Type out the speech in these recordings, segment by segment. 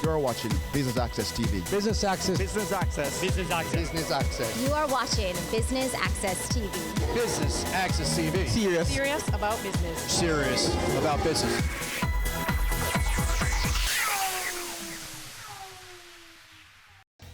You're watching Business Access TV. Business Access. Business Access. Business Access. Business Access. You are watching Business Access TV. Business Access TV. Serious about business. Serious about business.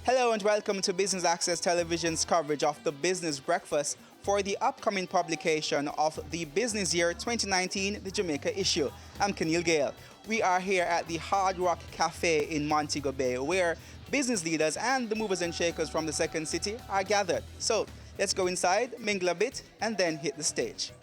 Hello and welcome to Business Access Television's coverage of the Business Breakfast for the upcoming publication of the Business Year 2019, the Jamaica issue. I'm Keneal Gale. We are here at the Hard Rock Cafe in Montego Bay, where business leaders and the movers and shakers from the Second City are gathered. So let's go inside, mingle a bit, and then hit the stage.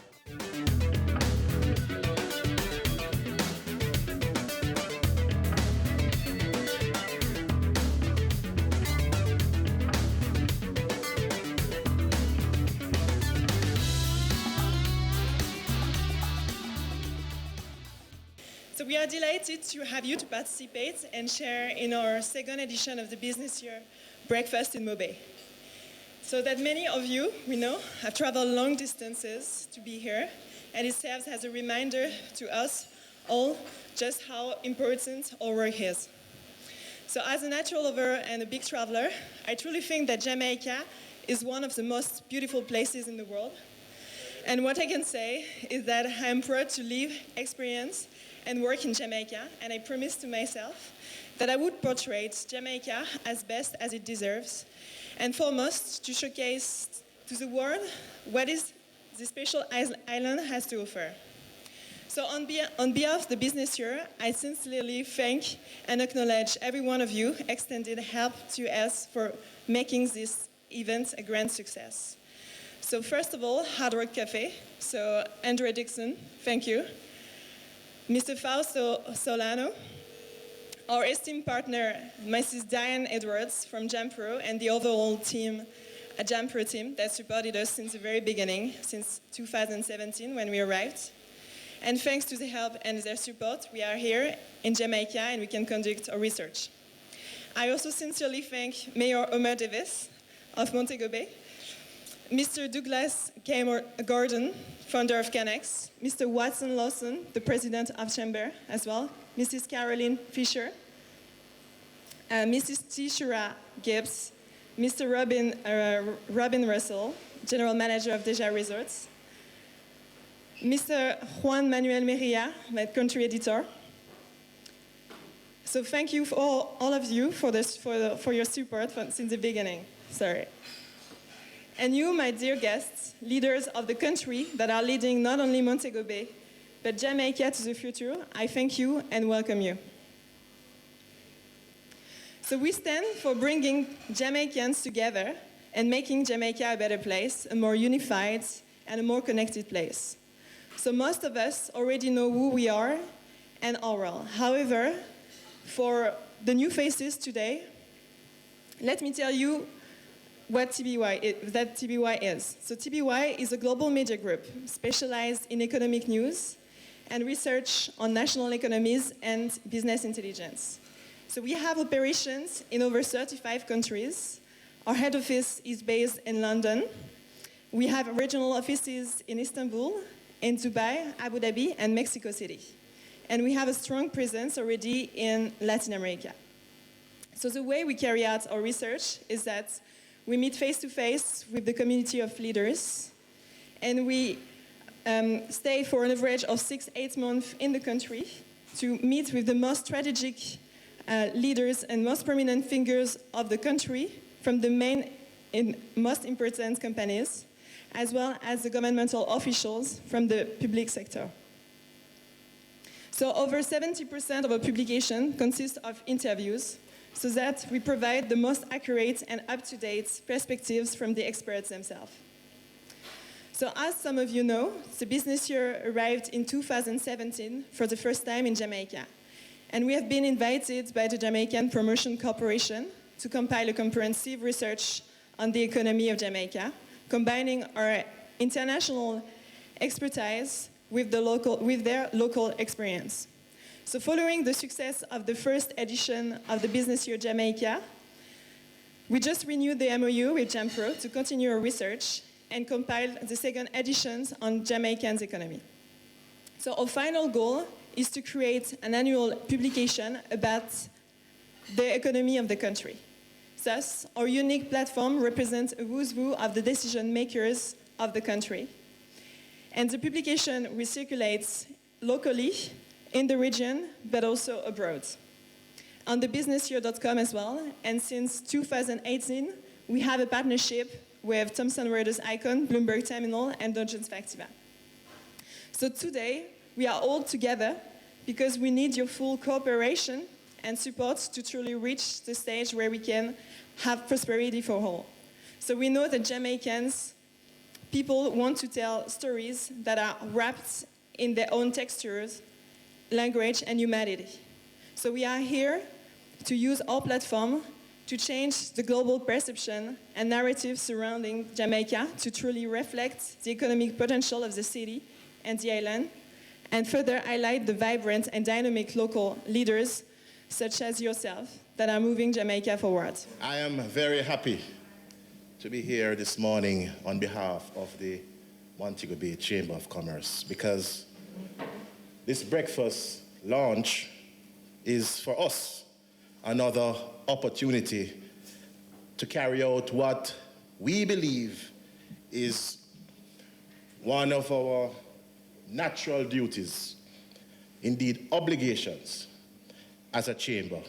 So we are delighted to have you to participate and share in our second edition of the Business Year Breakfast in Mobay. So that many of you, we know, have traveled long distances to be here, and it serves as a reminder to us all just how important our work is. So as a natural lover and a big traveler, I truly think that Jamaica is one of the most beautiful places in the world. And what I can say is that I am proud to live, experience, and work in Jamaica, and I promised to myself that I would portray Jamaica as best as it deserves, and foremost to showcase to the world what is the special island has to offer. So on behalf of the Business Year, I sincerely thank and acknowledge every one of you extended help to us for making this event a grand success. So first of all, Hard Rock Cafe. So Andrea Dixon, thank you. Mr. Fausto Solano, our esteemed partner, Mrs. Diane Edwards from JAMPRO, and the overall team, a JAMPRO team that supported us since the very beginning, since 2017 when we arrived. And thanks to the help and their support, we are here in Jamaica and we can conduct our research. I also sincerely thank Mayor Omer Davis of Montego Bay, Mr. Douglas K. Gordon, founder of Canex, Mr. Watson Lawson, the president of Chamber as well, Mrs. Caroline Fisher, Mrs. Tishura Gibbs, Mr. Robin Russell, general manager of Deja Resorts, Mr. Juan Manuel Merilla, my country editor. So thank you for all of you for your support since the beginning. Sorry. And you, my dear guests, leaders of the country that are leading not only Montego Bay, but Jamaica to the future, I thank you and welcome you. So we stand for bringing Jamaicans together and making Jamaica a better place, a more unified and a more connected place. So most of us already know who we are and our role. However, for the new faces today, let me tell you what TBY is. So TBY is a global media group specialized in economic news and research on national economies and business intelligence. So we have operations in over 35 countries. Our head office is based in London. We have regional offices in Istanbul, in Dubai, Abu Dhabi, and Mexico City. And we have a strong presence already in Latin America. So the way we carry out our research is that we meet face-to-face with the community of leaders, and we stay for an average of 6-8 months in the country to meet with the most strategic leaders and most prominent figures of the country from the main and most important companies, as well as the governmental officials from the public sector. So over 70% of our publication consists of interviews, so that we provide the most accurate and up-to-date perspectives from the experts themselves. So as some of you know, the Business Year arrived in 2017 for the first time in Jamaica. And we have been invited by the Jamaican Promotion Corporation to compile a comprehensive research on the economy of Jamaica, combining our international expertise with their local experience. So following the success of the first edition of the Business Year Jamaica, we just renewed the MOU with JAMPRO to continue our research and compile the second editions on Jamaican's economy. So our final goal is to create an annual publication about the economy of the country. Thus, our unique platform represents a who's who of the decision makers of the country. And the publication recirculates locally, in the region, but also abroad. On the businessyear.com as well, and since 2018, we have a partnership with Thomson Reuters Icon, Bloomberg Terminal, and Dungeons Factiva. So today, we are all together because we need your full cooperation and support to truly reach the stage where we can have prosperity for all. So we know that Jamaicans, people want to tell stories that are wrapped in their own textures, language, and humanity. So we are here to use our platform to change the global perception and narrative surrounding Jamaica to truly reflect the economic potential of the city and the island, and further highlight the vibrant and dynamic local leaders, such as yourself, that are moving Jamaica forward. I am very happy to be here this morning on behalf of the Montego Bay Chamber of Commerce, because this breakfast launch is for us another opportunity to carry out what we believe is one of our natural duties, indeed obligations, as a chamber,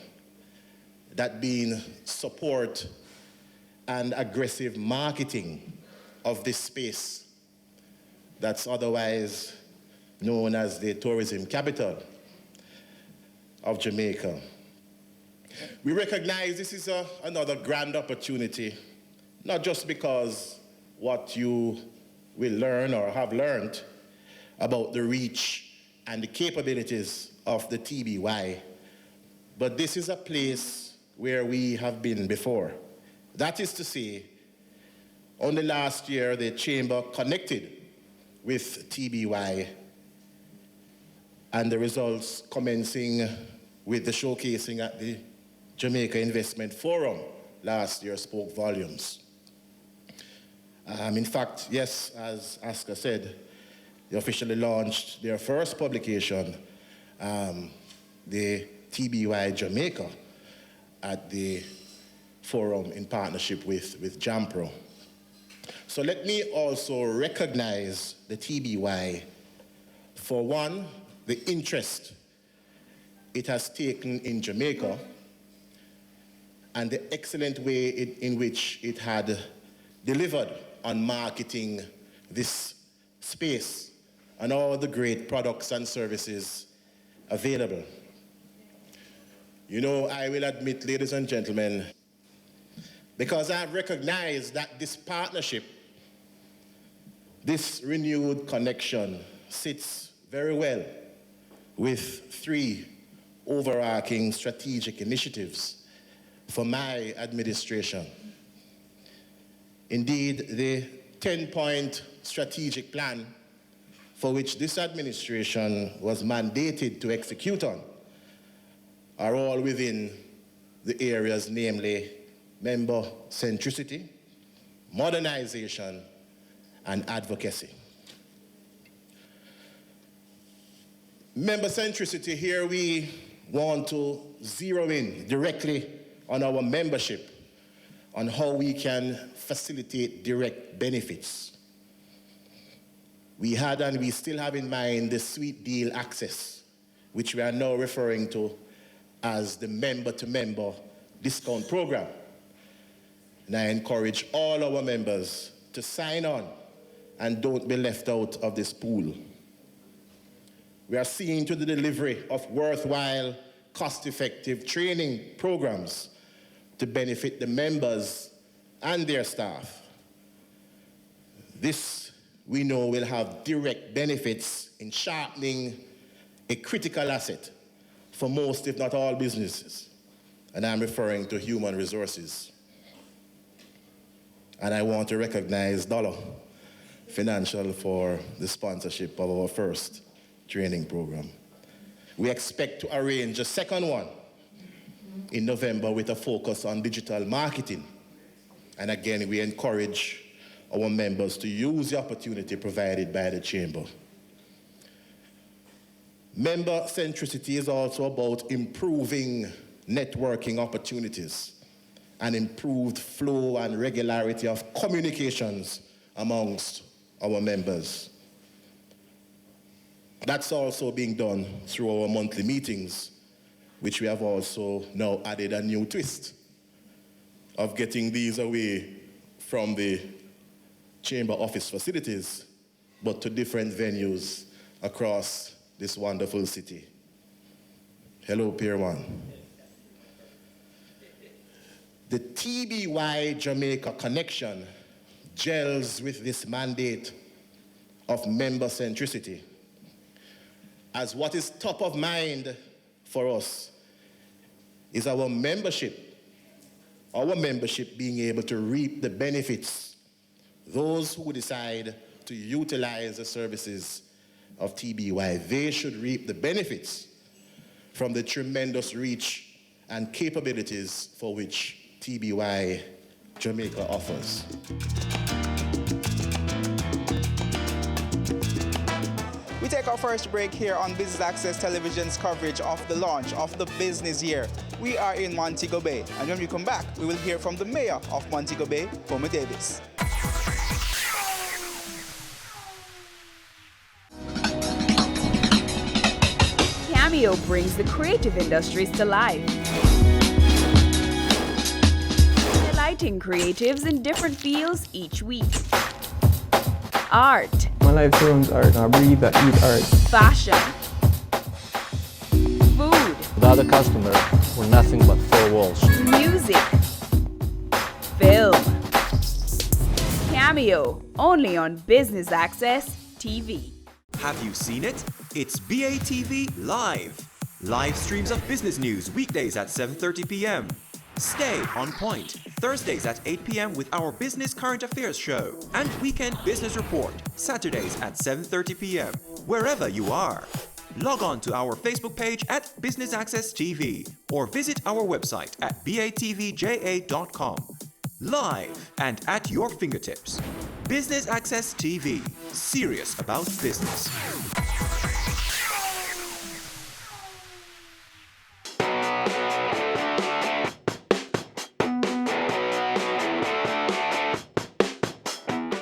that being support and aggressive marketing of this space that's otherwise known as the tourism capital of Jamaica. We recognize this is another grand opportunity, not just because what you will learn or have learned about the reach and the capabilities of the TBY, but this is a place where we have been before. That is to say, only last year the Chamber connected with TBY, and the results commencing with the showcasing at the Jamaica Investment Forum last year spoke volumes. In fact, yes, as Aska said, they officially launched their first publication, the TBY Jamaica, at the forum in partnership with JAMPRO. So let me also recognize the TBY for, one, the interest it has taken in Jamaica and the excellent way in which it had delivered on marketing this space and all the great products and services available. You know, I will admit, ladies and gentlemen, because I've recognized that this partnership, this renewed connection, sits very well with three overarching strategic initiatives for my administration. Indeed, the 10-point strategic plan for which this administration was mandated to execute on are all within the areas, namely member centricity, modernization, and advocacy. Member centricity, here we want to zero in directly on our membership, on how we can facilitate direct benefits. We had and we still have in mind the sweet deal access, which we are now referring to as the member-to-member discount program. And I encourage all our members to sign on and don't be left out of this pool. We are seeing to the delivery of worthwhile, cost-effective training programs to benefit the members and their staff. This, we know, will have direct benefits in sharpening a critical asset for most, if not all, businesses. And I'm referring to human resources. And I want to recognize Dollar Financial for the sponsorship of our first training program. We expect to arrange a second one in November with a focus on digital marketing. And again, we encourage our members to use the opportunity provided by the Chamber. Member centricity is also about improving networking opportunities, and improved flow and regularity of communications amongst our members. That's also being done through our monthly meetings, which we have also now added a new twist of getting these away from the chamber office facilities, but to different venues across this wonderful city. Hello, Pier 1. The TBY Jamaica connection gels with this mandate of member centricity, as what is top of mind for us is our membership being able to reap the benefits. Those who decide to utilize the services of TBY, they should reap the benefits from the tremendous reach and capabilities for which TBY Jamaica offers. We take our first break here on Business Access Television's coverage of the launch of the business year. We are in Montego Bay, and when we come back, we will hear from the mayor of Montego Bay, Homer Davis. Cameo brings the creative industries to life, delighting creatives in different fields each week. Art. My life surrounds art. I breathe, I eat art. Fashion. Food. Without a customer, we're nothing but four walls. Music. Film. Cameo, only on Business Access TV. Have you seen it? It's BATV Live. Live streams of business news weekdays at 7:30 p.m. Stay on point Thursdays at 8 p.m. with our Business Current Affairs show and Weekend Business Report Saturdays at 7:30 p.m. wherever you are. Log on to our Facebook page at Business Access TV or visit our website at batvja.com. Live and at your fingertips. Business Access TV. Serious about business.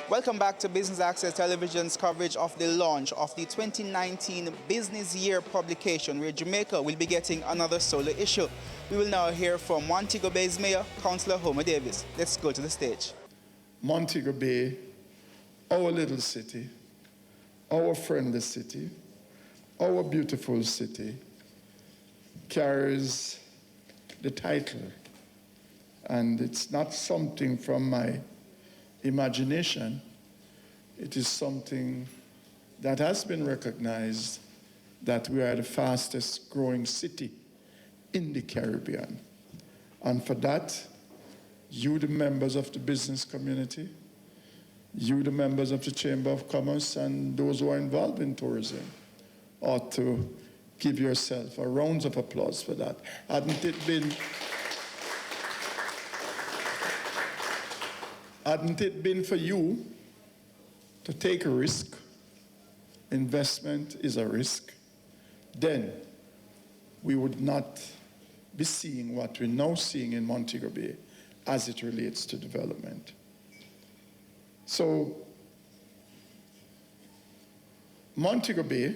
Welcome back to Business Access Television's coverage of the launch of the 2019 Business Year publication, where Jamaica will be getting another solar issue. We will now hear from Montego Bay's Mayor, Councillor Homer Davis. Let's go to the stage. Montego Bay, our little city, our friendly city, our beautiful city, carries the title. And it's not something from my imagination. It is something that has been recognized, that we are the fastest growing city in the Caribbean. And for that, you, the members of the business community, you, the members of the Chamber of Commerce, and those who are involved in tourism, ought to give yourself a round of applause for that. Hadn't it been for you to take a risk, investment is a risk, then we would not be seeing what we're now seeing in Montego Bay as it relates to development. So, Montego Bay,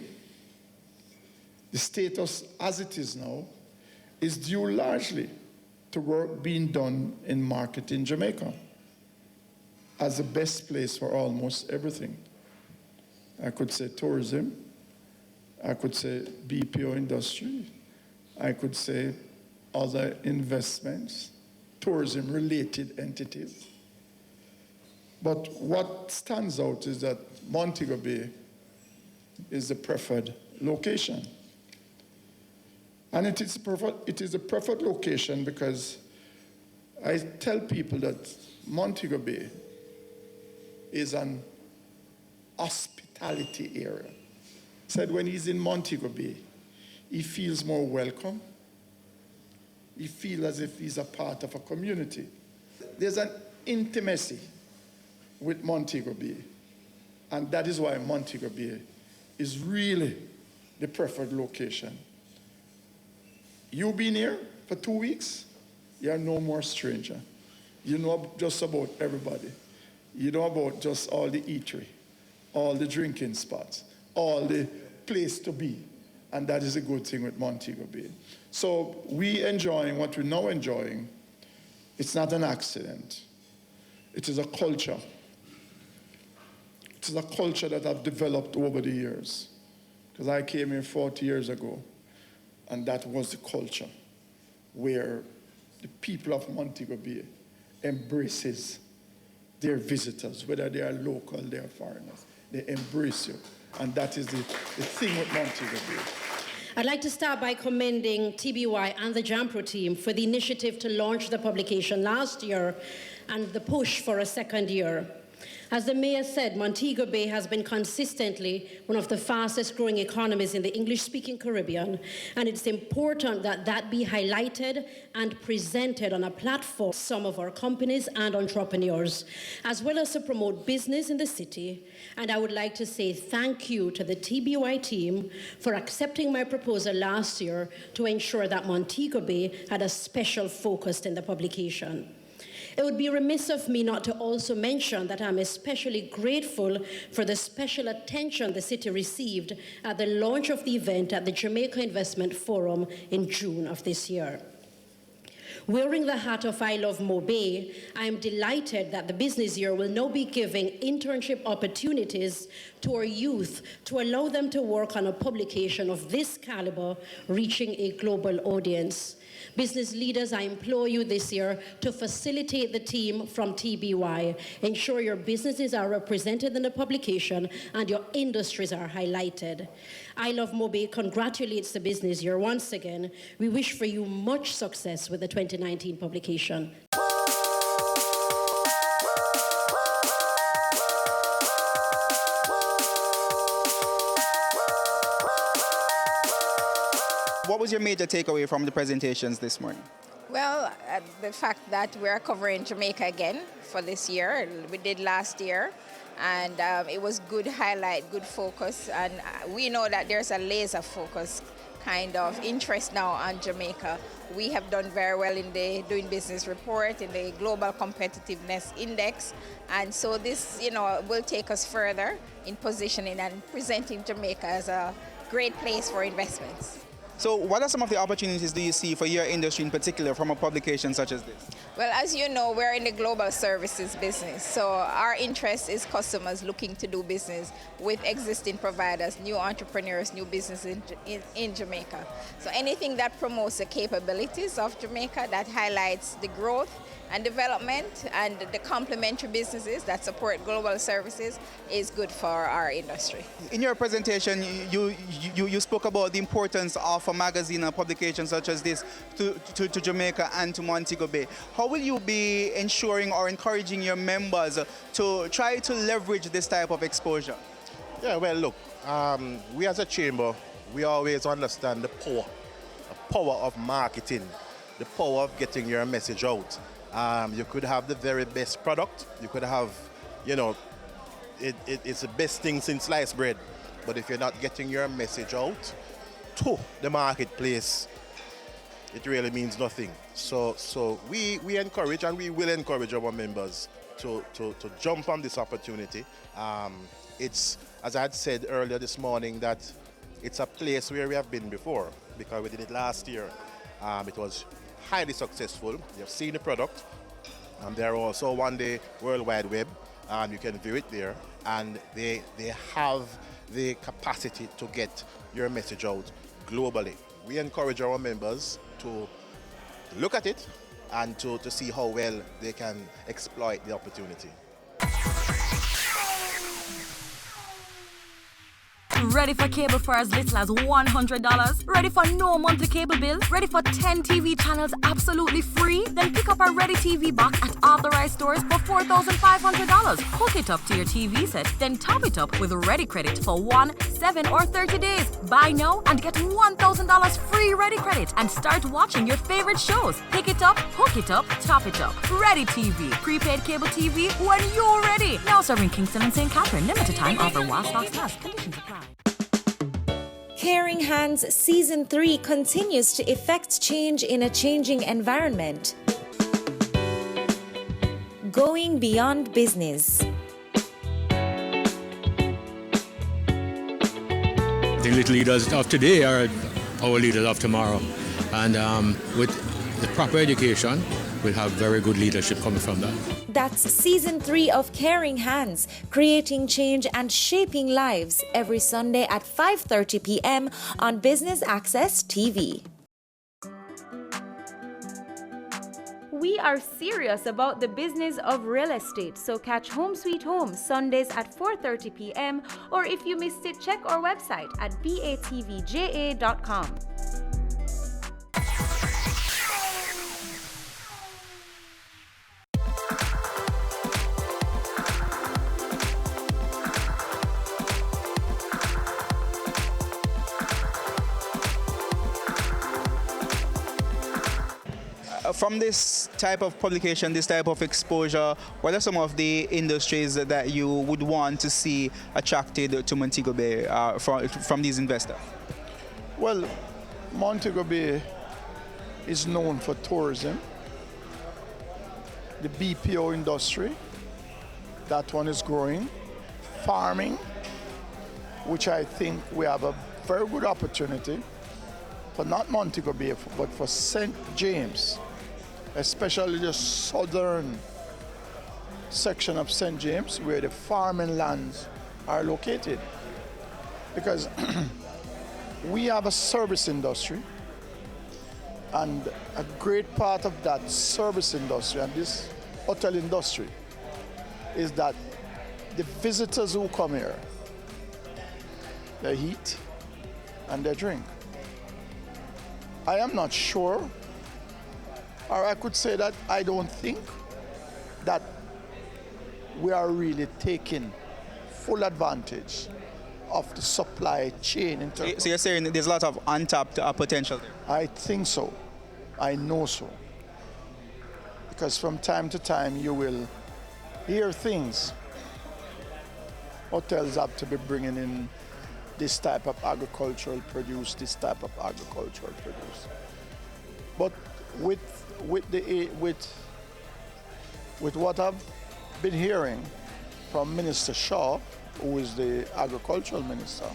the status as it is now, is due largely to work being done in marketing Jamaica as the best place for almost everything. I could say tourism, I could say BPO industry, I could say other investments, tourism-related entities. But what stands out is that Montego Bay is the preferred location. And it is a preferred location because I tell people that Montego Bay is an hospitality area. Said when he's in Montego Bay, he feels more welcome. He feels as if he's a part of a community. There's an intimacy with Montego Bay, and that is why Montego Bay is really the preferred location. You being here for 2 weeks, you're no more stranger. You know just about everybody. You know about just all the eatery, all the drinking spots, all the place to be. And that is a good thing with Montego Bay. So we enjoying what we're now enjoying. It's not an accident. It is a culture. It is a culture that I've developed over the years. Because I came here 40 years ago, and that was the culture where the people of Montego Bay embraces their visitors, whether they are local, they are foreigners. They embrace you. And that is the thing with Montego Bay. I'd like to start by commending TBY and the JAMPRO team for the initiative to launch the publication last year and the push for a second year. As the mayor said, Montego Bay has been consistently one of the fastest growing economies in the English-speaking Caribbean, and it's important that that be highlighted and presented on a platform for some of our companies and entrepreneurs, as well as to promote business in the city. And I would like to say thank you to the TBY team for accepting my proposal last year to ensure that Montego Bay had a special focus in the publication. It would be remiss of me not to also mention that I'm especially grateful for the special attention the city received at the launch of the event at the Jamaica Investment Forum in June of this year. Wearing the hat of I Love Mobay, I am delighted that the business year will now be giving internship opportunities to our youth to allow them to work on a publication of this caliber, reaching a global audience. Business leaders, I implore you this year to facilitate the team from TBY. Ensure your businesses are represented in the publication and your industries are highlighted. I Love Mobay congratulates the business year once again. We wish for you much success with the 2019 publication. What was your major takeaway from the presentations this morning? Well, the fact that we're covering Jamaica again for this year. We did last year, and it was good highlight, good focus, and we know that there's a laser focus kind of interest now on Jamaica. We have done very well in the Doing Business report, in the Global Competitiveness Index, and so this, will take us further in positioning and presenting Jamaica as a great place for investments. So what are some of the opportunities do you see for your industry in particular from a publication such as this? Well, as you know, we're in the global services business. So our interest is customers looking to do business with existing providers, new entrepreneurs, new businesses in Jamaica. So anything that promotes the capabilities of Jamaica, that highlights the growth and development and the complementary businesses that support global services is good for our industry. In your presentation, you spoke about the importance of a magazine and publication such as this to Jamaica and to Montego Bay. How will you be ensuring or encouraging your members to try to leverage this type of exposure? Yeah, well, look, we as a chamber, we always understand the power of marketing, the power of getting your message out. You could have the very best product. You could have, it's the best thing since sliced bread. But if you're not getting your message out to the marketplace, it really means nothing. So we encourage, and we will encourage our members to jump on this opportunity. It's, as I had said earlier this morning, that it's a place where we have been before, because we did it last year. It was highly successful. You've seen the product. There are also one day World Wide Web. You can view it there. And they have the capacity to get your message out globally. We encourage our members to look at it and to see how well they can exploit the opportunity. Ready for cable for as little as $100? Ready for no monthly cable bill? Ready for 10 TV channels absolutely free? Then pick up our Ready TV box at authorized stores for $4,500. Hook it up to your TV set, then top it up with Ready Credit for 1, 7, or 30 days. Buy now and get $1,000 free Ready Credit and start watching your favorite shows. Pick it up, hook it up, top it up. Ready TV. Prepaid cable TV when you're ready. Now serving Kingston and St. Catherine. Limited time offer while stocks last. Conditions apply. Caring Hands Season 3 continues to effect change in a changing environment. Going beyond business. The little leaders of today are our leaders of tomorrow. And with the proper education, we'll have very good leadership coming from that. That's Season 3 of Caring Hands, creating change and shaping lives, every Sunday at 5:30 p.m. on Business Access TV. We are serious about the business of real estate, so catch Home Sweet Home Sundays at 4:30 p.m. or if you missed it, check our website at batvja.com. From this type of publication, this type of exposure, what are some of the industries that you would want to see attracted to Montego Bay from these investors? Well, Montego Bay is known for tourism, the BPO industry, that one is growing, farming, which I think we have a very good opportunity for not Montego Bay, but for St. James, especially the southern section of St. James where the farming lands are located. Because we have a service industry, and a great part of that service industry and this hotel industry is that the visitors who come here, they eat and they drink. I am not sure, or I could say that I don't think that we are really taking full advantage of the supply chain. So you're saying there's a lot of untapped potential there? I think so. I know so. Because from time to time you will hear things. Hotels have to be bringing in this type of agricultural produce, this type of agricultural produce. But with what I've been hearing from Minister Shaw, who is the agricultural minister,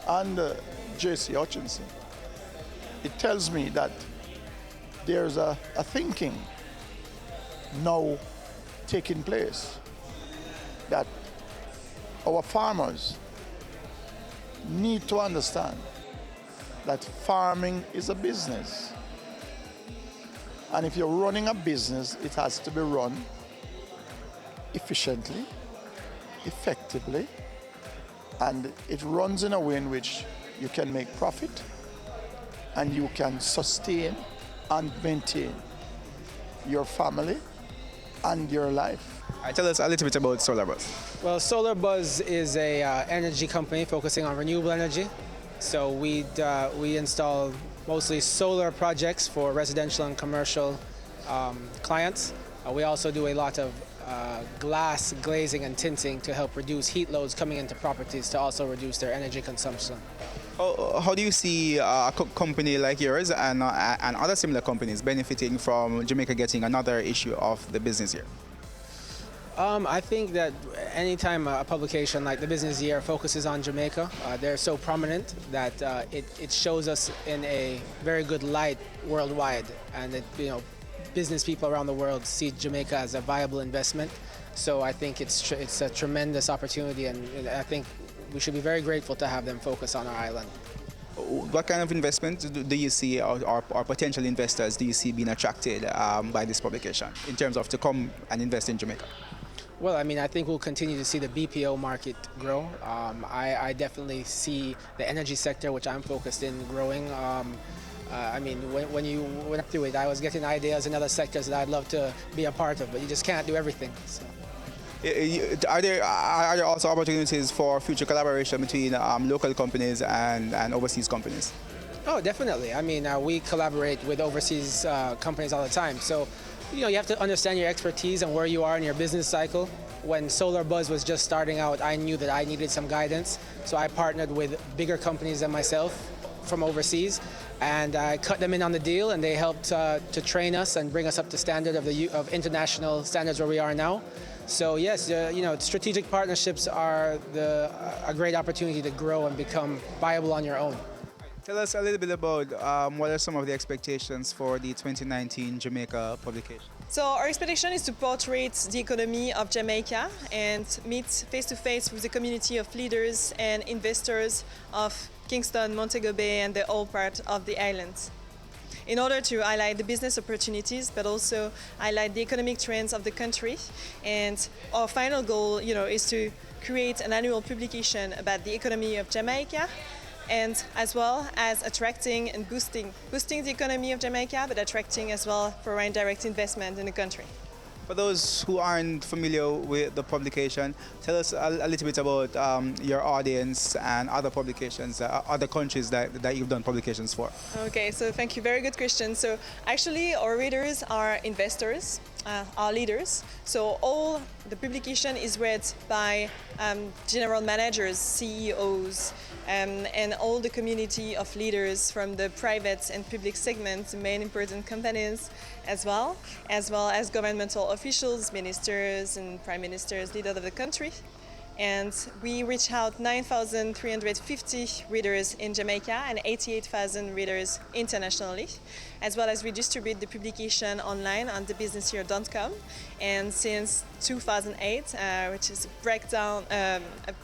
and J.C. Hutchinson, it tells me that there's a thinking now taking place that our farmers need to understand that farming is a business. And if you're running a business, it has to be run efficiently, effectively, and it runs in a way in which you can make profit and you can sustain and maintain your family and your life. Tell us a little bit about SolarBuzz. Well, SolarBuzz is a energy company focusing on renewable energy. So we install mostly solar projects for residential and commercial clients. We also do a lot of glass glazing and tinting to help reduce heat loads coming into properties to also reduce their energy consumption. How do you see a company like yours and other similar companies benefiting from Jamaica getting another issue of the business year? I think that anytime a publication like the Business Year focuses on Jamaica, they're so prominent that it shows us in a very good light worldwide, and business people around the world see Jamaica as a viable investment. So I think it's a tremendous opportunity, and I think we should be very grateful to have them focus on our island. What kind of investment do you see, or potential investors do you see being attracted by this publication in terms of to come and invest in Jamaica? Well, I mean, I think we'll continue to see the BPO market grow. I definitely see the energy sector, which I'm focused in, growing. I mean, when you went through it, I was getting ideas in other sectors that I'd love to be a part of, but you just can't do everything. So. Are there also opportunities for future collaboration between local companies and overseas companies? Oh, definitely. I mean, we collaborate with overseas companies all the time. So, you have to understand your expertise and where you are in your business cycle. when solar buzz was just starting out, I knew that I needed some guidance. So I partnered with bigger companies than myself from overseas, and I cut them in on the deal, and they helped to train us and bring us up to standard of international standards where we are now. So yes, strategic partnerships are a great opportunity to grow and become viable on your own. Tell us a little bit about what are some of the expectations for the 2019 Jamaica publication. So our expectation is to portray the economy of Jamaica and meet face-to-face with the community of leaders and investors of Kingston, Montego Bay and the whole part of the island, in order to highlight the business opportunities, but also highlight the economic trends of the country. And our final goal, is to create an annual publication about the economy of Jamaica, and as well as attracting and boosting the economy of Jamaica, but attracting as well foreign direct investment in the country. For those who aren't familiar with the publication, tell us a little bit about your audience and other publications, other countries that you've done publications for. Okay, so thank you. Very good question. So actually our readers are investors, our leaders. So all the publication is read by general managers, CEOs, and all the community of leaders from the private and public segments, the main important companies as well as governmental officials, ministers and prime ministers, leaders of the country. And we reach out 9,350 readers in Jamaica and 88,000 readers internationally, as well as we distribute the publication online on thebusinessyear.com. And since 2008, which is a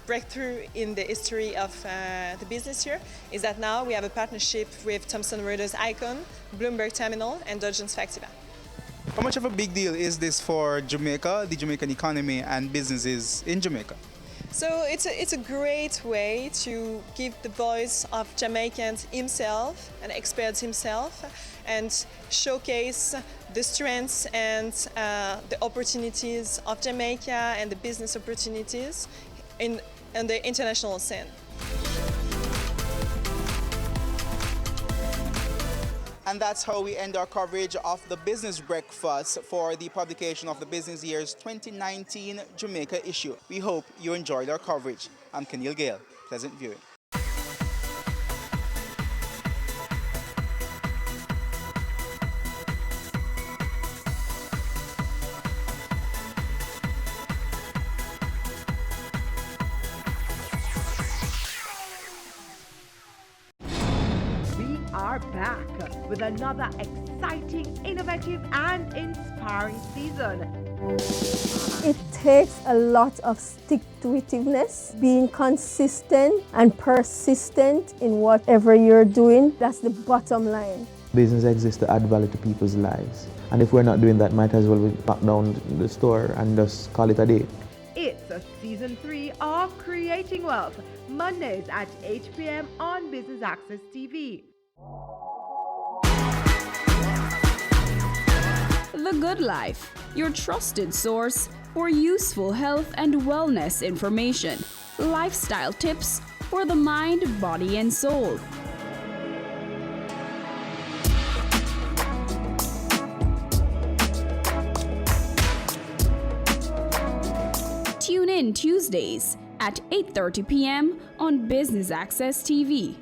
breakthrough in the history of the business year, is that now we have a partnership with Thomson Reuters Icon, Bloomberg Terminal and Dodgers Factiva. How much of a big deal is this for Jamaica, the Jamaican economy and businesses in Jamaica? So it's a great way to give the voice of Jamaicans himself and experts himself and showcase the strengths and the opportunities of Jamaica and the business opportunities in the international scene. And that's how we end our coverage of the Business Breakfast for the publication of the Business Year's 2019 Jamaica issue. We hope you enjoyed our coverage. I'm Kenil Gale. Pleasant viewing. Are back with another exciting, innovative and inspiring season. It takes a lot of stick-to-itiveness, being consistent and persistent in whatever you're doing. That's the bottom line. Business exists to add value to people's lives. And if we're not doing that, might as well we lock down the store and just call it a day. It's a season 3 of Creating Wealth, Mondays at 8 p.m. on Business Access TV. The Good Life, your trusted source for useful health and wellness information, lifestyle tips for the mind, body, and soul. Tune in Tuesdays at 8:30 p.m. on Business Access TV.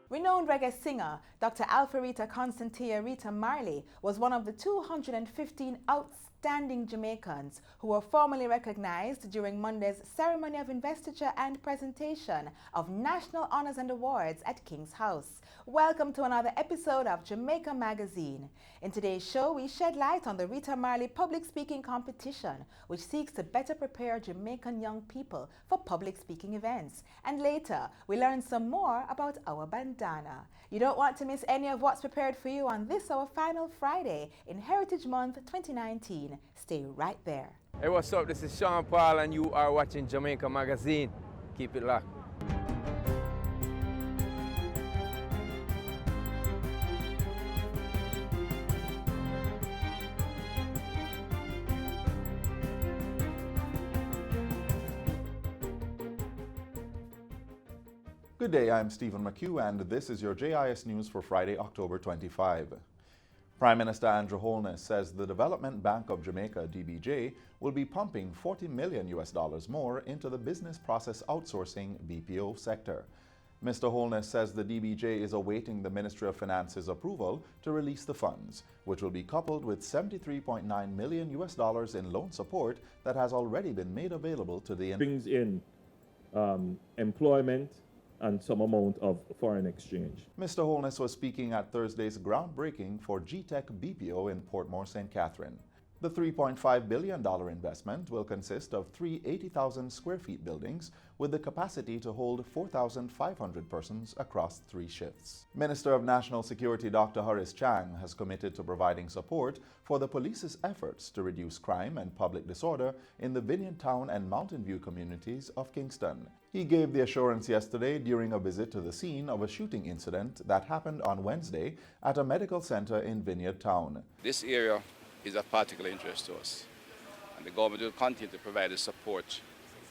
Renowned reggae singer Dr. Alpharita Constantia Rita Marley was one of the 215 outstanding outstanding Jamaicans who were formally recognized during Monday's ceremony of investiture and presentation of National Honors and Awards at King's House. Welcome to another episode of Jamaica Magazine. In today's show, we shed light on the Rita Marley Public Speaking Competition, which seeks to better prepare Jamaican young people for public speaking events. And later, we learn some more about our bandana. You don't want to miss any of what's prepared for you on this, our final Friday in Heritage Month 2019. Stay right there. Hey, what's up? This is Sean Paul and you are watching Jamaica Magazine. Keep it locked. Good day, I'm Stephen McHugh and this is your JIS News for Friday, October 25. Prime Minister Andrew Holness says the Development Bank of Jamaica, DBJ, will be pumping $40 million more into the business process outsourcing BPO sector. Mr. Holness says the DBJ is awaiting the Ministry of Finance's approval to release the funds, which will be coupled with $73.9 million in loan support that has already been made available to the brings in employment and some amount of foreign exchange. Mr. Holness was speaking at Thursday's groundbreaking for GTech BPO in Portmore, St. Catherine. The $3.5 billion investment will consist of three 80,000 square feet buildings with the capacity to hold 4,500 persons across 3 shifts. Minister of National Security Dr. Horace Chang has committed to providing support for the police's efforts to reduce crime and public disorder in the Vineyard Town and Mountain View communities of Kingston. He gave the assurance yesterday during a visit to the scene of a shooting incident that happened on Wednesday at a medical center in Vineyard Town. This area is of particular interest to us, and the government will continue to provide the support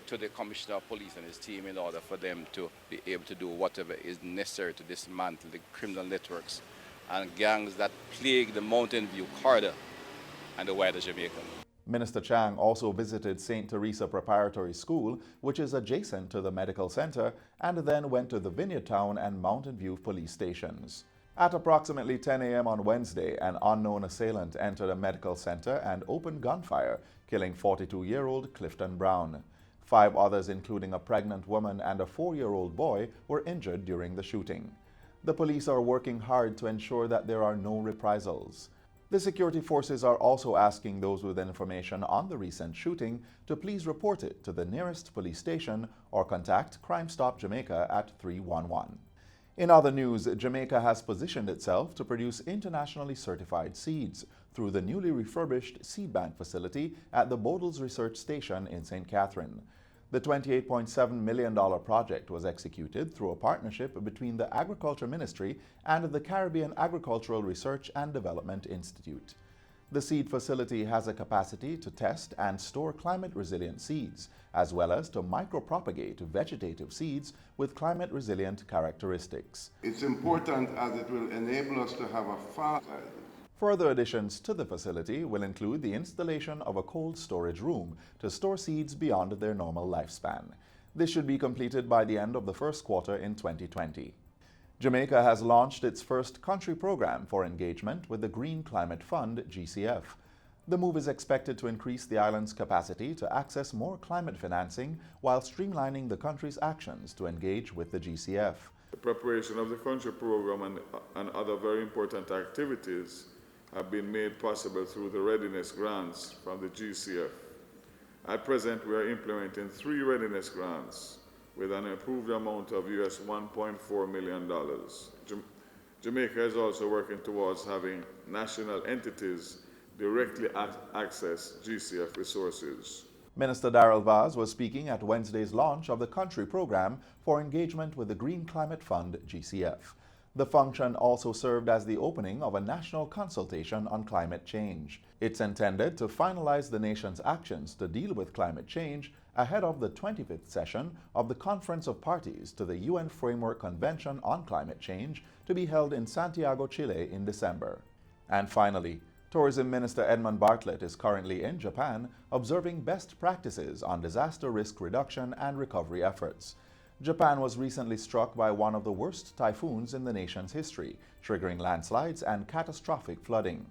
to the Commissioner of Police and his team in order for them to be able to do whatever is necessary to dismantle the criminal networks and gangs that plague the Mountain View corridor and the wider Jamaica. Minister Chang also visited St. Teresa Preparatory School, which is adjacent to the medical center, and then went to the Vineyard Town and Mountain View police stations. At approximately 10 a.m. on Wednesday, an unknown assailant entered a medical center and opened gunfire, killing 42-year-old Clifton Brown. 5 others, including a pregnant woman and a 4-year-old boy, were injured during the shooting. The police are working hard to ensure that there are no reprisals. The security forces are also asking those with information on the recent shooting to please report it to the nearest police station or contact Crime Stop Jamaica at 311. In other news, Jamaica has positioned itself to produce internationally certified seeds through the newly refurbished seed bank facility at the Bodles Research Station in St. Catherine. The $28.7 million project was executed through a partnership between the Agriculture Ministry and the Caribbean Agricultural Research and Development Institute. The seed facility has a capacity to test and store climate-resilient seeds, as well as to micropropagate vegetative seeds with climate-resilient characteristics. It's important as it will enable us to have a fast. Further additions to the facility will include the installation of a cold storage room to store seeds beyond their normal lifespan. This should be completed by the end of the first quarter in 2020. Jamaica has launched its first country program for engagement with the Green Climate Fund, GCF. The move is expected to increase the island's capacity to access more climate financing while streamlining the country's actions to engage with the GCF. The preparation of the country program and other very important activities have been made possible through the readiness grants from the GCF. At present, we are implementing 3 readiness grants with an approved amount of US $1.4 million. Jamaica is also working towards having national entities directly access GCF resources. Minister Darrell Vaz was speaking at Wednesday's launch of the country program for engagement with the Green Climate Fund, GCF. The function also served as the opening of a national consultation on climate change. It's intended to finalize the nation's actions to deal with climate change ahead of the 25th session of the Conference of Parties to the UN Framework Convention on Climate Change to be held in Santiago, Chile in December. And finally, Tourism Minister Edmund Bartlett is currently in Japan observing best practices on disaster risk reduction and recovery efforts. Japan was recently struck by one of the worst typhoons in the nation's history, triggering landslides and catastrophic flooding.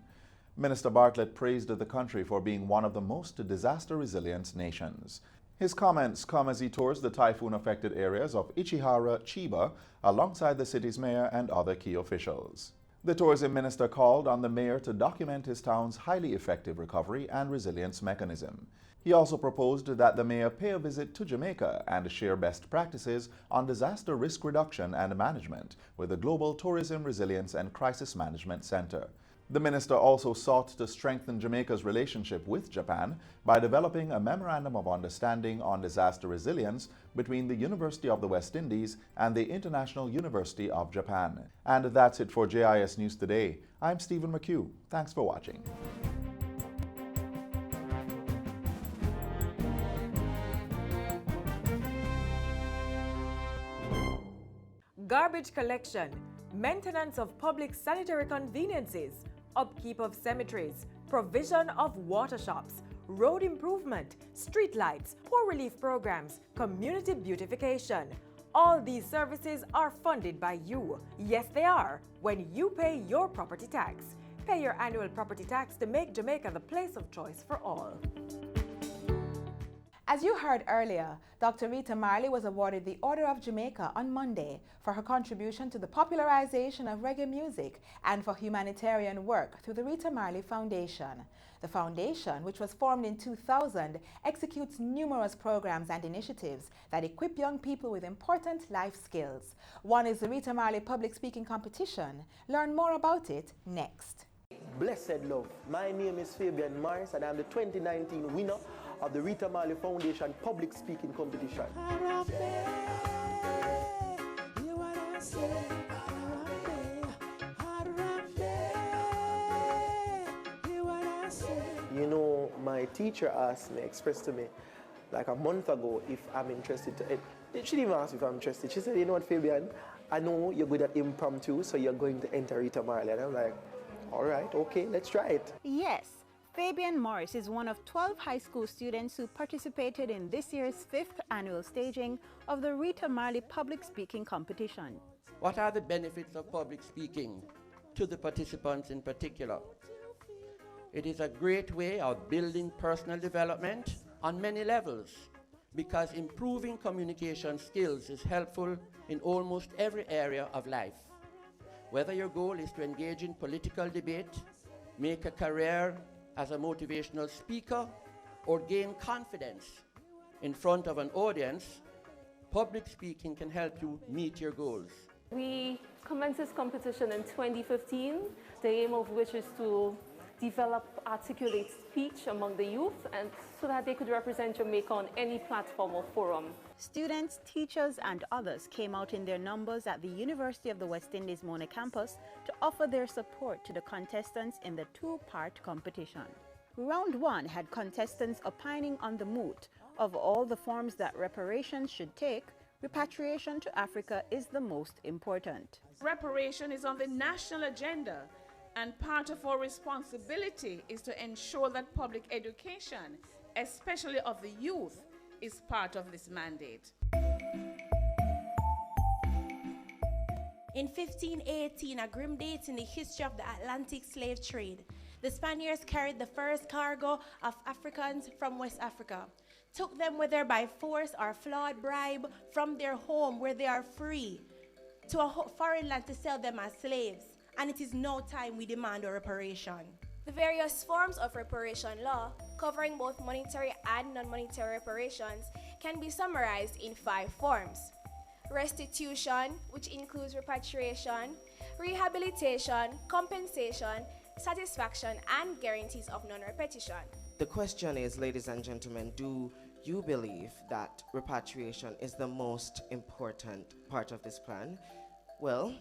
Minister Bartlett praised the country for being one of the most disaster-resilient nations. His comments come as he tours the typhoon-affected areas of Ichihara, Chiba, alongside the city's mayor and other key officials. The tourism minister called on the mayor to document his town's highly effective recovery and resilience mechanism. He also proposed that the mayor pay a visit to Jamaica and share best practices on disaster risk reduction and management with the Global Tourism Resilience and Crisis Management Center. The minister also sought to strengthen Jamaica's relationship with Japan by developing a Memorandum of Understanding on Disaster Resilience between the University of the West Indies and the International University of Japan. And that's it for JIS News Today. I'm Stephen McHugh. Thanks for watching. Garbage collection, maintenance of public sanitary conveniences, upkeep of cemeteries, provision of water shops, road improvement, street lights, poor relief programs, community beautification. All these services are funded by you. Yes, they are, when you pay your property tax. Pay your annual property tax to make Jamaica the place of choice for all. As you heard earlier, Dr. Rita Marley was awarded the Order of Jamaica on Monday for her contribution to the popularization of reggae music and for humanitarian work through the Rita Marley Foundation. The foundation, which was formed in 2000, executes numerous programs and initiatives that equip young people with important life skills. One is the Rita Marley Public Speaking Competition. Learn more about it next. Blessed love. My name is Fabian Morris and I'm the 2019 winner of the Rita Marley Foundation Public Speaking Competition. You know, my teacher expressed to me like a month ago if I'm interested to. She didn't even ask if I'm interested. She said, you know what, Fabian, I know you're good at impromptu, so you're going to enter Rita Marley. And I'm like, all right, okay, let's try it. Yes. Fabian Morris is one of 12 high school students who participated in this year's 5th annual staging of the Rita Marley Public Speaking Competition. What are the benefits of public speaking to the participants in particular? It is a great way of building personal development on many levels because improving communication skills is helpful in almost every area of life. Whether your goal is to engage in political debate, make a career as a motivational speaker, or gain confidence in front of an audience, public speaking can help you meet your goals. We commenced this competition in 2015, the aim of which is to develop articulate speech among the youth and so that they could represent Jamaica on any platform or forum. Students, teachers and others came out in their numbers at the University of the West Indies Mona campus to offer their support to the contestants in the two-part competition. Round 1 had contestants opining on the moot of all the forms that reparations should take. Repatriation to Africa is the most important. Reparation is on the national agenda, and part of our responsibility is to ensure that public education, especially of the youth, is part of this mandate. In 1518, a grim date in the history of the Atlantic slave trade, the Spaniards carried the first cargo of Africans from West Africa, took them whether by force or flawed bribe from their home where they are free to a foreign land to sell them as slaves. And it is no time we demand a reparation. The various forms of reparation law, covering both monetary and non-monetary reparations, can be summarized in 5 forms. Restitution, which includes repatriation, rehabilitation, compensation, satisfaction, and guarantees of non-repetition. The question is, ladies and gentlemen, do you believe that repatriation is the most important part of this plan? Well,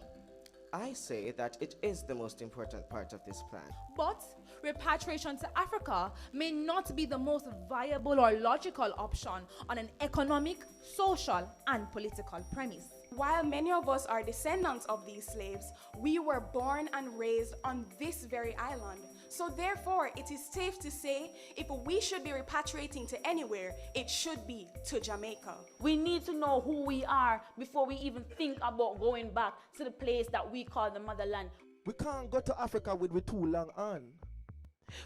I say that it is the most important part of this plan. But repatriation to Africa may not be the most viable or logical option on an economic, social, and political premise. While many of us are descendants of these slaves, we were born and raised on this very island. So therefore, it is safe to say if we should be repatriating to anywhere, it should be to Jamaica. We need to know who we are before we even think about going back to the place that we call the motherland. We can't go to Africa with 2 long arms.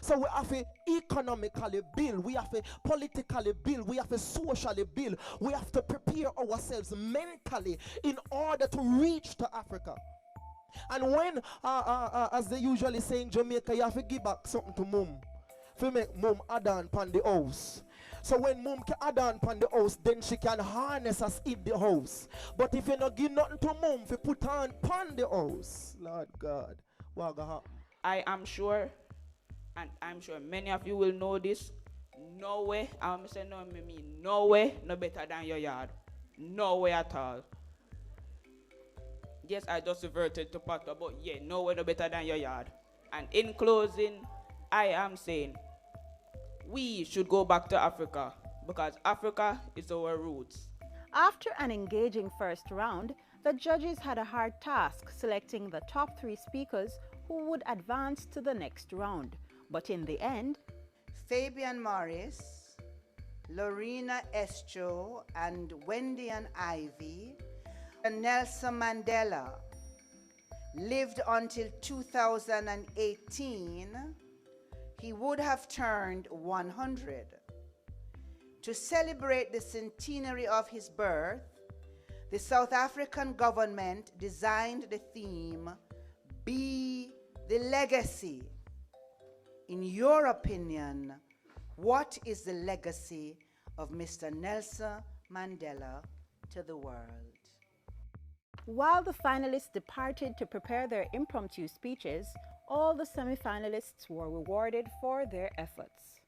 So we have to economically build, we have to politically build, we have to socially build, we have to prepare ourselves mentally in order to reach to Africa. And when, as they usually say in Jamaica, you have to give back something to mum. To make mum add on pan the house. So when mum can add on pan the house, then she can harness us in the house. But if you not give nothing to mum, if you put on pan the house, Lord God, what gonna happen? I am sure, and I'm sure many of you will know this, no way, I'm saying no, me mean no way, no better than your yard. No way at all. Yes, I just reverted to Potter, but yeah, no way, no better than your yard. And in closing, I am saying, we should go back to Africa, because Africa is our roots. After an engaging first round, the judges had a hard task selecting the top 3 speakers who would advance to the next round. But in the end, Fabian Morris, Lorena Estro, and Wendy and Ivy, and Nelson Mandela lived until 2018, he would have turned 100. To celebrate the centenary of his birth, the South African government designed the theme, Be the Legacy. In your opinion, what is the legacy of Mr. Nelson Mandela to the world? while the finalists departed to prepare their impromptu speeches, all the semi-finalists were rewarded for their efforts.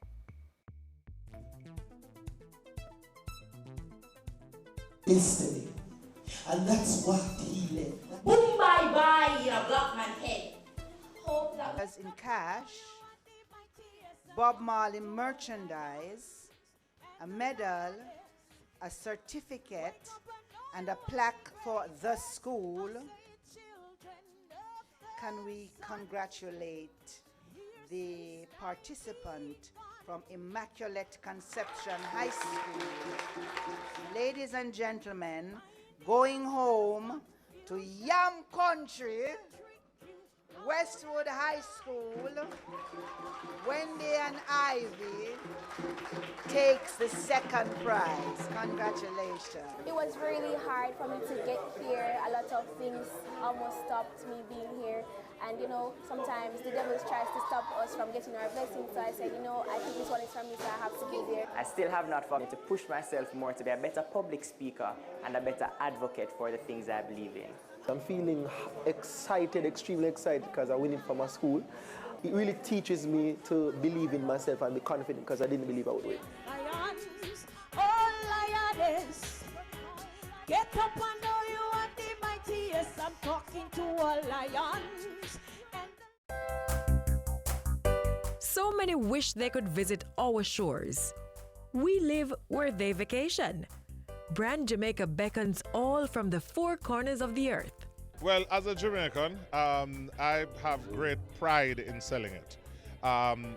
Destiny. And that's what he led. Boom, bye, bye, in a black man's head. Hope that was in cash, Bob Marley merchandise, a medal, a certificate, and a plaque for the school. Can we congratulate the participant from Immaculate Conception High School? Ladies and gentlemen, going home to Yam Country, Westwood High School, Wendy and Ivy takes the second prize. Congratulations. It was really hard for me to get here. A lot of things almost stopped me being here. And you know, sometimes the devil tries to stop us from getting our blessings. So I said, you know, I think this one is from me, so I have to be there. I still have not forgotten to push myself more to be a better public speaker and a better advocate for the things I believe in. I'm feeling excited, extremely excited, because I win from my school. It really teaches me to believe in myself and be confident, because I didn't believe I would win. Lions, all lioness, get up and know you are the mightiest. I'm talking to all lions. So many wish they could visit our shores. We live where they vacation. Brand Jamaica beckons all from the four corners of the earth. Well, as a Jamaican, I have great pride in selling it.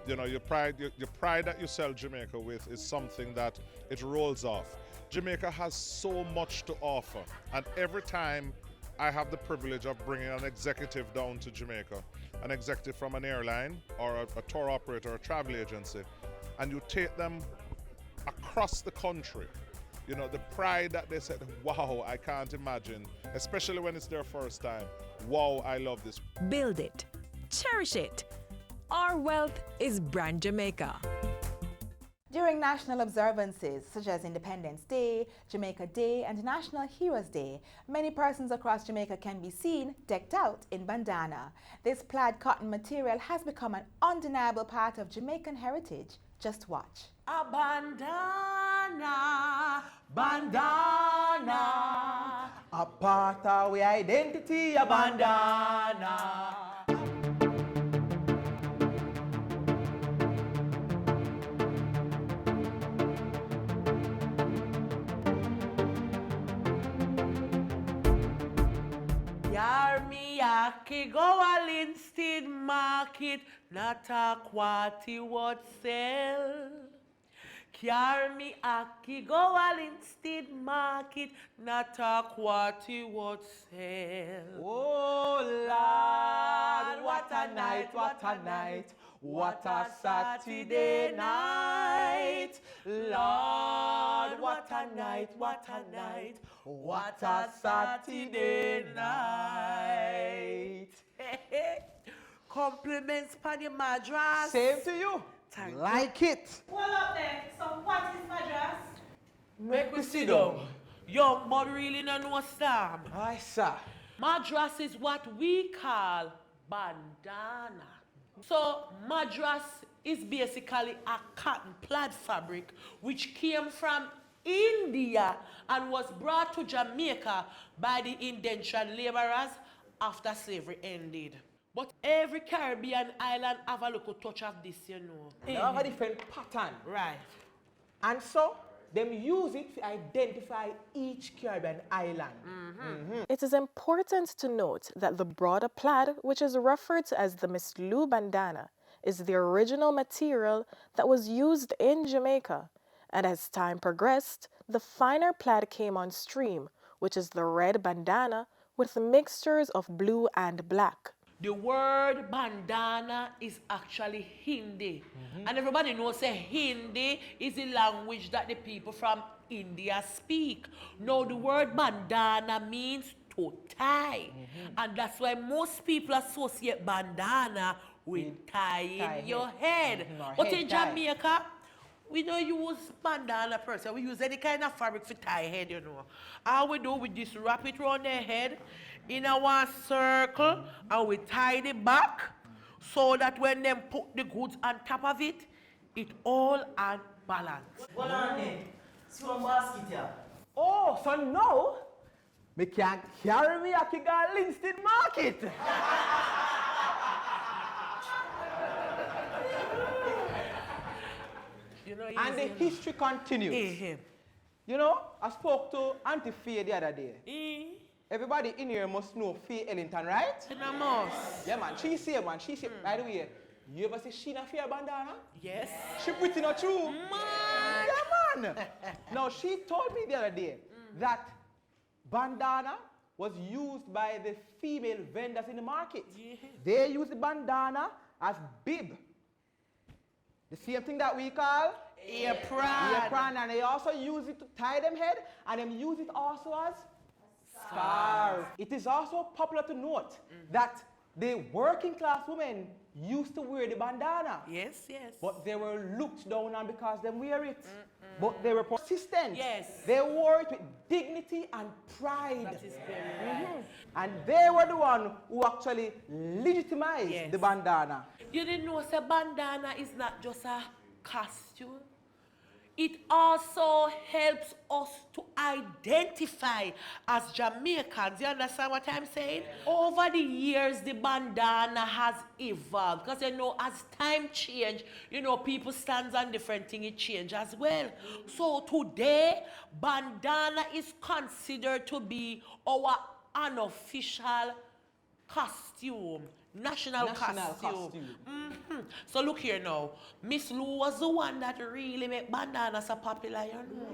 You know, your pride that you sell Jamaica with is something that it rolls off. Jamaica has so much to offer, and every time I have the privilege of bringing an executive down to Jamaica, an executive from an airline or a tour operator or a travel agency, and you take them across the country, you know, the pride that they said, wow, I can't imagine, especially when it's their first time. Wow, I love this. Build it. Cherish it. Our wealth is Brand Jamaica. During national observances such as Independence Day, Jamaica Day, and National Heroes Day, many persons across Jamaica can be seen decked out in bandana. This plaid cotton material has become an undeniable part of Jamaican heritage. Just watch. A bandana, bandana, A part of our identity, a bandana. Yarmiyaki go al instead market, not a quality what sell. Yarmiyaki go al instead market, not a quality what sell. Oh Lord, what a night, what a night. What a Saturday night. Lord, what a night, what a night. What a Saturday night. Compliments on your madras. Same to you. Thank like you. it. Well up then, so what is madras? Make we sit down. Young but really no know Sam. Aye, sir. Madras is what we call bandana. So madras is basically a cotton plaid fabric which came from India and was brought to Jamaica by the indentured laborers after slavery ended. But every Caribbean island have a little touch of this, you know. They have a different pattern. Right. And so, them use it to identify each Caribbean island. It is important to note that the broader plaid, which is referred to as the Miss Lou bandana, is the original material that was used in Jamaica. And as time progressed, the finer plaid came on stream, which is the red bandana with mixtures of blue and black. The word bandana is actually Hindi. And everybody knows that Hindi is the language that the people from India speak. Now the word bandana means to tie. And that's why most people associate bandana with tying your head. But in Jamaica, we don't use bandana per se. We use any kind of fabric for tie head, you know. All we do, we just wrap it around their head in a one circle and we tie it back so that when them put the goods on top of it, it all on balance. Hold on then. See one basket here. Oh, so now, me can carry me a Kigali Livingston market. You know, and the history continues. You know, I spoke to Auntie Faye the other day. Everybody in here must know Faye Ellington, right? Yeah, man. She said, by the way, you ever see Sheena Faye bandana? Yes. She pretty not true? Man. Yeah, man. Now, she told me the other day that bandana was used by the female vendors in the market. They use the bandana as bib. The same thing that we call apron. Apron, and they also use it to tie them head, and they use it also as scarf. It is also popular to note that the working class women used to wear the bandana. Yes, yes. But they were looked down on because they wear it. But they were persistent. Yes. They wore it with dignity and pride. That is very right. And they were the one who actually legitimized the bandana. You didn't know a bandana is not just a costume. It also helps us to identify as Jamaicans. You understand what I'm saying? Over the years, the bandana has evolved. Because you know, as time change, you know, people stands on different things, it change as well. So today, bandana is considered to be our unofficial costume. National costume. So look here now. Miss Lou was the one that really made bandana so popular, you know.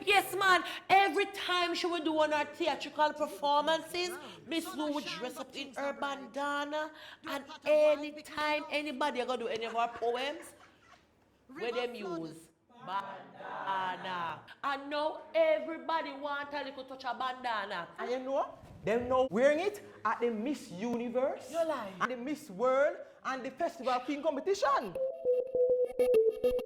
Yes, man. Every time she would do one of her theatrical performances, Miss Lou would dress up in her bandana. And anytime anybody gonna do any of her poems, where them use bandana. And now everybody want a little touch of bandana. And you know, them now wearing it at the Miss Universe, and the Miss World, and the Festival King competition.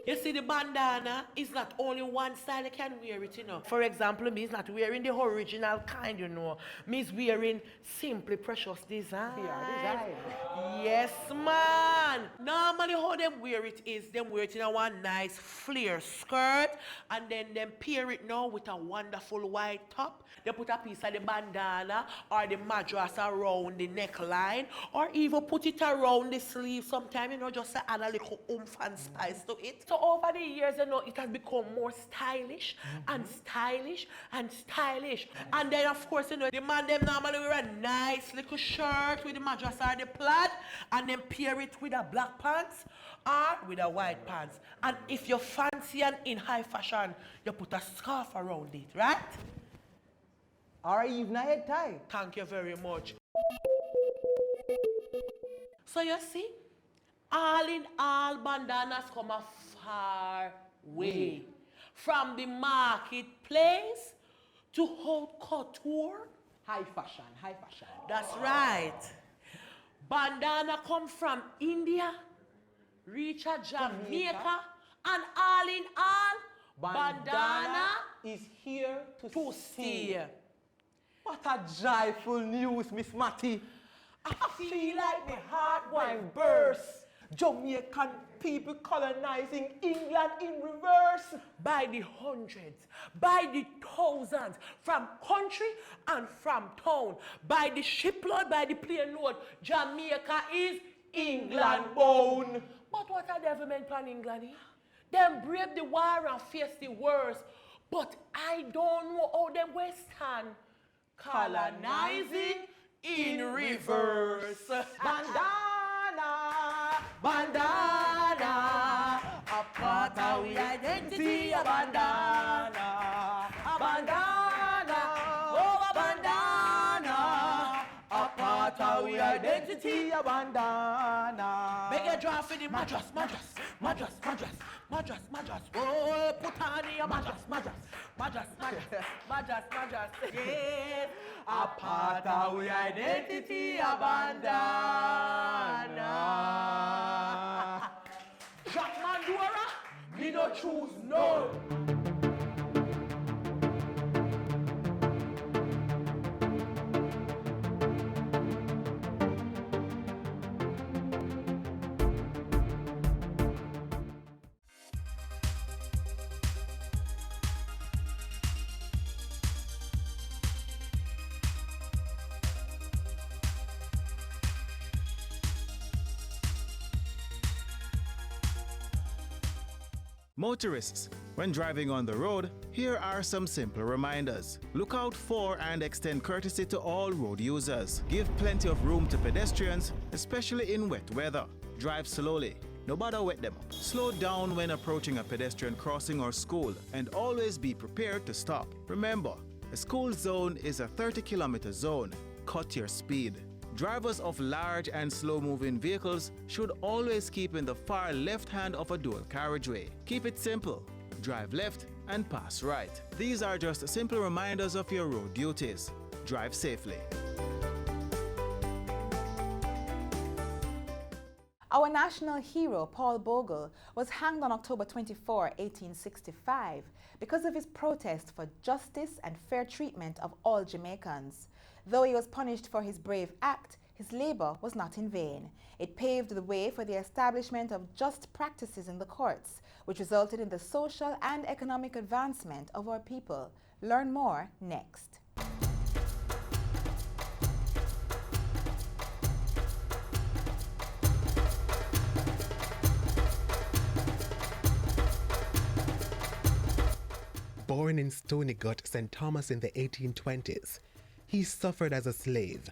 You see, the bandana is not only one style you can wear it, you know. For example, me is not wearing the original kind, you know. Me is wearing Simply Precious design. Yes, man. Normally how them wear it is, them wear it in a one nice flare skirt, and then them pair it now with a wonderful white top. They put a piece of the bandana or the madras around the neckline, or even put it around the sleeve sometime, you know, just to add a little oomph and spice to it. So over the years, you know, it has become more stylish and stylish and stylish. And then, of course, you know, the man them normally wear a nice little shirt with the madras or the plaid, and then pair it with a black pants or with a white pants. And if you're fancy and in high fashion, you put a scarf around it, right? Or even a head tie. Thank you very much. So you see, All in all, bandanas come a far way. From the marketplace to haute couture. High fashion, high fashion. That's right. Bandana come from India, reach a Jamaica, and all in all, bandana is here to stay. What a joyful news, Miss Matty. I feel like my heart going burst. Jamaican people colonizing England in reverse. By the hundreds, by the thousands, from country and from town, by the shipload, by the plane load, Jamaica is England bound. But what are the government plan England? Them brave the war and face the worst. But I don't know how them Western colonizing in reverse. Bandana, bandana, a part of we identity, a bandana, a bandana, oh a bandana, a part of we identity, a bandana. Make a draw for the mattress, mattress, mattress, mattress, mattress, mattress. Oh, put on your mattress, mattress, mattress, mattress, mattress, mattress. Yeah. A part of we identity, a bandana. Jack Mandora, me no choose none. Motorists, when driving on the road, here are some simple reminders. Look out for and extend courtesy to all road users. Give plenty of room to pedestrians, especially in wet weather. Drive slowly. No bother wet them up. Slow down when approaching a pedestrian crossing or school, and always be prepared to stop. Remember, a school zone is a 30-kilometer zone. Cut your speed. Drivers of large and slow-moving vehicles should always keep in the far left hand of a dual carriageway. Keep it simple. Drive left and pass right. These are just simple reminders of your road duties. Drive safely. Our national hero, Paul Bogle, was hanged on October 24, 1865, because of his protest for justice and fair treatment of all Jamaicans. Though he was punished for his brave act, his labor was not in vain. It paved the way for the establishment of just practices in the courts, which resulted in the social and economic advancement of our people. Learn more next. Born in Stony Gut, St. Thomas in the 1820s, he suffered as a slave.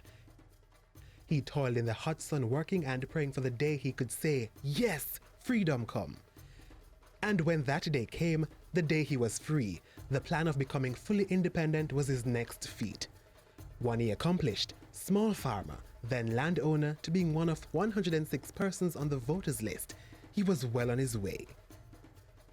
He toiled in the hot sun, working and praying for the day he could say, "Yes, freedom come." And when that day came, the day he was free, the plan of becoming fully independent was his next feat. One he accomplished, small farmer, then landowner, to being one of 106 persons on the voters list. He was well on his way.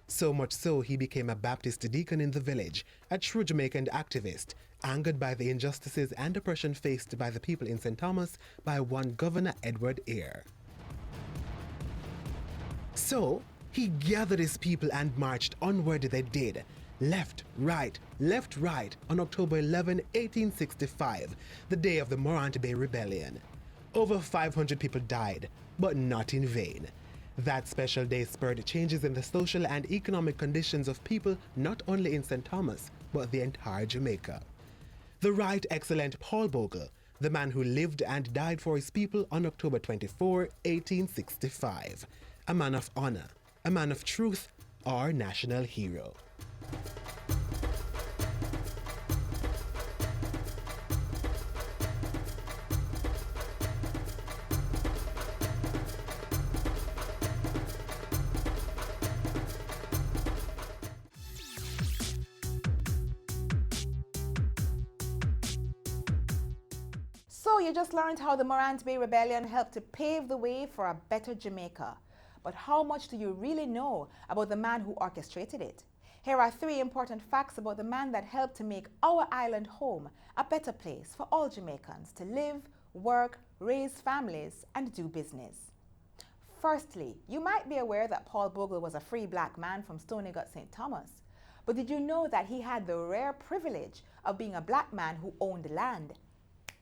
So much so, he became a Baptist deacon in the village, a true Jamaican activist, angered by the injustices and oppression faced by the people in St. Thomas by one Governor Edward Eyre. So, he gathered his people and marched onward they did, left, right, on October 11, 1865, the day of the Morant Bay Rebellion. Over 500 people died, but not in vain. That special day spurred changes in the social and economic conditions of people not only in St. Thomas, but the entire Jamaica. The Right Excellent Paul Bogle, the man who lived and died for his people on October 24, 1865. A man of honor, a man of truth, our national hero. So you just learned how the Morant Bay Rebellion helped to pave the way for a better Jamaica. But how much do you really know about the man who orchestrated it? Here are 3 important facts about the man that helped to make our island home a better place for all Jamaicans to live, work, raise families, and do business. Firstly, you might be aware that Paul Bogle was a free black man from Stony Gut, St. Thomas. But did you know that he had the rare privilege of being a black man who owned land?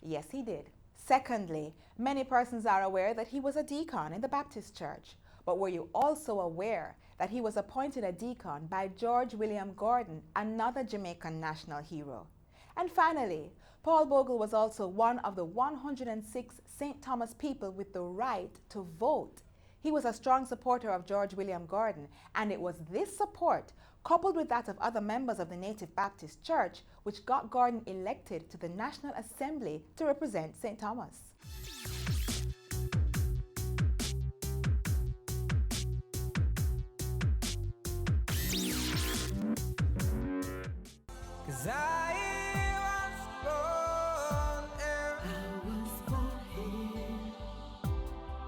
Yes, he did. Secondly, many persons are aware that he was a deacon in the Baptist Church. But were you also aware that he was appointed a deacon by George William Gordon, another Jamaican national hero? And finally, Paul Bogle was also one of the 106 St. Thomas people with the right to vote. He was a strong supporter of George William Gordon, and it was this support, coupled with that of other members of the Native Baptist Church, which got Gordon elected to the National Assembly to represent St. Thomas.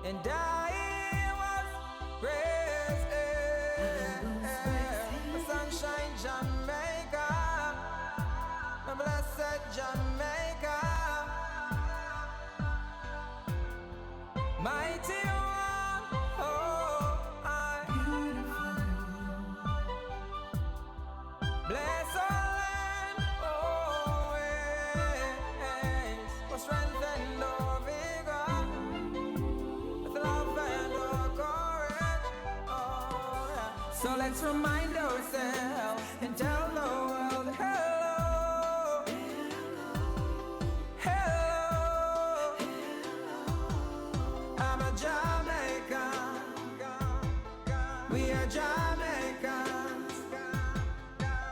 And I was raised in sunshine Jamaica, my blessed Jamaica, mighty one, oh, I bless our land always, for strength and no vigor. So let's remind ourselves and tell the world, hello, hello, I'm a Jamaican, we are Jamaicans,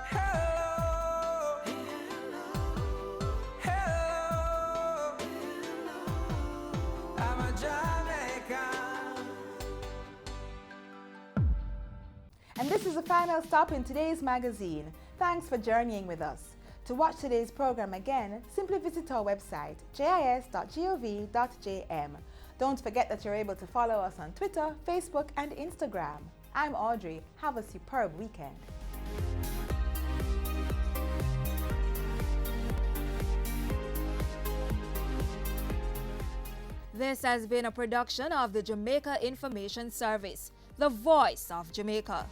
hello, hello, I'm a Jamaican. And this is the final stop in today's magazine. Thanks for journeying with us. To watch today's program again, simply visit our website, jis.gov.jm. Don't forget that you're able to follow us on Twitter, Facebook, and Instagram. I'm Audrey. Have a superb weekend. This has been a production of the Jamaica Information Service, the voice of Jamaica.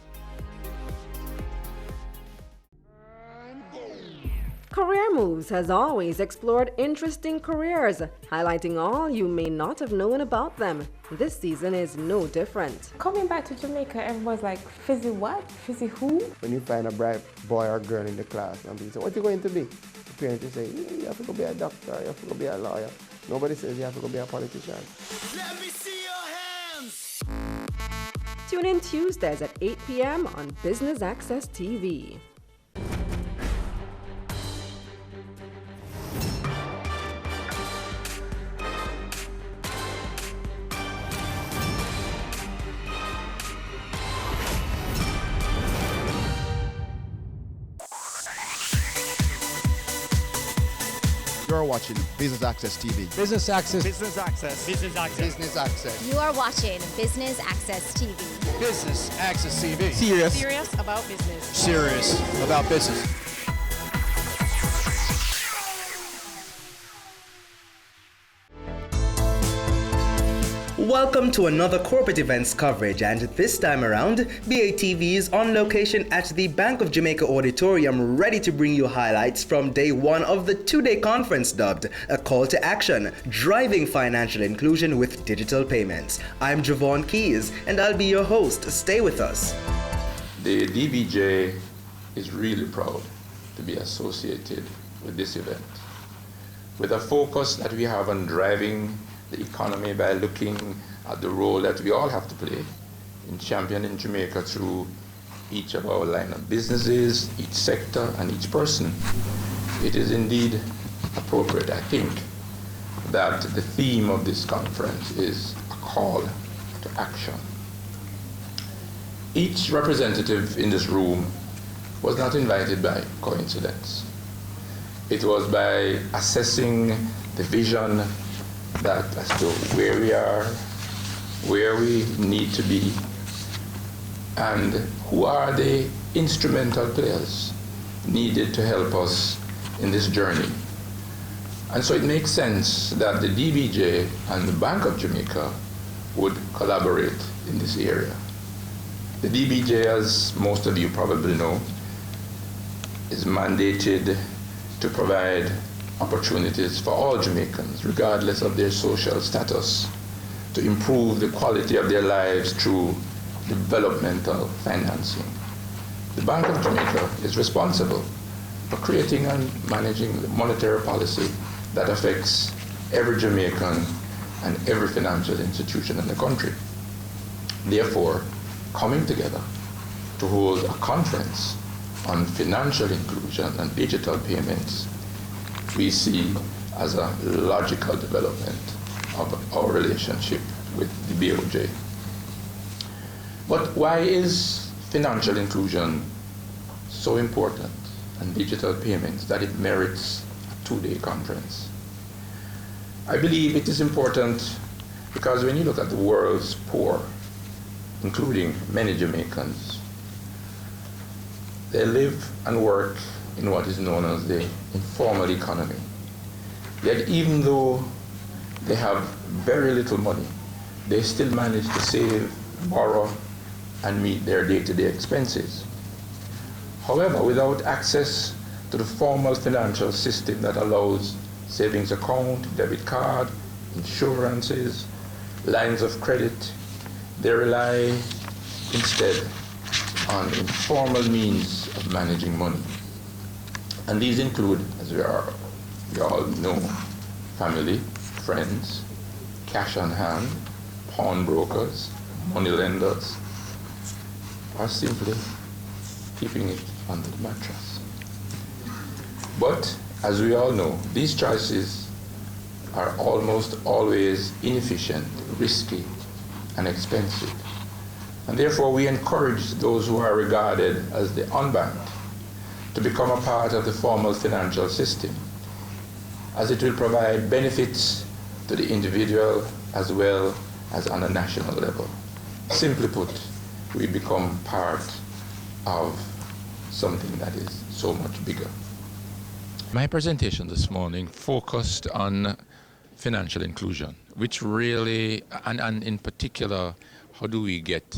Career Moves has always explored interesting careers, highlighting all you may not have known about them. This season is no different. Coming back to Jamaica, everyone's like, Fizzy what? Fizzy who? When you find a bright boy or girl in the class and people say, what are you going to be? The parents will say, you have to go be a doctor, you have to go be a lawyer. Nobody says you have to go be a politician. Let me see your hands! Tune in Tuesdays at 8 p.m. on Business Access TV. You're watching Business Access TV. Business Access. Business Access. Business Access. Business Access. You are watching Business Access TV. Business Access TV. Serious about business. Serious about business. Welcome to another corporate events coverage, and this time around, BATV is on location at the Bank of Jamaica Auditorium, ready to bring you highlights from day one of the two-day conference dubbed A Call to Action, Driving Financial Inclusion with Digital Payments. I'm Javon Keys, and I'll be your host. Stay with us. The DBJ is really proud to be associated with this event, with a focus that we have on driving the economy by looking at the role that we all have to play in championing Jamaica through each of our line of businesses, each sector, and each person. It is indeed appropriate, I think, that the theme of this conference is a call to action. Each representative in this room was not invited by coincidence. It was by assessing the vision that as to where we are, where we need to be, and who are the instrumental players needed to help us in this journey. And so it makes sense that the DBJ and the Bank of Jamaica would collaborate in this area. The DBJ, as most of you probably know, is mandated to provide opportunities for all Jamaicans, regardless of their social status, to improve the quality of their lives through developmental financing. The Bank of Jamaica is responsible for creating and managing the monetary policy that affects every Jamaican and every financial institution in the country. Therefore, coming together to hold a conference on financial inclusion and digital payments, we see as a logical development of our relationship with the BOJ. But why is financial inclusion so important and digital payments that it merits a two-day conference? I believe it is important because when you look at the world's poor, including many Jamaicans, they live and work in what is known as the informal economy. Yet even though they have very little money, they still manage to save, borrow, and meet their day-to-day expenses. However, without access to the formal financial system that allows savings account, debit card, insurances, lines of credit, they rely instead on informal means of managing money. And these include, as we all know, family, friends, cash on hand, pawnbrokers, money lenders, or simply keeping it under the mattress. But, as we all know, these choices are almost always inefficient, risky, and expensive. And therefore, we encourage those who are regarded as the unbanked to become a part of the formal financial system, as it will provide benefits to the individual as well as on a national level. Simply put, we become part of something that is so much bigger. My presentation this morning focused on financial inclusion, which really, and in particular, how do we get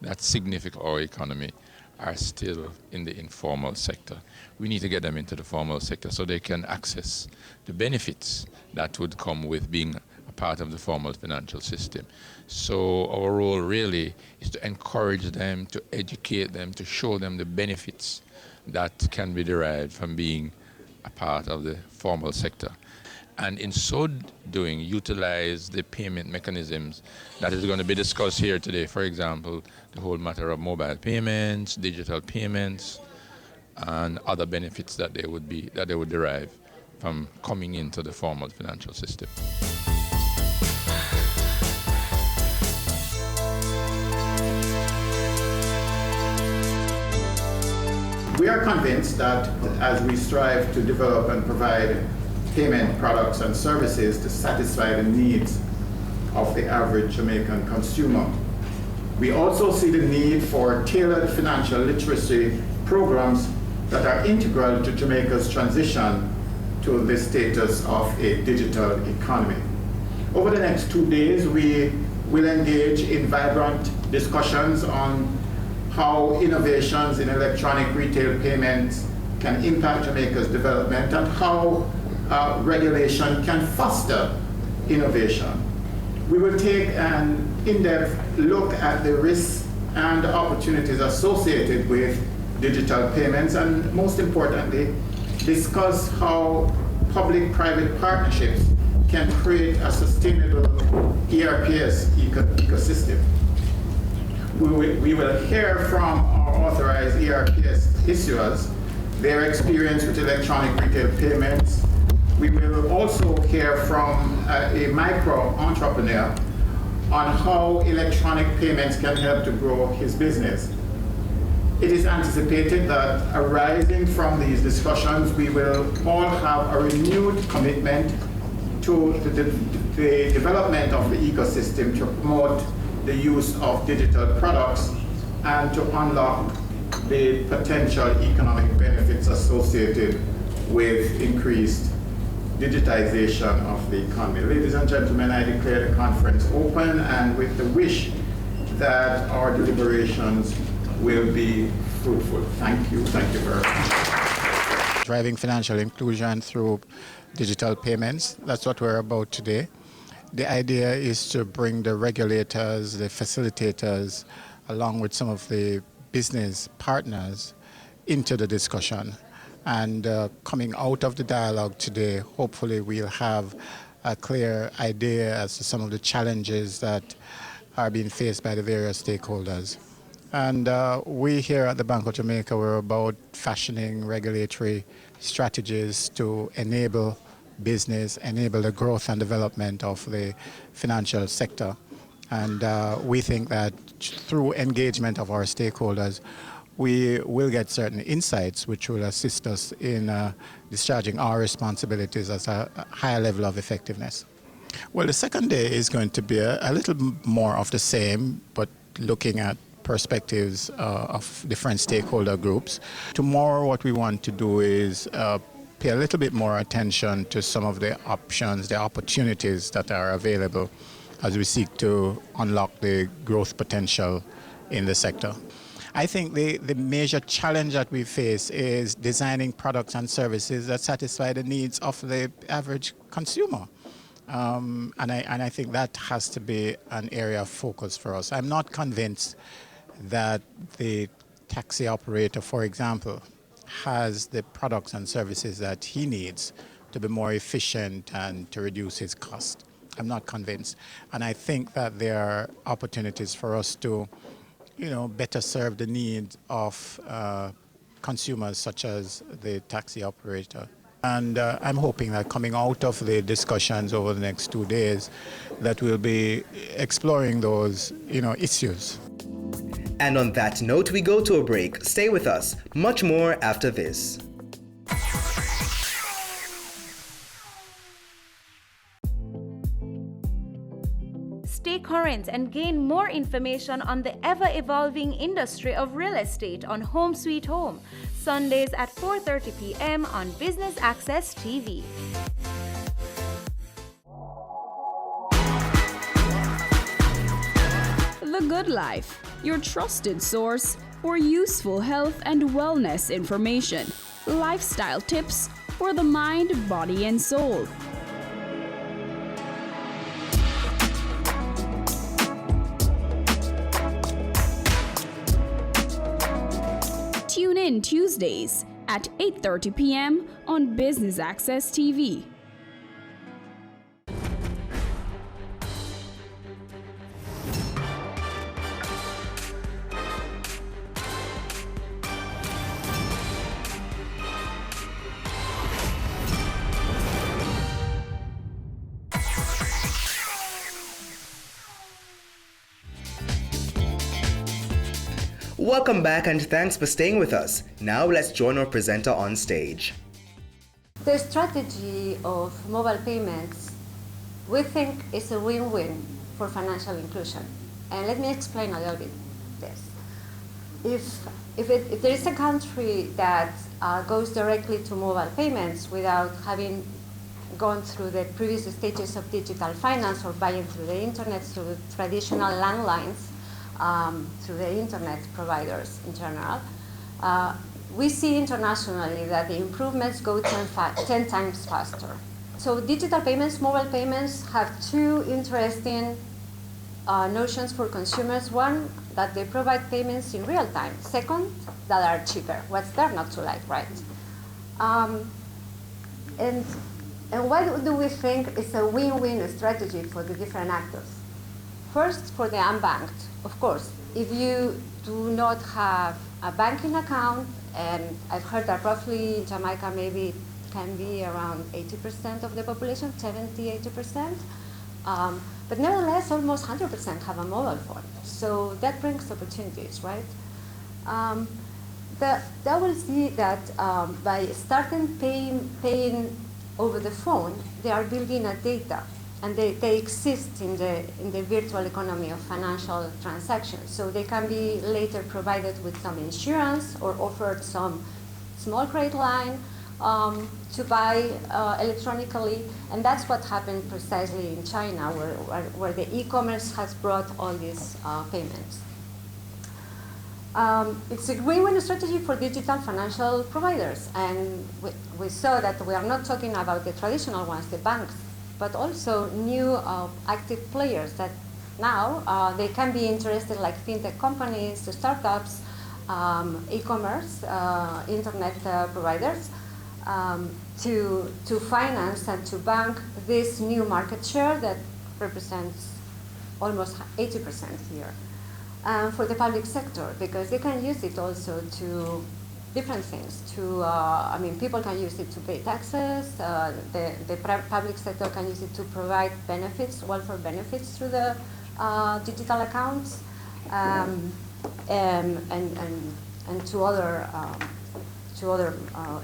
that significant our economy are still in the informal sector. We need to get them into the formal sector so they can access the benefits that would come with being a part of the formal financial system. So our role really is to encourage them, to educate them, to show them the benefits that can be derived from being a part of the formal sector. And in so doing, utilize the payment mechanisms that is going to be discussed here today. For example, the whole matter of mobile payments, digital payments, and other benefits that they would derive from coming into the formal financial system. We are convinced that as we strive to develop and provide payment products and services to satisfy the needs of the average Jamaican consumer, we also see the need for tailored financial literacy programs that are integral to Jamaica's transition to the status of a digital economy. Over the next 2 days, we will engage in vibrant discussions on how innovations in electronic retail payments can impact Jamaica's development and how regulation can foster innovation. We will take an in-depth look at the risks and opportunities associated with digital payments and, most importantly, discuss how public-private partnerships can create a sustainable ERPS ecosystem. We will hear from our authorized ERPS issuers their experience with electronic retail payments. We will also hear from a micro entrepreneur on how electronic payments can help to grow his business. It is anticipated that arising from these discussions, we will all have a renewed commitment to the development of the ecosystem to promote the use of digital products and to unlock the potential economic benefits associated with increased digitization of the economy. Ladies and gentlemen, I declare the conference open, and with the wish that our deliberations will be fruitful. Thank you very much. Driving financial inclusion through digital payments, that's what we're about today. The idea is to bring the regulators, the facilitators, along with some of the business partners into the discussion. And coming out of the dialogue today, hopefully we'll have a clear idea as to some of the challenges that are being faced by the various stakeholders. And we here at the Bank of Jamaica, we're about fashioning regulatory strategies to enable business, enable the growth and development of the financial sector. And we think that through engagement of our stakeholders, we will get certain insights which will assist us in discharging our responsibilities as a higher level of effectiveness. Well, the second day is going to be a little more of the same, but looking at perspectives of different stakeholder groups. Tomorrow, what we want to do is pay a little bit more attention to some of the options, the opportunities that are available as we seek to unlock the growth potential in the sector. I think the major challenge that we face is designing products and services that satisfy the needs of the average consumer. And I think that has to be an area of focus for us. I'm not convinced that the taxi operator, for example, has the products and services that he needs to be more efficient and to reduce his cost. I'm not convinced. And I think that there are opportunities for us to better serve the needs of consumers such as the taxi operator. And I'm hoping that coming out of the discussions over the next 2 days, that we'll be exploring those issues. And on that note, we go to a break. Stay with us. Much more after this. Stay current and gain more information on the ever-evolving industry of real estate on Home Sweet Home, Sundays at 4:30 p.m. on Business Access TV. The Good Life, your trusted source for useful health and wellness information, lifestyle tips for the mind, body, and soul. Tune in Tuesdays at 8:30 p.m. on Business Access TV. Welcome back and thanks for staying with us. Now let's join our presenter on stage. The strategy of mobile payments, we think, is a win-win for financial inclusion. And let me explain a little bit this. If there is a country that goes directly to mobile payments without having gone through the previous stages of digital finance or buying through the internet, through traditional landlines, through the internet providers in general, we see internationally that the improvements go 10 times faster. So digital payments, mobile payments have two interesting notions for consumers. One, that they provide payments in real time. Second, that are cheaper. What's there not to like, right? And what do we think is a win-win strategy for the different actors? First, for the unbanked, of course. If you do not have a banking account, and I've heard that roughly in Jamaica maybe it can be around 80% of the population, 70, 80%. But nevertheless, almost 100% have a mobile phone. So that brings opportunities, right? That will see that by starting paying over the phone, they are building a data, and they exist in the virtual economy of financial transactions. So they can be later provided with some insurance or offered some small credit line to buy electronically, and that's what happened precisely in China, where the e-commerce has brought all these payments. It's a win-win strategy for digital financial providers, and we saw that we are not talking about the traditional ones, the banks, but also new active players that now they can be interested, like fintech companies, startups, e-commerce, internet providers, to finance and to bank this new market share that represents almost 80% here. For the public sector, because they can use it also to different things. I mean, people can use it to pay taxes. The public sector can use it to provide benefits, welfare benefits through the digital accounts, and to other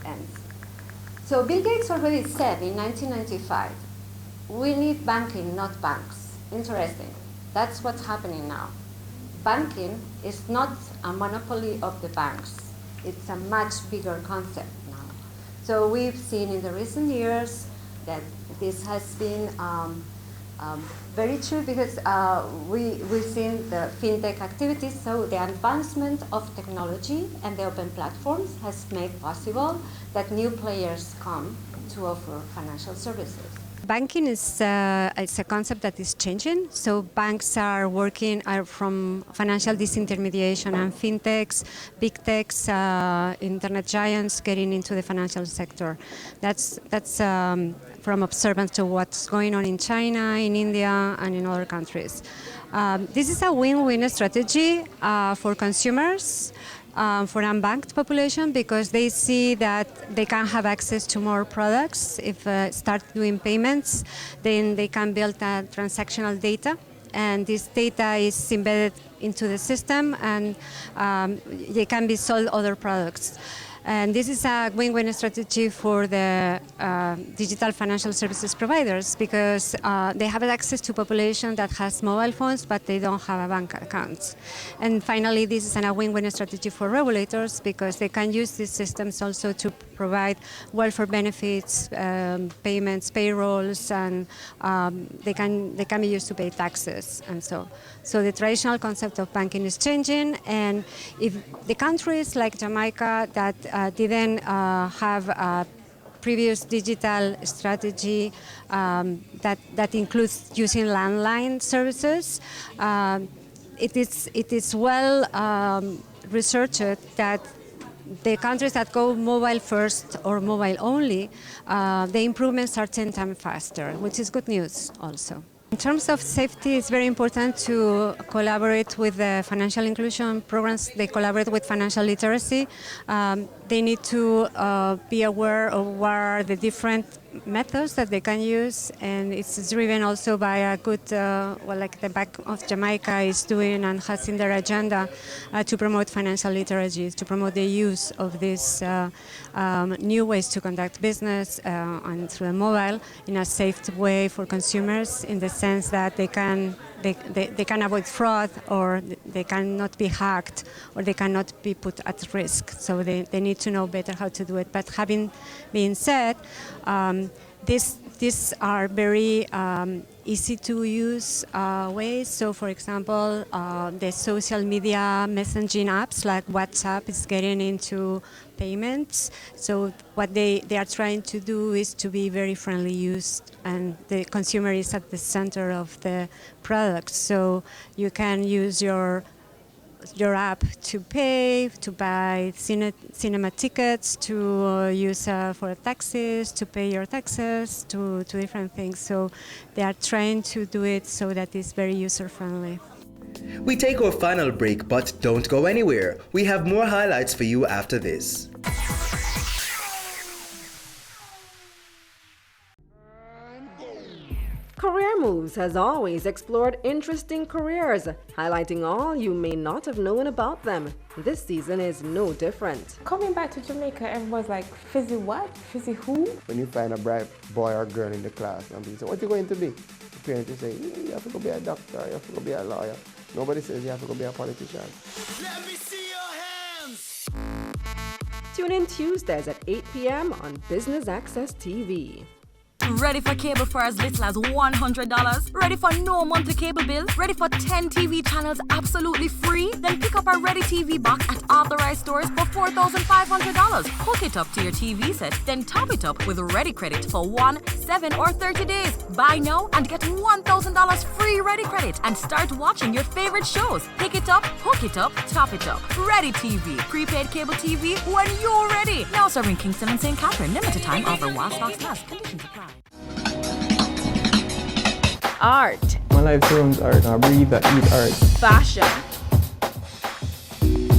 ends. So Bill Gates already said in 1995, we need banking, not banks. Interesting. That's what's happening now. Banking is not a monopoly of the banks. It's a much bigger concept now. So we've seen in the recent years that this has been very true, because we've seen the fintech activities, so the advancement of technology and the open platforms has made possible that new players come to offer financial services. Banking is it's a concept that is changing. So banks are from financial disintermediation, and fintechs, big techs, internet giants getting into the financial sector. That's from observance to what's going on in China, in India, and in other countries. This is a win-win strategy for consumers, for unbanked population, because they see that they can have access to more products. If start doing payments, then they can build transactional data, and this data is embedded into the system, and they can be sold other products. And this is a win-win strategy for the digital financial services providers, because they have access to population that has mobile phones, but they don't have a bank account. And finally, this is a win-win strategy for regulators, because they can use these systems also to provide welfare benefits, payments, payrolls, and they can be used to pay taxes, and so the traditional concept of banking is changing. And if the countries like Jamaica that didn't have a previous digital strategy that includes using landline services, it is well researched that the countries that go mobile first or mobile only, the improvements are 10 times faster, which is good news also. In terms of safety, it's very important to collaborate with the financial inclusion programs. They collaborate with financial literacy. They need to be aware of what are the different methods that they can use, and it's driven also by a good, like the Bank of Jamaica is doing and has in their agenda to promote financial literacy, to promote the use of these new ways to conduct business and through the mobile in a safe way for consumers, in the sense that they can avoid fraud, or they cannot be hacked, or they cannot be put at risk. So they need to know better how to do it. But having been said, these are very easy to use ways. So for example, the social media messaging apps like WhatsApp is getting into payments. So what they are trying to do is to be very friendly used, and the consumer is at the center of the product. So you can use your app to pay, to buy cinema tickets, to use for taxes, to pay your taxes, to different things. So they are trying to do it so that it's very user-friendly. We take our final break, but don't go anywhere. We have more highlights for you after this. Career Moves has always explored interesting careers, highlighting all you may not have known about them. This season is no different. Coming back to Jamaica, everyone's like, fizzy what? Fizzy who? When you find a bright boy or girl in the class and people say, what are you going to be? The parents will say, you have to go be a doctor, you have to go be a lawyer. Nobody says you have to go be a politician. Let me see your hands. Tune in Tuesdays at 8 p.m. on Business Access TV. Ready for cable for as little as $100? Ready for no monthly cable bill? Ready for 10 TV channels absolutely free? Then pick up our Ready TV box at authorized stores for $4,500. Hook it up to your TV set, then top it up with Ready Credit for 1, 7, or 30 days. Buy now and get $1,000 free Ready Credit and start watching your favorite shows. Pick it up, hook it up, top it up. Ready TV. Prepaid cable TV when you're ready. Now serving Kingston and St. Catherine. Limited time offer while stocks last. Conditions apply. Art. My life surrounds art. I breathe, I eat art. Fashion.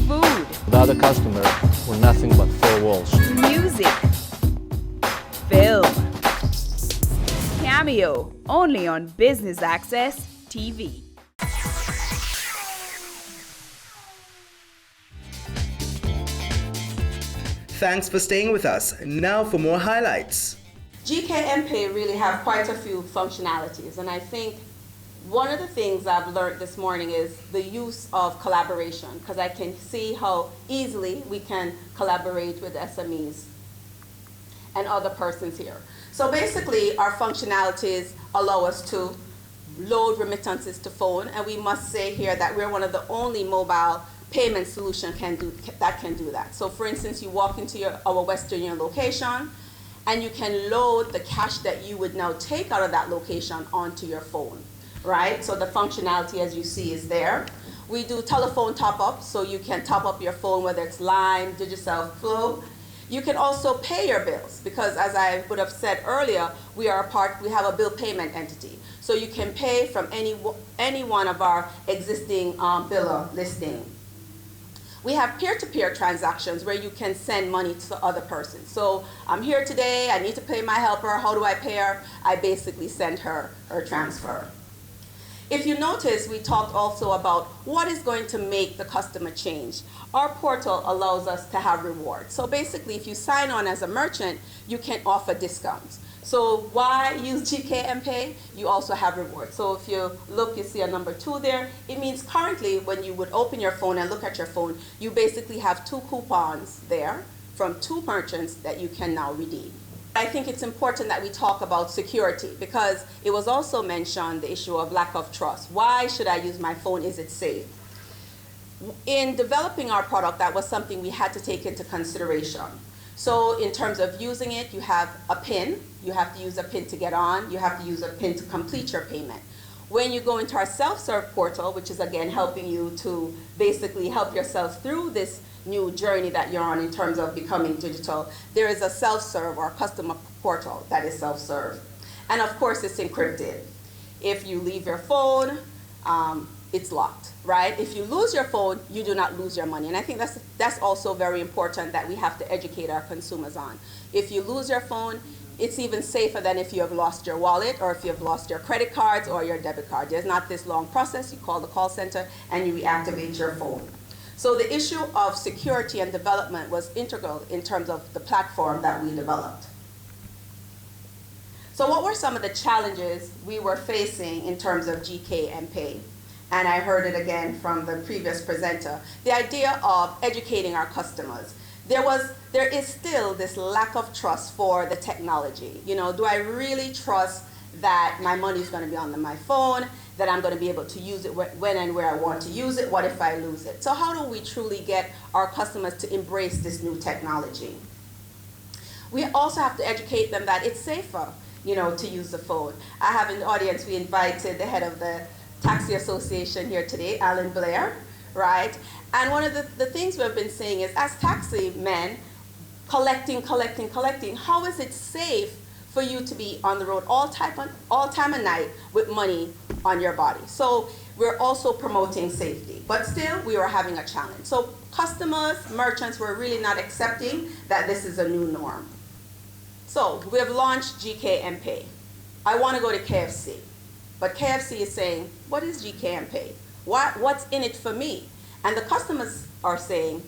Food. Without a customer, we're nothing but four walls. Music. Film. Cameo. Only on Business Access TV. Thanks for staying with us. Now for more highlights. GKMPay really have quite a few functionalities, and I think one of the things I've learned this morning is the use of collaboration, because I can see how easily we can collaborate with SMEs and other persons here. So basically, our functionalities allow us to load remittances to phone, and we must say here that we're one of the only mobile payment solution that can do that. So for instance, you walk into our Western Union location, and you can load the cash that you would now take out of that location onto your phone, right? So the functionality, as you see, is there. We do telephone top-up, so you can top up your phone, whether it's Line, Digicel, Flow. You can also pay your bills, because as I would have said earlier, we have a bill payment entity. So you can pay from any one of our existing biller listing. We have peer-to-peer transactions where you can send money to the other person. So I'm here today, I need to pay my helper, how do I pay her? I basically send her or transfer. If you notice, we talked also about what is going to make the customer change. Our portal allows us to have rewards. So basically, if you sign on as a merchant, you can offer discounts. So why use GKMPay? You also have rewards. So if you look, you see a number 2 there. It means currently when you would open your phone and look at your phone, you basically have 2 coupons there from 2 merchants that you can now redeem. I think it's important that we talk about security, because it was also mentioned the issue of lack of trust. Why should I use my phone? Is it safe? In developing our product, that was something we had to take into consideration. So in terms of using it, you have a PIN. You have to use a PIN to get on. You have to use a PIN to complete your payment. When you go into our self-serve portal, which is again helping you to basically help yourself through this new journey that you're on in terms of becoming digital, there is a self-serve or customer portal that is self-serve. And of course, it's encrypted. If you leave your phone, it's locked, right? If you lose your phone, you do not lose your money. And I think that's also very important that we have to educate our consumers on. If you lose your phone, it's even safer than if you have lost your wallet or if you have lost your credit cards or your debit card. There's not this long process. You call the call center and you reactivate your phone. So the issue of security and development was integral in terms of the platform that we developed. So what were some of the challenges we were facing in terms of GKMPay? And I heard it again from the previous presenter, the idea of educating our customers. There is still this lack of trust for the technology. You know, do I really trust that my money is going to be on my phone, that I'm going to be able to use it when and where I want to use it? What if I lose it? So how do we truly get our customers to embrace this new technology? We also have to educate them that it's safer, you know, to use the phone. I have in the audience, we invited the head of the Taxi Association here today, Alan Blair, right? And one of the things we've been saying is, as taxi men, collecting, how is it safe for you to be on the road all time of night with money on your body? So we're also promoting safety, but still we were having a challenge. So customers, merchants were really not accepting that this is a new norm. So we have launched GKMPay. I want to go to KFC. But KFC is saying, what is GKM Pay? What's in it for me? And the customers are saying,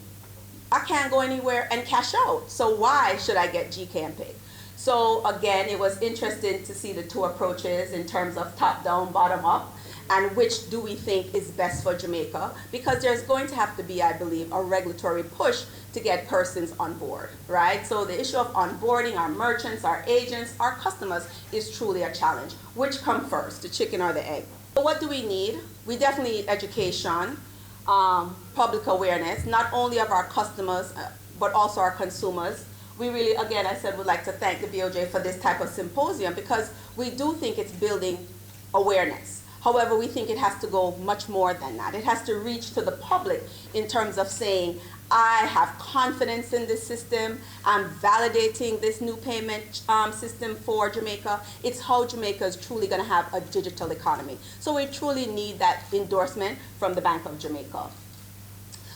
I can't go anywhere and cash out, so why should I get GKM Pay? So again, it was interesting to see the two approaches in terms of top-down, bottom-up, and which do we think is best for Jamaica, because there's going to have to be, I believe, a regulatory push to get persons on board, right? So the issue of onboarding our merchants, our agents, our customers is truly a challenge. Which come first, the chicken or the egg? So what do we need? We definitely need education, public awareness, not only of our customers, but also our consumers. We really, again, I said, would like to thank the BOJ for this type of symposium, because we do think it's building awareness. However, we think it has to go much more than that. It has to reach to the public in terms of saying, I have confidence in this system. I'm validating this new payment system for Jamaica. It's how Jamaica is truly going to have a digital economy. So we truly need that endorsement from the Bank of Jamaica.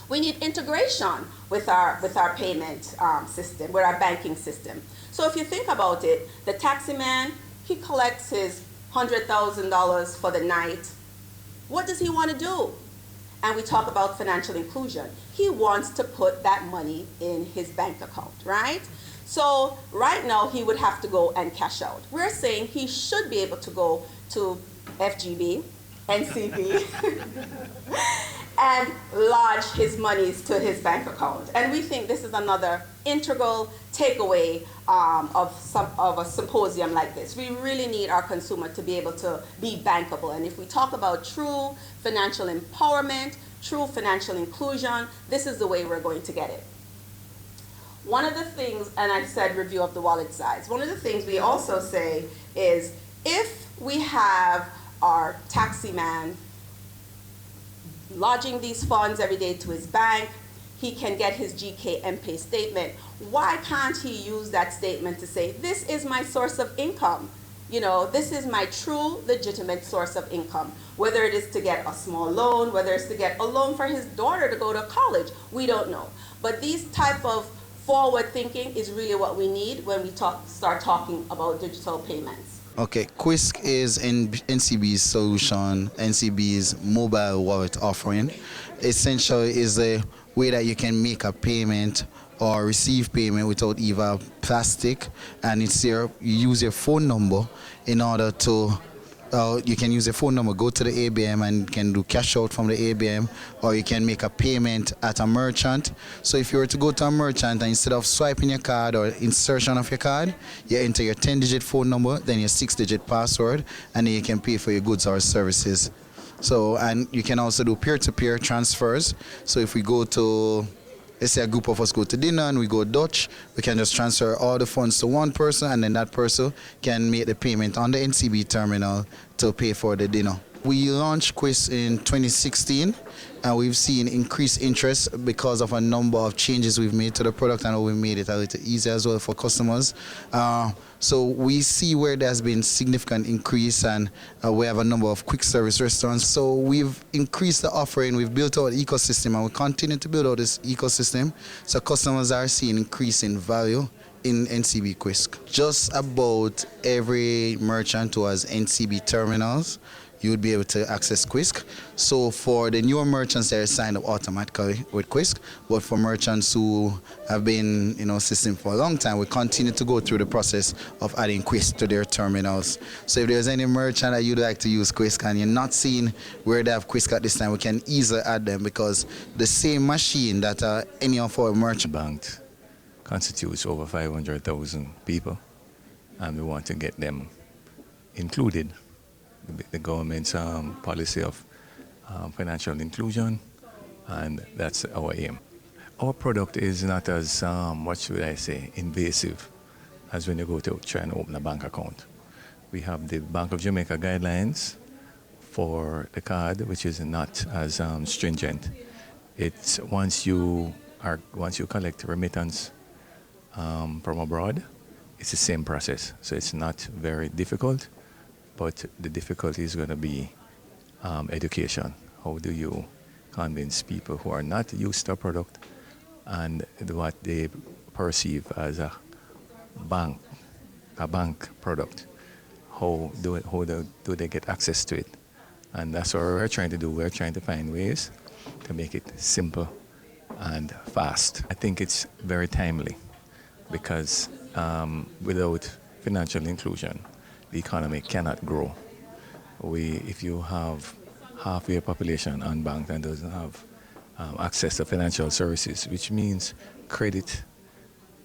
We need integration with our payment system, with our banking system. So if you think about it, the taxi man, he collects his $100,000 for the night. What does he want to do? And we talk about financial inclusion. He wants to put that money in his bank account, right? So right now he would have to go and cash out. We're saying he should be able to go to FGB, NCB, and lodge his monies to his bank account. And we think this is another integral takeaway of a symposium like this. We really need our consumer to be able to be bankable. And if we talk about true financial empowerment, true financial inclusion, this is the way we're going to get it. One of the things, and I said review of the wallet size, one of the things we also say is if we have our taxi man lodging these funds every day to his bank, he can get his GKM Pay statement. Why can't he use that statement to say, this is my source of income? You know, this is my true, legitimate source of income. Whether it is to get a small loan, whether it's to get a loan for his daughter to go to college, we don't know. But these type of forward thinking is really what we need when we start talking about digital payments. Okay, Quisk is NCB's solution, NCB's mobile wallet offering. Essentially is a way that you can make a payment or receive payment without either plastic, and it's you use your phone number in order to you can use your phone number, go to the ABM and can do cash out from the ABM, or you can make a payment at a merchant. So if you were to go to a merchant and instead of swiping your card or insertion of your card, you enter your 10-digit phone number, then your 6-digit password, and then you can pay for your goods or services. So, and you can also do peer-to-peer transfers. So if we go to, let's say a group of us go to dinner and we go Dutch, we can just transfer all the funds to one person, and then that person can make the payment on the NCB terminal to pay for the dinner. We launched Quiz in 2016, and we've seen increased interest because of a number of changes we've made to the product, and we made it a little easier as well for customers. So we see where there's been significant increase, and we have a number of quick service restaurants. So we've increased the offering, we've built out the ecosystem, and we continue to build out this ecosystem. So customers are seeing increase in value in NCB Quisk. Just about every merchant who has NCB terminals, you would be able to access Quisk. So for the newer merchants, they're signed up automatically with Quisk. But for merchants who have been in our system for a long time, we continue to go through the process of adding Quisk to their terminals. So if there's any merchant that you'd like to use Quisk and you're not seeing where they have Quisk at this time, we can easily add them, because the same machine that any of our merchant banks constitutes over 500,000 people, and we want to get them included. The government's policy of financial inclusion, and that's our aim. Our product is not as, what should I say, invasive as when you go to try and open a bank account. We have the Bank of Jamaica guidelines for the card, which is not as stringent. It's once you collect remittance from abroad, it's the same process. So it's not very difficult. But the difficulty is going to be education. How do you convince people who are not used to a product and what they perceive as a bank product? how do they get access to it? And that's what we're trying to do. We're trying to find ways to make it simple and fast. I think it's very timely because without financial inclusion, the economy cannot grow. If you have half your population unbanked and doesn't have access to financial services, which means credit,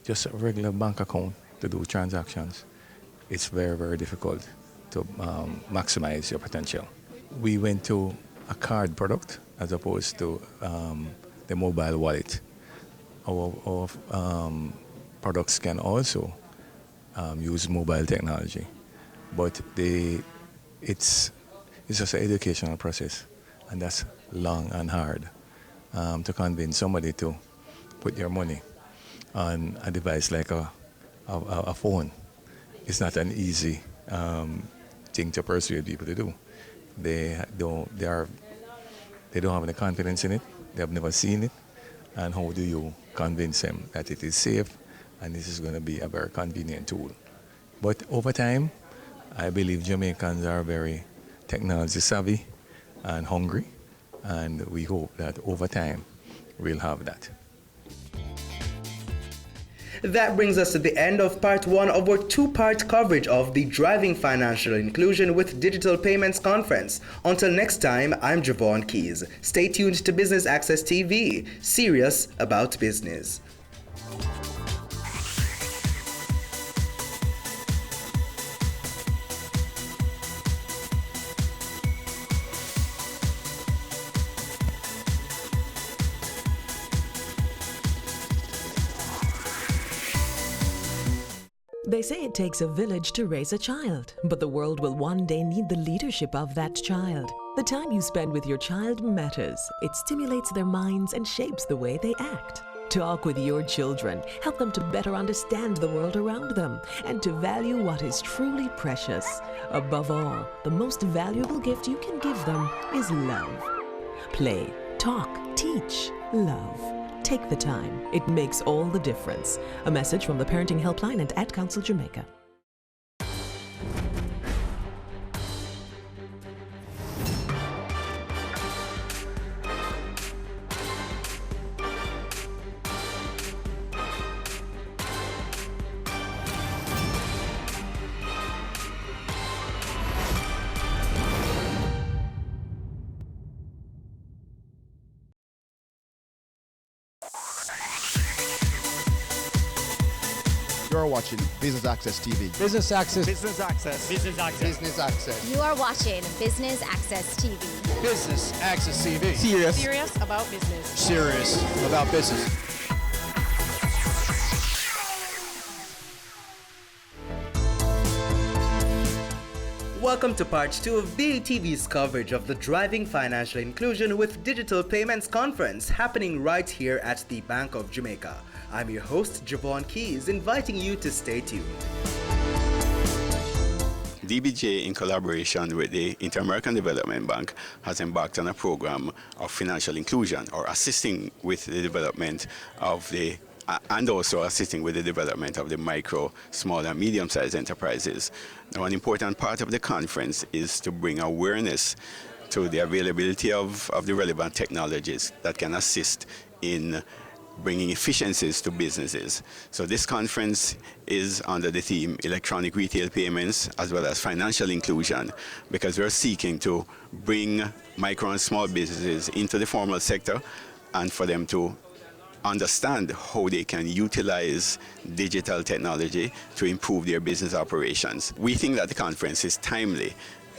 just a regular bank account to do transactions, it's very, very difficult to maximize your potential. We went to a card product as opposed to the mobile wallet. Our products can also use mobile technology, but it's just an educational process, and that's long and hard to convince somebody to put their money on a device like a phone. It's not an easy thing to persuade people to do. They don't have any confidence in it. They have never seen it. And how do you convince them that it is safe and this is going to be a very convenient tool? But over time, I believe Jamaicans are very technology savvy and hungry, and we hope that over time we'll have that. That brings us to the end of part one of our two-part coverage of the Driving Financial Inclusion with Digital Payments Conference. Until next time, I'm Javon Keys. Stay tuned to Business Access TV, serious about business. They say it takes a village to raise a child, but the world will one day need the leadership of that child. The time you spend with your child matters. It stimulates their minds and shapes the way they act. Talk with your children. Help them to better understand the world around them and to value what is truly precious. Above all, the most valuable gift you can give them is love. Play, talk, teach, love. Take the time. It makes all the difference. A message from the Parenting Helpline and Ad Council Jamaica. You're watching Business Access TV. Business Access. Business Access. Business Access. Business Access. You are watching Business Access TV. Business Access TV. Serious about business. Serious about business. Welcome to part 2 of BATV's coverage of the Driving Financial Inclusion with Digital Payments Conference happening right here at the Bank of Jamaica. I'm your host, Javon Keys, inviting you to stay tuned. DBJ, in collaboration with the Inter-American Development Bank, has embarked on a program of financial inclusion, or assisting with the development of the and also assisting with the development of the micro, small and medium-sized enterprises. Now, an important part of the conference is to bring awareness to the availability of the relevant technologies that can assist in bringing efficiencies to businesses. So this conference is under the theme Electronic Retail Payments as well as Financial Inclusion, because we're seeking to bring micro and small businesses into the formal sector and for them to understand how they can utilize digital technology to improve their business operations. We think that the conference is timely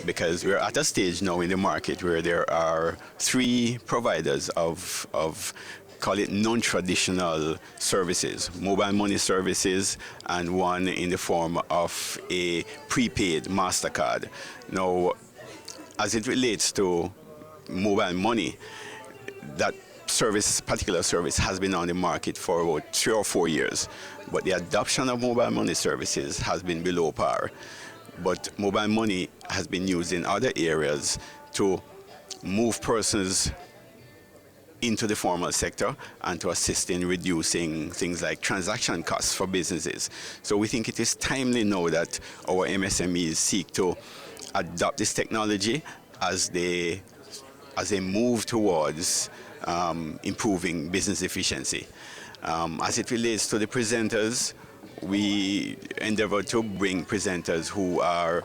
because we're at a stage now in the market where there are 3 providers of call it non-traditional services, mobile money services, and one in the form of a prepaid MasterCard. Now, as it relates to mobile money, that particular service has been on the market for about 3 or 4 years, but the adoption of mobile money services has been below par. But mobile money has been used in other areas to move persons into the formal sector and to assist in reducing things like transaction costs for businesses. So we think it is timely now that our MSMEs seek to adopt this technology as they move towards improving business efficiency. As it relates to the presenters, we endeavor to bring presenters who are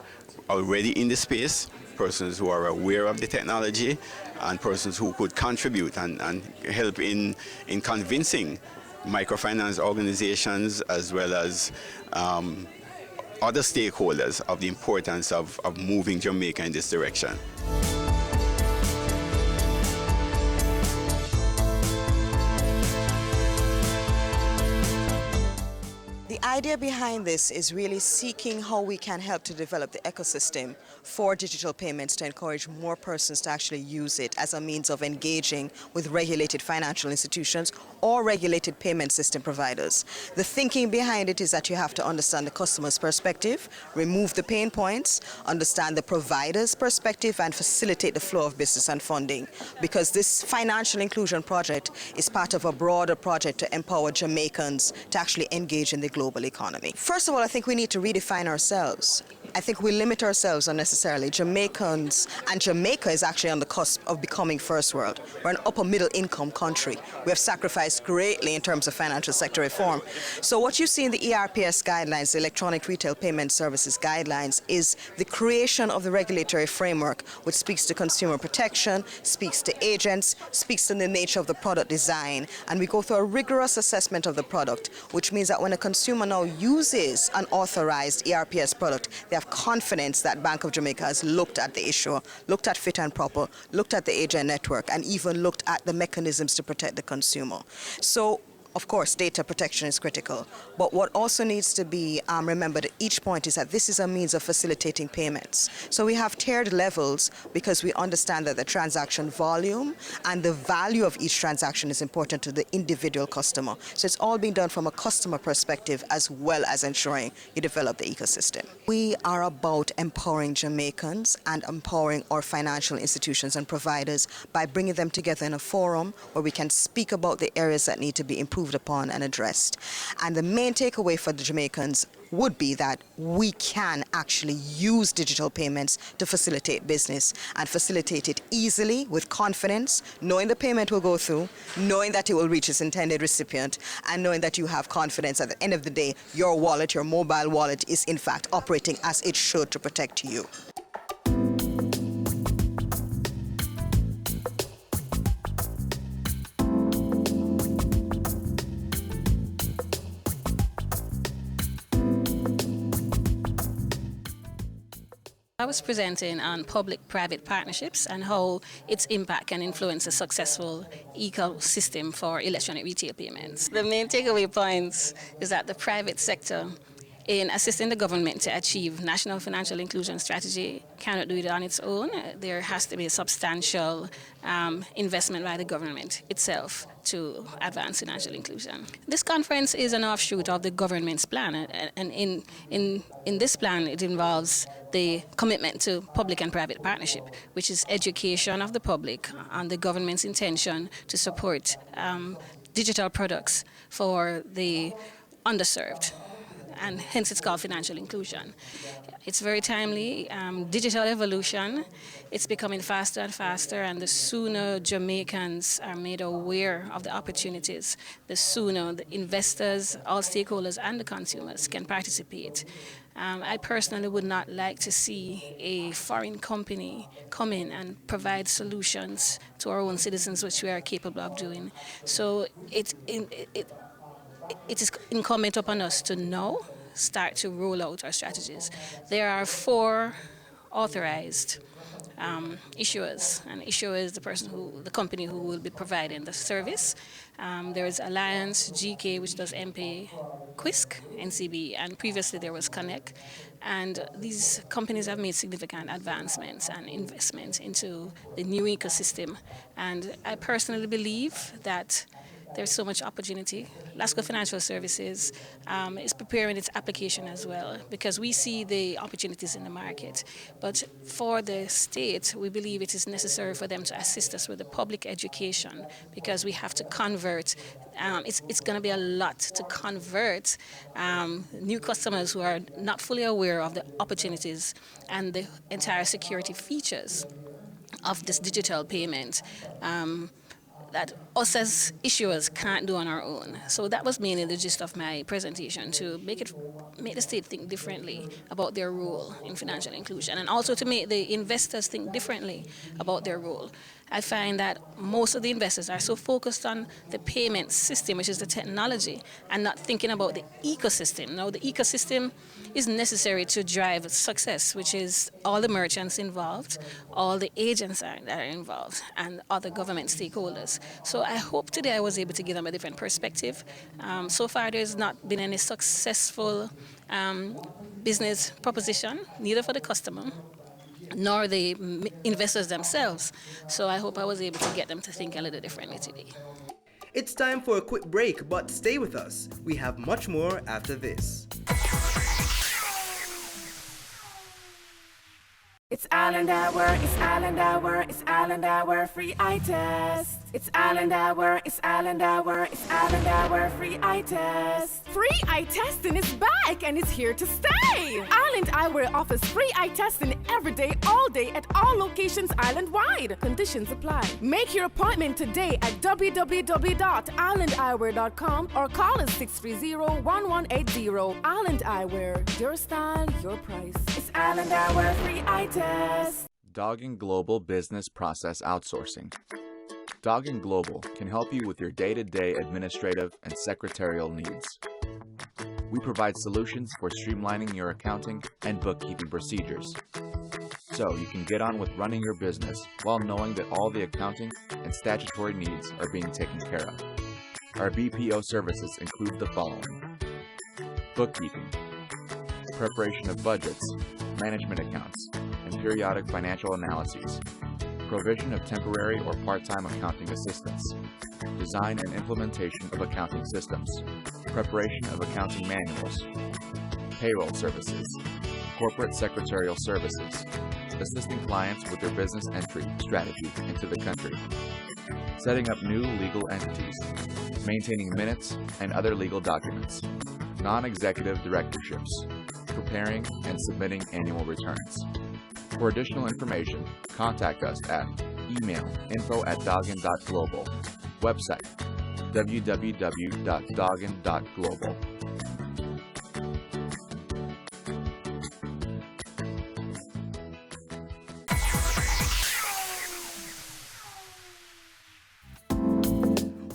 already in the space, persons who are aware of the technology, and persons who could contribute and help in convincing microfinance organizations as well as other stakeholders of the importance of moving Jamaica in this direction. The idea behind this is really seeking how we can help to develop the ecosystem for digital payments to encourage more persons to actually use it as a means of engaging with regulated financial institutions or regulated payment system providers. The thinking behind it is that you have to understand the customer's perspective, remove the pain points, understand the provider's perspective, and facilitate the flow of business and funding. Because this financial inclusion project is part of a broader project to empower Jamaicans to actually engage in the global economy. First of all, I think we need to redefine ourselves. I think we limit ourselves unnecessarily. Jamaicans, and Jamaica is actually on the cusp of becoming first world. We're an upper middle income country. We have sacrificed greatly in terms of financial sector reform. So what you see in the ERPS guidelines, the Electronic Retail Payment Services guidelines, is the creation of the regulatory framework which speaks to consumer protection, speaks to agents, speaks to the nature of the product design, and we go through a rigorous assessment of the product, which means that when a consumer now uses an authorized ERPS product, they have confidence that Bank of Jamaica has looked at the issue, looked at fit and proper, looked at the agent network, and even looked at the mechanisms to protect the consumer. So, of course, data protection is critical, but what also needs to be remembered at each point is that this is a means of facilitating payments. So we have tiered levels because we understand that the transaction volume and the value of each transaction is important to the individual customer. So it's all being done from a customer perspective as well as ensuring you develop the ecosystem. We are about empowering Jamaicans and empowering our financial institutions and providers by bringing them together in a forum where we can speak about the areas that need to be improved upon and addressed. And the main takeaway for the Jamaicans would be that we can actually use digital payments to facilitate business and facilitate it easily with confidence, knowing the payment will go through, knowing that it will reach its intended recipient, and knowing that you have confidence at the end of the day, your wallet, your mobile wallet is in fact operating as it should to protect you. I was presenting on public-private partnerships and how its impact can influence a successful ecosystem for electronic retail payments. The main takeaway points is that the private sector, in assisting the government to achieve national financial inclusion strategy, cannot do it on its own. There has to be a substantial investment by the government itself to advance financial inclusion. This conference is an offshoot of the government's plan, and in this plan it involves the commitment to public and private partnership, which is education of the public on the government's intention to support digital products for the underserved, and hence it's called financial inclusion. It's very timely. Digital evolution, it's becoming faster and faster, and the sooner Jamaicans are made aware of the opportunities, the sooner the investors, all stakeholders, and the consumers can participate. I personally would not like to see a foreign company come in and provide solutions to our own citizens, which we are capable of doing. So it is incumbent upon us to now start to roll out our strategies. There are 4 authorized issuers, and issuer is the company who will be providing the service. There is Alliance, GK, which does MPay, Quisk, NCB, and previously there was Connect. And these companies have made significant advancements and investments into the new ecosystem. And I personally believe that there's so much opportunity. Lasco Financial Services is preparing its application as well because we see the opportunities in the market. But for the state, we believe it is necessary for them to assist us with the public education because we have to convert. It's going to be a lot to convert new customers who are not fully aware of the opportunities and the entire security features of this digital payment that us as issuers can't do on our own. So that was mainly the gist of my presentation, to make the state think differently about their role in financial inclusion, and also to make the investors think differently about their role. I find that most of the investors are so focused on the payment system, which is the technology, and not thinking about the ecosystem. Now, the ecosystem is necessary to drive success, which is all the merchants involved, all the agents that are involved, and other government stakeholders. So I hope today I was able to give them a different perspective. So far, there's not been any successful business proposition, neither for the customer nor the investors themselves. So I hope I was able to get them to think a little differently today. It's time for a quick break, but stay with us. We have much more after this. It's Island Hour, it's Island Hour, it's Island Hour, free eye test. It's Island Hour, it's Island Hour, it's Island Hour, free eye test. Free eye testing is back and it's here to stay. Island Eyewear offers free eye testing every day, all day at all locations island-wide. Conditions apply. Make your appointment today at www.islandeyewear.com or call us 630-1180. Island Eyewear, your style, your price. It's Island Hour, free eye test. Doggin Global Business Process Outsourcing. Doggin Global can help you with your day-to-day administrative and secretarial needs. We provide solutions for streamlining your accounting and bookkeeping procedures, so you can get on with running your business while knowing that all the accounting and statutory needs are being taken care of. Our BPO services include the following: bookkeeping, preparation of budgets, management accounts, and periodic financial analyses, provision of temporary or part-time accounting assistance, design and implementation of accounting systems, preparation of accounting manuals, payroll services, corporate secretarial services, assisting clients with their business entry strategy into the country, setting up new legal entities, maintaining minutes and other legal documents, non-executive directorships, preparing and submitting annual returns. For additional information, contact us at email info@doggin.global, website www.doggin.global.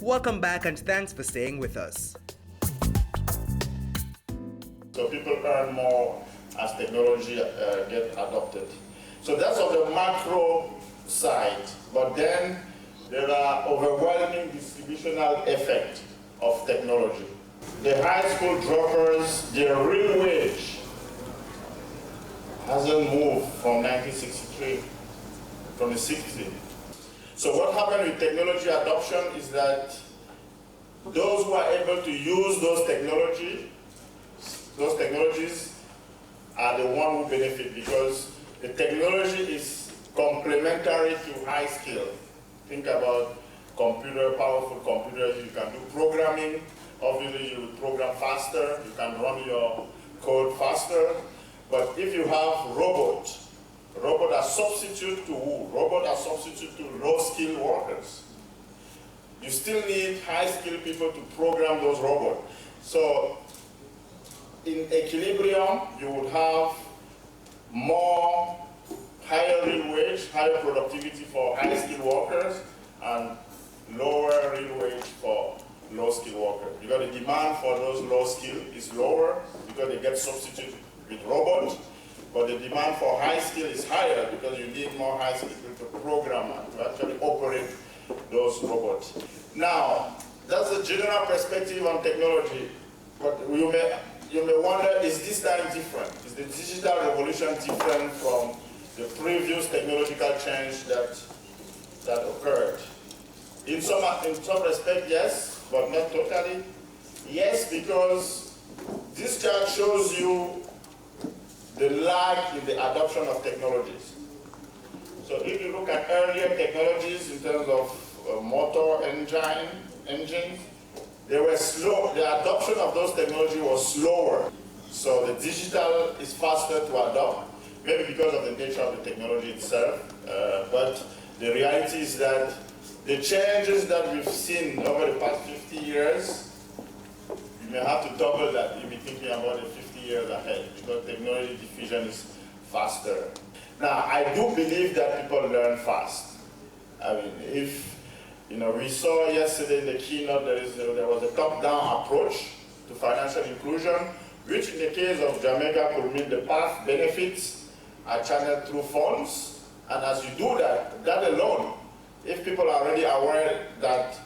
Welcome back and thanks for staying with us. So people earn more as technology gets adopted. So that's on the macro side, but then there are overwhelming distributional effect of technology. The high school droppers, their real wage hasn't moved from 1963, from the 60s. So what happened with technology adoption is that those who are able to use those technologies are the one who benefit, because the technology is complementary to high skill. Think about powerful computers. You can do programming. Obviously, you program faster. You can run your code faster. But if you have robots are substitute to who? Robots are substitute to low-skilled workers. You still need high-skilled people to program those robots. So in equilibrium, you would have more higher real wage, higher productivity for high-skilled workers, and lower real wage for low-skilled workers. Because the demand for those low-skilled is lower because they get substituted with robots, but the demand for high-skill is higher because you need more high-skilled people to program and to actually operate those robots. Now, that's the general perspective on technology, but you may wonder, is this time different? Is the digital revolution different from the previous technological change that occurred? In some respect, yes. but not totally. Yes, because this chart shows you the lag in the adoption of technologies. So if you look at earlier technologies in terms of motor engines, they were slow. The adoption of those technologies was slower. So the digital is faster to adopt, maybe because of the nature of the technology itself. But the reality is that the changes that we've seen over the past 50 years, you may have to double that. You'll be thinking about it 50 years ahead, because technology diffusion is faster. Now, I do believe that people learn fast. I mean, if, we saw yesterday in the keynote there was a top-down approach to financial inclusion, which in the case of Jamaica could mean the path benefits are channeled through funds. And as you do that, that alone, if people are already aware that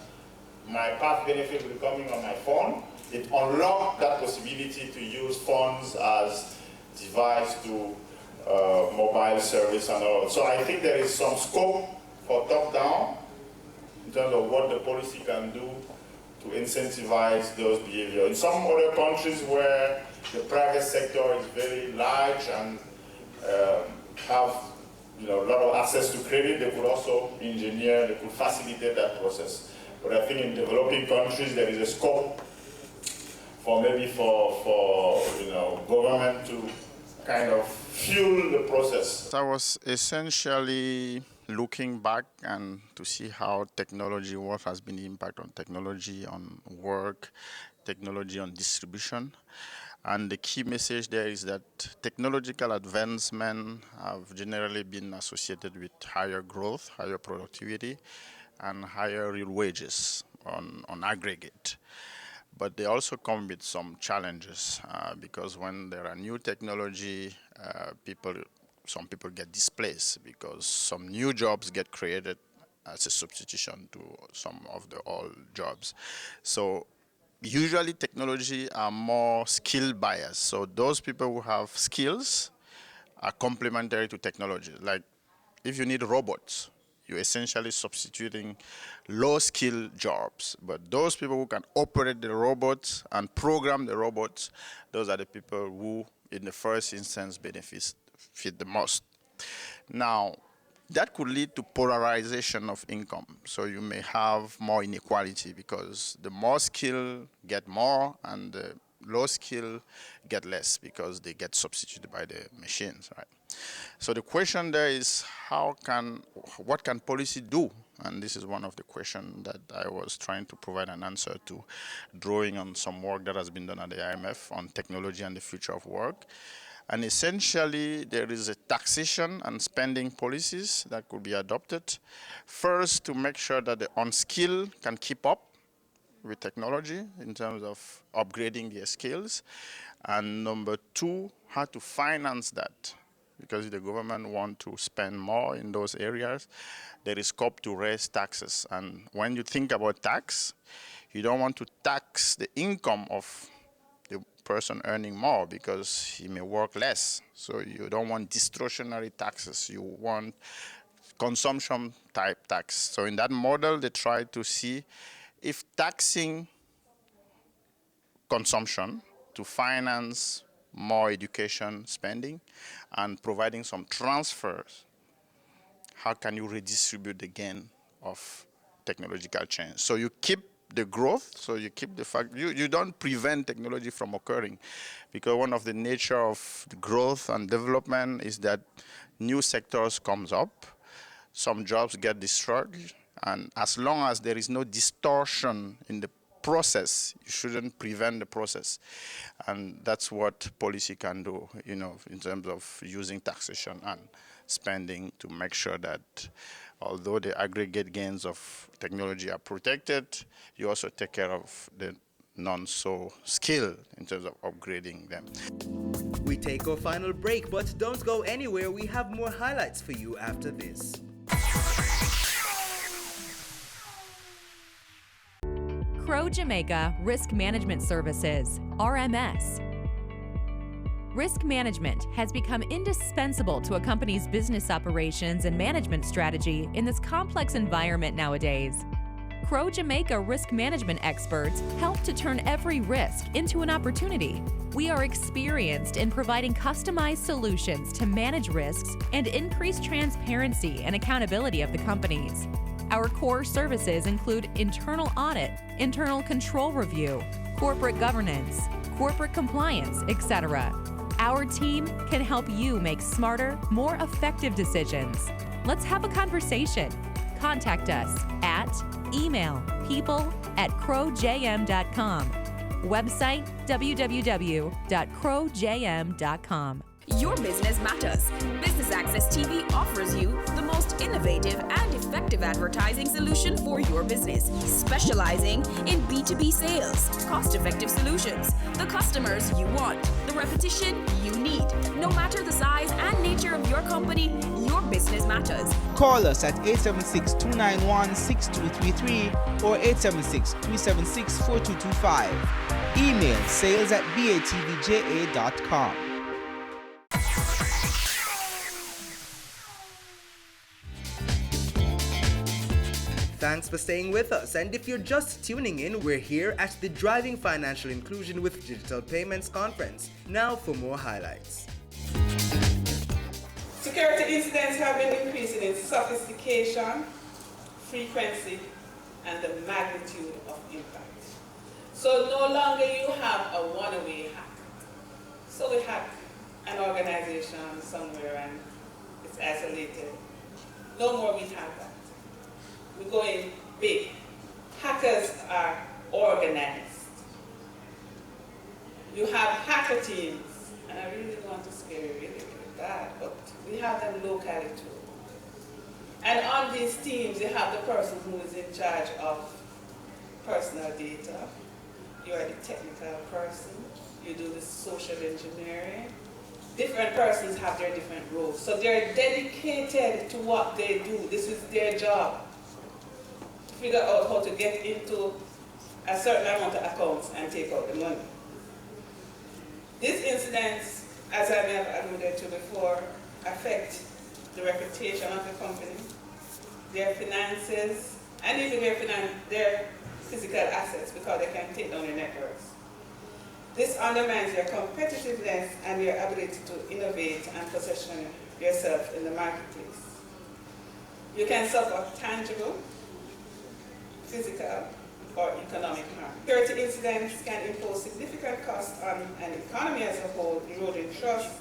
my path benefit will be coming on my phone, it unlocks that possibility to use funds as device to mobile service and all. So I think there is some scope for top-down in terms of what the policy can do to incentivize those behaviors. In some other countries where the private sector is very large and have a lot of access to credit, they could also engineer, they could facilitate that process. But I think in developing countries there is a scope for maybe for government to kind of fuel the process. I was essentially looking back and to see how technology, what has been the impact on technology, on work, technology on distribution. And the key message there is that technological advancement have generally been associated with higher growth, higher productivity, and higher real wages on aggregate. But they also come with some challenges because when there are new technology, some people get displaced because some new jobs get created as a substitution to some of the old jobs. So usually technology are more skill biased. So those people who have skills are complementary to technology. Like if you need robots, you're essentially substituting low-skill jobs. But those people who can operate the robots and program the robots, those are the people who, in the first instance, benefit the most. Now, that could lead to polarization of income. So you may have more inequality because the more skill get more and the low skill get less because they get substituted by the machines, right? So the question there is what can policy do? And this is one of the questions that I was trying to provide an answer to, drawing on some work that has been done at the IMF on technology and the future of work. And essentially, there is a taxation and spending policies that could be adopted. First, to make sure that the unskilled can keep up with technology in terms of upgrading their skills. And number two, how to finance that. Because the government wants to spend more in those areas, there is scope to raise taxes. And when you think about tax, you don't want to tax the income of the person earning more because he may work less. So you don't want distortionary taxes. You want consumption type tax. So in that model, they try to see if taxing consumption to finance more education spending and providing some transfers, how can you redistribute the gain of technological change? So you keep the growth, so you keep the fact, you don't prevent technology from occurring, because one of the nature of the growth and development is that new sectors comes up, some jobs get destroyed, and as long as there is no distortion in the process, you shouldn't prevent the process. And that's what policy can do, in terms of using taxation and spending to make sure that although the aggregate gains of technology are protected, you also take care of the non-so-skilled in terms of upgrading them. We take our final break, but don't go anywhere. We have more highlights for you after this. Crow Jamaica Risk Management Services, RMS. Risk management has become indispensable to a company's business operations and management strategy in this complex environment nowadays. Crow Jamaica risk management experts help to turn every risk into an opportunity. We are experienced in providing customized solutions to manage risks and increase transparency and accountability of the companies. Our core services include internal audit, internal control review, corporate governance, corporate compliance, etc. Our team can help you make smarter, more effective decisions. Let's have a conversation. Contact us at email people@crowjm.com, website www.crowjm.com. Your business matters. Business Access TV offers you the most innovative and effective advertising solution for your business, specializing in B2B sales, cost-effective solutions, the customers you want, the repetition you need. No matter the size and nature of your company, your business matters. Call us at 876-291-6233 or 876-376-4225. Email sales@batvja.com. Thanks for staying with us, and if you're just tuning in, we're here at the Driving Financial Inclusion with Digital Payments Conference. Now for more highlights. Security incidents have been increasing in sophistication, frequency, and the magnitude of impact. So no longer you have a one-way hack. So we hack an organization somewhere and it's isolated. No more we have that. We're going big. Hackers are organized. You have hacker teams, and I really don't want to scare you really bad, but we have them locally too. And on these teams, you have the person who is in charge of personal data. You are the technical person. You do the social engineering. Different persons have their different roles. So they're dedicated to what they do. This is their job. Figure out how to get into a certain amount of accounts and take out the money. These incidents, as I may have alluded to before, affect the reputation of the company, their finances, and even their physical assets, because they can take down your networks. This undermines your competitiveness and your ability to innovate and position yourself in the marketplace. You can suffer tangible, physical, or economic harm. Security incidents can impose significant costs on an economy as a whole, eroding trust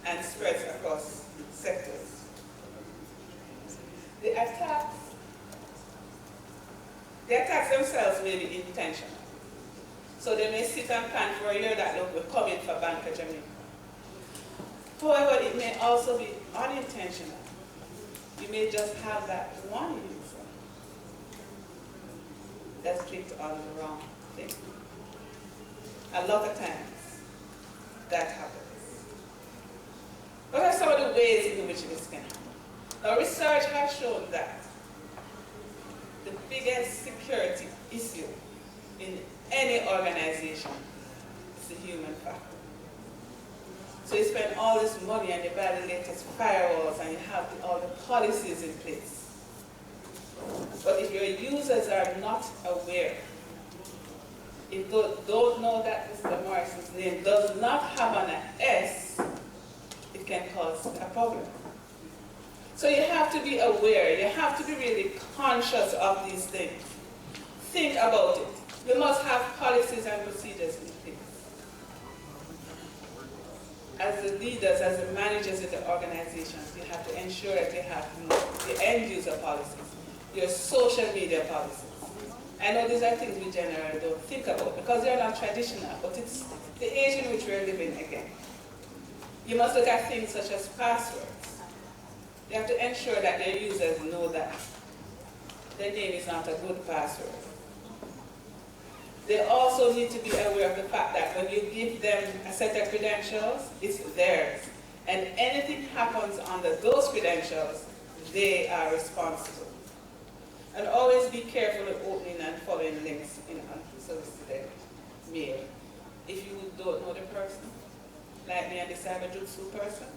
and spreads across sectors. The attacks themselves may be intentional. So they may sit and plan for a year that look, we're coming for Bank of Jamaica. However, it may also be unintentional. You may just have that one user that's clicked on the wrong thing. A lot of times, that happens. What are some of the ways in which this can happen? Now, research has shown that the biggest security issue in any organization is the human factor. So you spend all this money and you buy the latest firewalls and you have all the policies in place. But if your users are not aware, if they don't know that Mr. Morrison's name does not have an S, it can cause a problem. So you have to be aware, you have to be really conscious of these things. Think about it. You must have policies and procedures in place. As the leaders, as the managers of the organizations, you have to ensure that you have the end user policies, your social media policies. I know these are things we generally don't think about because they're not traditional, but it's the age in which we're living again. You must look at things such as passwords. You have to ensure that their users know that their name is not a good password. They also need to be aware of the fact that when you give them a set of credentials, it's theirs. And anything happens under those credentials, they are responsible. And always be careful of opening and following links in unsolicited mail. If you don't know the person, like me and the cyberjutsu person,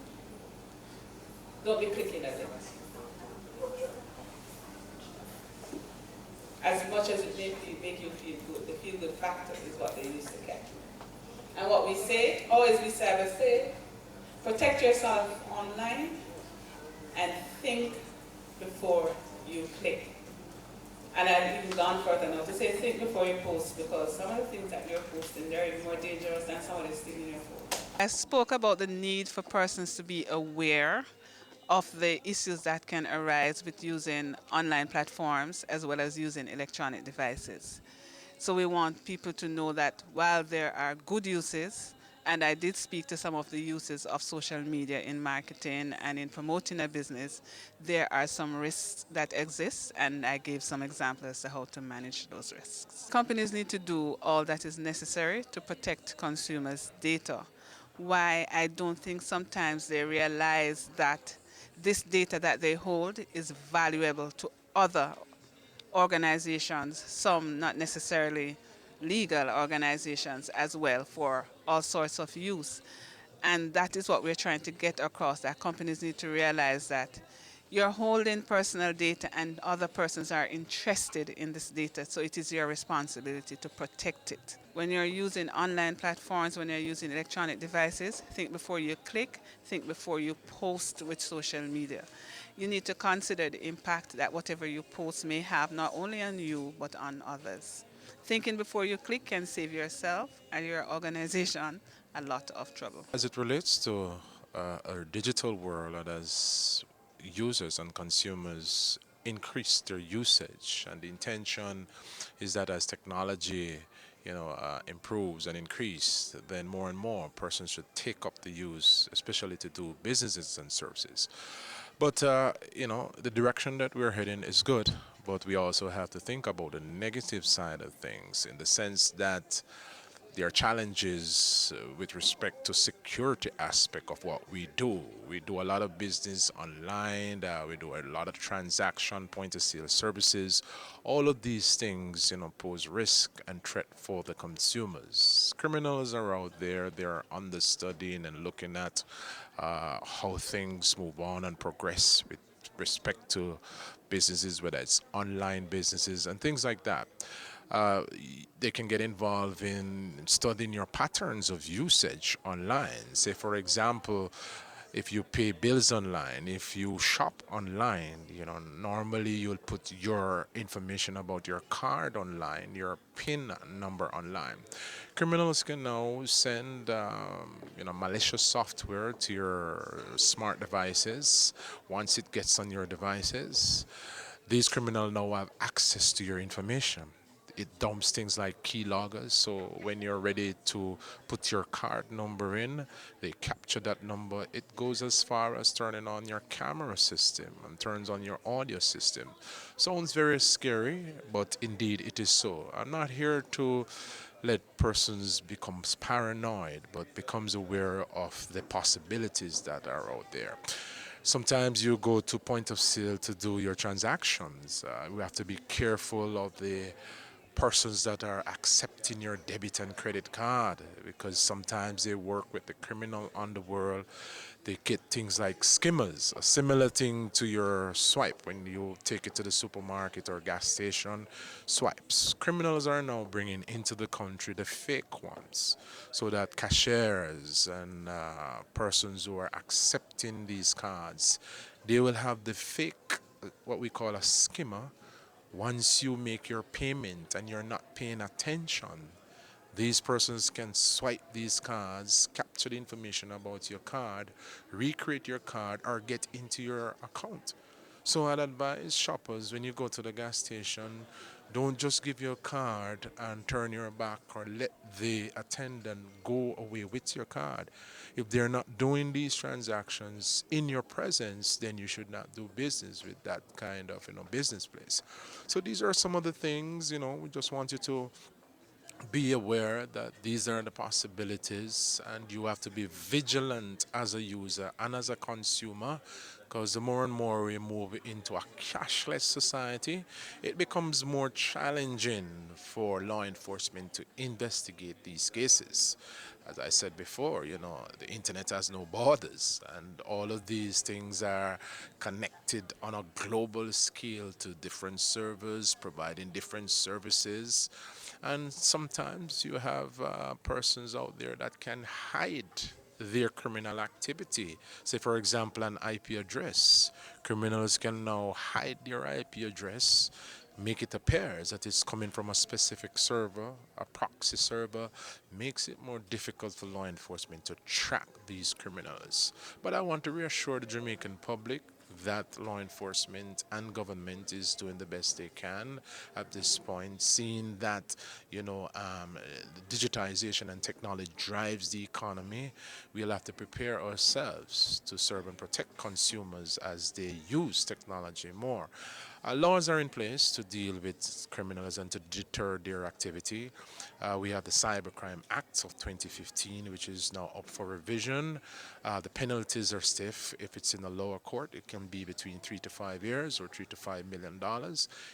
don't be clicking at them. as much as it may make you feel good. The feel good factor is what they used to get. And what we say, always we say, protect yourself online and think before you click. And I've even gone further now to say think before you post, because some of the things that you're posting, they're even more dangerous than somebody stealing your phone. I spoke about the need for persons to be aware of the issues that can arise with using online platforms as well as using electronic devices. So we want people to know that while there are good uses, and I did speak to some of the uses of social media in marketing and in promoting a business, there are some risks that exist, and I gave some examples as to how to manage those risks. Companies need to do all that is necessary to protect consumers' data. Why I don't think sometimes they realize that this data that they hold is valuable to other organizations, some not necessarily legal organizations as well, for all sorts of use. And that is what we're trying to get across, that companies need to realize that you're holding personal data and other persons are interested in this data, so it is your responsibility to protect it. When you're using online platforms, when you're using electronic devices, think before you click, think before you post with social media. You need to consider the impact that whatever you post may have, not only on you, but on others. Thinking before you click can save yourself and your organization a lot of trouble. As it relates to a digital world, and as users and consumers increase their usage, and the intention is that as technology improves and increase, then more and more persons should take up the use, especially to do businesses and services. But the direction that we're heading is good, but we also have to think about the negative side of things, in the sense that there are challenges with respect to security aspect of what we do. We do a lot of business online. We do a lot of transaction, point of sale services. All of these things, pose risk and threat for the consumers. Criminals are out there. They're understudying and looking at how things move on and progress with respect to businesses, whether it's online businesses and things like that. They can get involved in studying your patterns of usage online. Say, for example, if you pay bills online, if you shop online, normally you'll put your information about your card online, your PIN number online. Criminals can now send, malicious software to your smart devices. Once it gets on your devices, these criminals now have access to your information. It dumps things like keyloggers, so when you're ready to put your card number in, they capture that number. It goes as far as turning on your camera system and turns on your audio system. Sounds very scary, but indeed it is so. I'm not here to let persons become paranoid, but becomes aware of the possibilities that are out there. Sometimes you go to point of sale to do your transactions. We have to be careful of the persons that are accepting your debit and credit card, because sometimes they work with the criminal underworld. They get things like skimmers, a similar thing to your swipe when you take it to the supermarket or gas station. Swipes. Criminals are now bringing into the country the fake ones, so that cashiers and persons who are accepting these cards, they will have the fake, what we call a skimmer. Once you make your payment and you're not paying attention, these persons can swipe these cards, capture the information about your card, recreate your card, or get into your account. So I'd advise shoppers, when you go to the gas station, don't just give your card and turn your back, or let the attendant go away with your card. If they're not doing these transactions in your presence, then you should not do business with that kind of business place. So these are some of the things, we just want you to be aware that these are the possibilities, and you have to be vigilant as a user and as a consumer because the more and more we move into a cashless society, it becomes more challenging for law enforcement to investigate these cases. As I said before, the internet has no borders, and all of these things are connected on a global scale to different servers providing different services. And sometimes you have persons out there that can hide their criminal activity. Say, for example, an IP address. Criminals can now hide their IP address, make it appear as that it's coming from a specific server, a proxy server, makes it more difficult for law enforcement to track these criminals. But I want to reassure the Jamaican public that law enforcement and government is doing the best they can at this point, seeing that digitization and technology drives the economy. We'll have to prepare ourselves to serve and protect consumers as they use technology more. Laws are in place to deal with criminals and to deter their activity. We have the Cybercrime Act of 2015, which is now up for revision. The penalties are stiff. If it's in the lower court, it can be between 3 to 5 years or $3 to $5 million.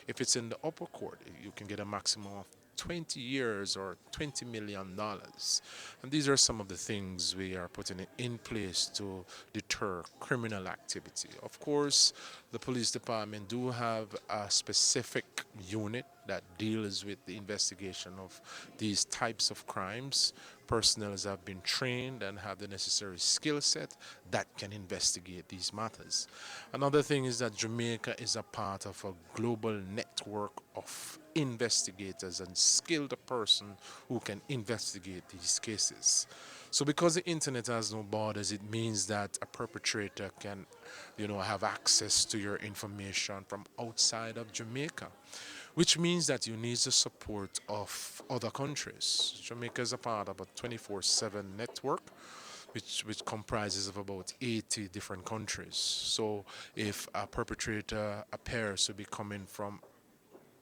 If it's in the upper court, you can get a maximum of 20 years or $20 million. And these are some of the things we are putting in place to deter criminal activity. Of course, the police department do have a specific unit that deals with the investigation of these types of crimes. Personnel have been trained and have the necessary skill set that can investigate these matters. Another thing is that Jamaica is a part of a global network of investigators and skilled person who can investigate these cases. So because the internet has no borders, it means that a perpetrator can, have access to your information from outside of Jamaica, which means that you need the support of other countries. Jamaica is a part of a 24/7 network, which comprises of about 80 different countries. So if a perpetrator appears to be coming from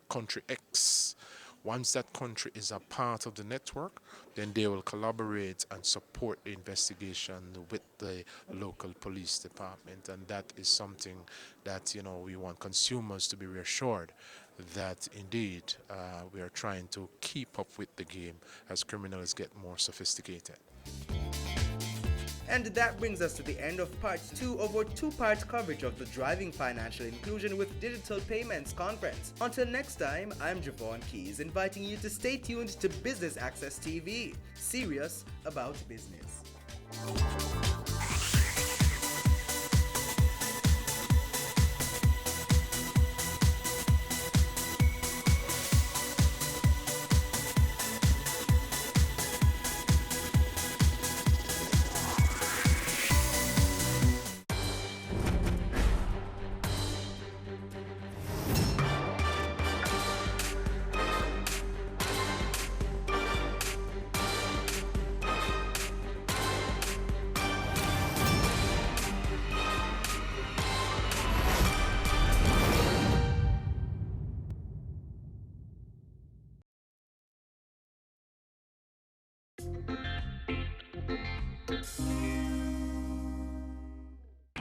country X, once that country is a part of the network, then they will collaborate and support the investigation with the local police department. And that is something that, we want consumers to be reassured that indeed we are trying to keep up with the game as criminals get more sophisticated. And that brings us to the end of part 2 of our 2-part coverage of the Driving Financial Inclusion with Digital Payments conference. Until next time, I'm Javon Keys, inviting you to stay tuned to Business Access TV, serious about business.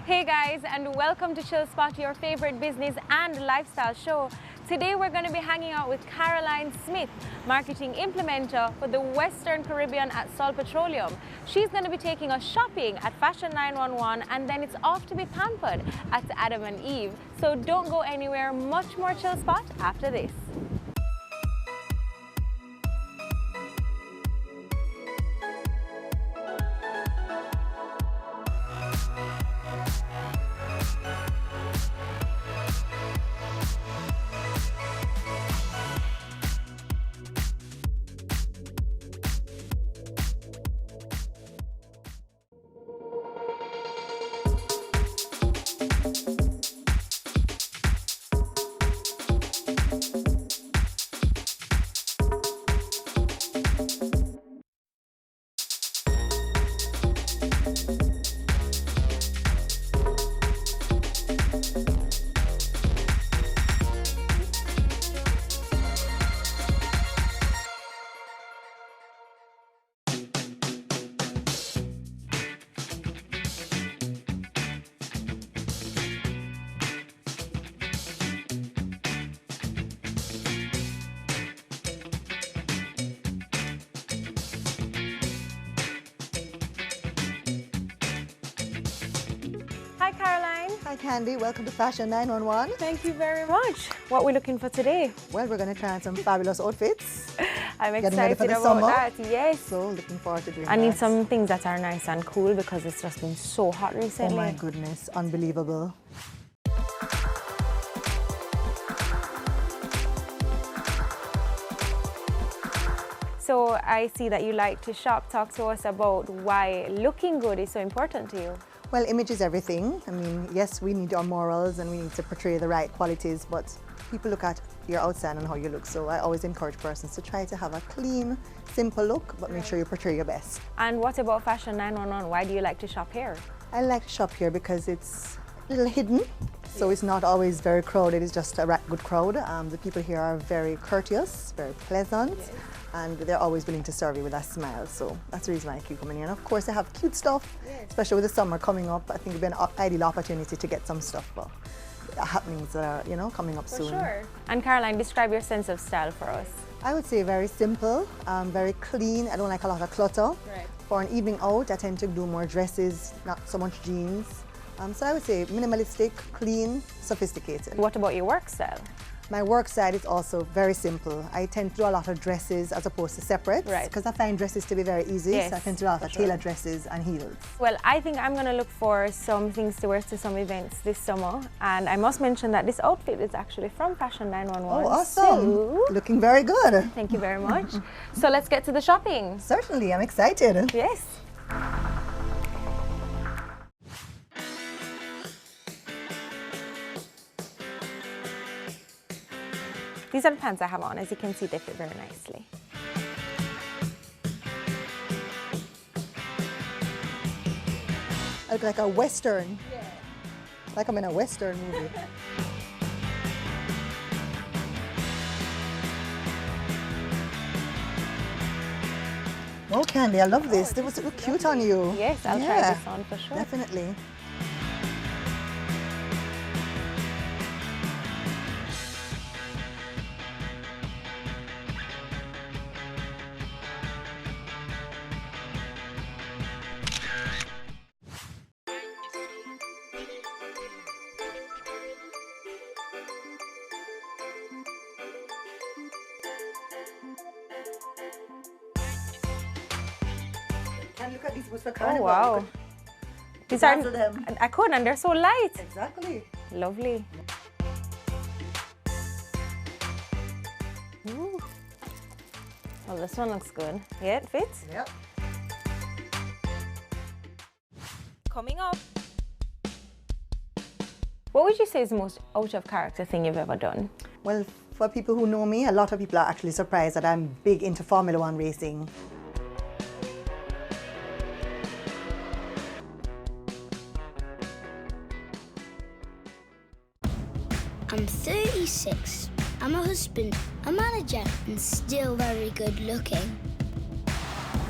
Hey guys, and welcome to Chill Spot, your favorite business and lifestyle show. Today we're going to be hanging out with Caroline Smith, marketing implementer for the Western Caribbean at Sol Petroleum. She's going to be taking us shopping at Fashion 911, and then it's off to be pampered at Adam and Eve. So don't go anywhere, much more Chill Spot after this. Candy. Welcome to Fashion 911. Thank you very much. What are we looking for today? Well, we're going to try on some fabulous outfits. I'm Getting ready excited for the about summer. that. Yes. So looking forward to doing I that. need some things that are nice and cool because it's just been so hot recently. Oh my goodness, unbelievable. So I see that you like to shop. Talk to us about why looking good is so important to you. Well, image is everything. I mean, yes, we need our morals and we need to portray the right qualities, but people look at your outside and how you look. So I always encourage persons to try to have a clean, simple look, but make sure you portray your best. And what about Fashion 911? Why do you like to shop here? I like to shop here because it's a little hidden, so it's not always very crowded. It's just a good crowd. The people here are very courteous, very pleasant, and they're always willing to serve you with a smile. So that's the reason why I keep coming here. And of course, they have cute stuff, especially with the summer coming up. I think it'd be an ideal opportunity to get some stuff for happenings that are, you know, coming up soon. For sure. And Caroline, describe your sense of style for us. I would say very simple, very clean. I don't like a lot of clutter. Right. For an evening out, I tend to do more dresses, not so much jeans. So I would say minimalistic, clean, sophisticated. What about your work style? My work style is also very simple. I tend to do a lot of dresses as opposed to separates. Right. Because I find dresses to be very easy. Yes, so I tend to do a lot of for sure. tailored dresses and heels. Well, I think I'm going to look for some things to wear to some events this summer. And I must mention that this outfit is actually from Fashion 911. Oh, awesome. So, looking very good. thank you very much. So let's get to the shopping. Certainly, I'm excited. Yes. These are the pants I have on. As you can see, they fit very nicely. I look like a Western. Yeah. Like I'm in a Western movie. Oh, Candy, I love this. They look cute on you. Yes, I'll try this on for sure. Definitely. Can look at these boots for Oh, carnival. wow. These dazzle are, them. I could, and they're so light. Exactly. Lovely. Ooh. Well, this one looks good. Yeah, it fits. Yep. Coming up. What would you say is the most out of character thing you've ever done? Well, for people who know me, a lot of people are actually surprised that I'm big into Formula One racing. I'm 36. I'm a husband, a manager, and still very good looking.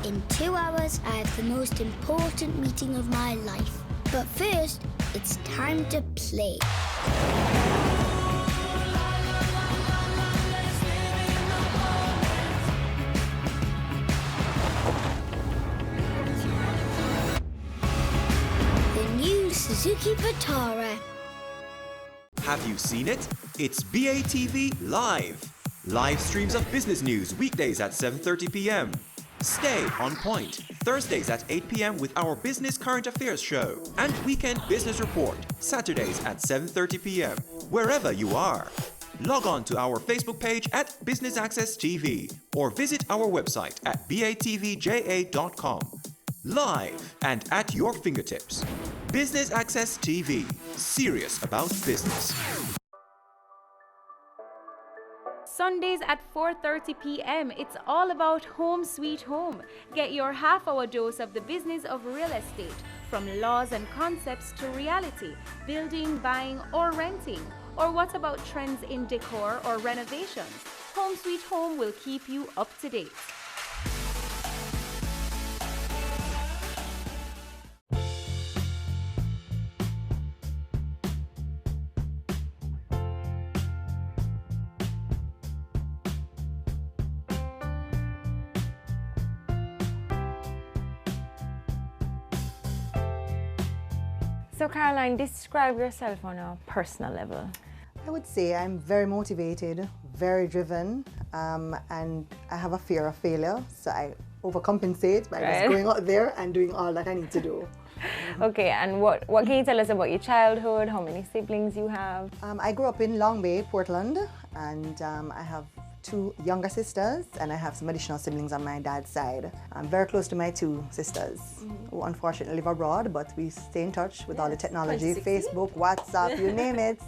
In 2 hours, I have the most important meeting of my life. But first, it's time to play. The new Suzuki Vitara. Have you seen it? It's BATV Live. Live streams of business news weekdays at 7:30 p.m. Stay on point Thursdays at 8 p.m. with our Business Current Affairs show and Weekend Business Report Saturdays at 7:30 p.m. wherever you are. Log on to our Facebook page at Business Access TV or visit our website at batvja.com. Live and at your fingertips. Business Access TV. Serious about business. Sundays at 4:30 p.m. It's all about Home Sweet Home. Get your half-hour dose of the business of real estate, from laws and concepts to reality, building, buying, or renting. Or what about trends in decor or renovations? Home Sweet Home will keep you up to date. So Caroline, describe yourself on a personal level. I would say I'm very motivated, very driven, and I have a fear of failure, so I overcompensate by just going out there and doing all that I need to do. Okay, and what can you tell us about your childhood? How many siblings you have? I grew up in Long Bay, Portland, and I have 2 younger sisters, and I have some additional siblings on my dad's side. I'm very close to my 2 sisters, who unfortunately live abroad, but we stay in touch with all the technology, Facebook, WhatsApp, you name it.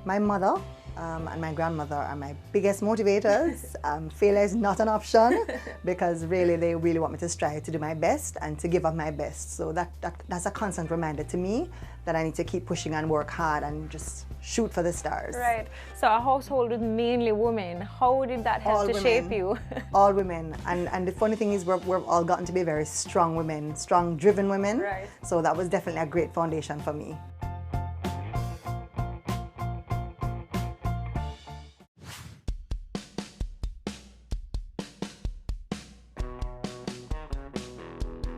My mother and my grandmother are my biggest motivators. Failure is not an option because they really want me to strive to do my best and to give up my best. So that's a constant reminder to me that I need to keep pushing and work hard and just shoot for the stars. Right. So a household with mainly women, how did that help to shape you? All women. And the funny thing is we've all gotten to be very strong women, strong, driven women. Right. So that was definitely a great foundation for me.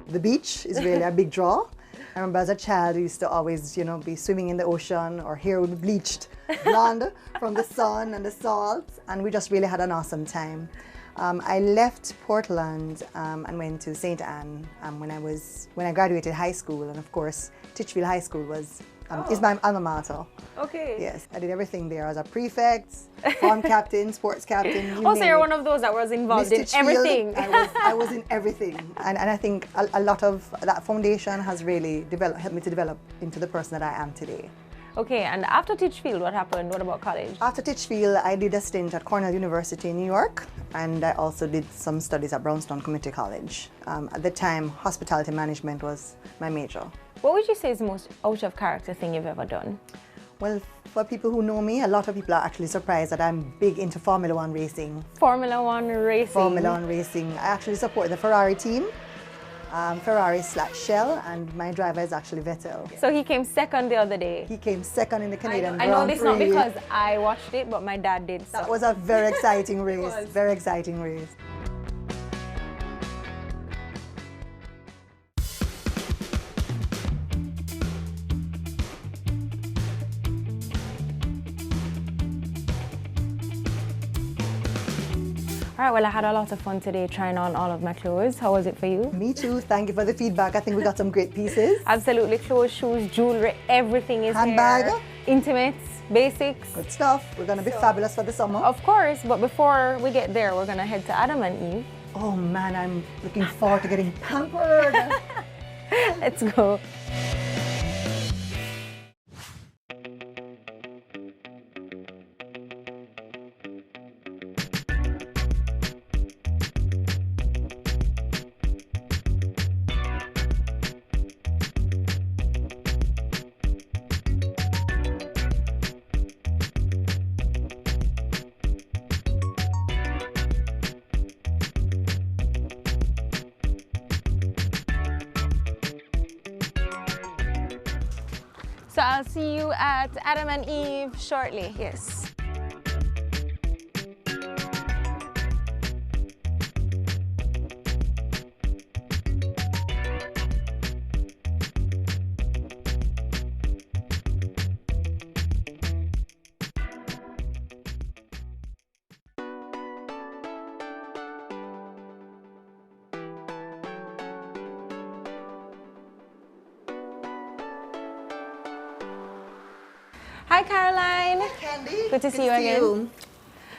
The beach is really a big draw. I remember as a child, I used to always, be swimming in the ocean. Our hair would be bleached blonde from the sun and the salt, and we just really had an awesome time. I left Portland and went to St. Anne when I graduated high school, and of course, Titchfield High School is my alma mater. Okay. Yes, I did everything there. I was a prefect, farm captain, sports captain. So you're one of those that was involved in everything. I was in everything, and I think a lot of that foundation has really helped me to develop into the person that I am today. Okay, and after Titchfield, what happened? What about college? After Titchfield, I did a stint at Cornell University in New York, and I also did some studies at Brownstone Community College. At the time, hospitality management was my major. What would you say is the most out-of-character thing you've ever done? Well, for people who know me, a lot of people are actually surprised that I'm big into Formula One racing. Formula One racing? Formula One racing. I actually support the Ferrari team, Ferrari/Shell, and my driver is actually Vettel. So he came second the other day? He came second in the Canadian Grand Prix. I know this not because I watched it, but my dad did. So. That was a very exciting race, very exciting race. All right, well, I had a lot of fun today trying on all of my clothes. How was it for you? Me too. Thank you for the feedback. I think we got some great pieces. Absolutely. Clothes, shoes, jewelry, everything is handbag. Here. Intimates, basics. Good stuff. We're going to be fabulous for the summer. Of course, but before we get there, we're going to head to Adam and Eve. Oh man, I'm looking forward to getting pampered. Let's go. So I'll see you at Adam and Eve shortly. Yes. Hi, Caroline. Hi, Candy. Good to see you again.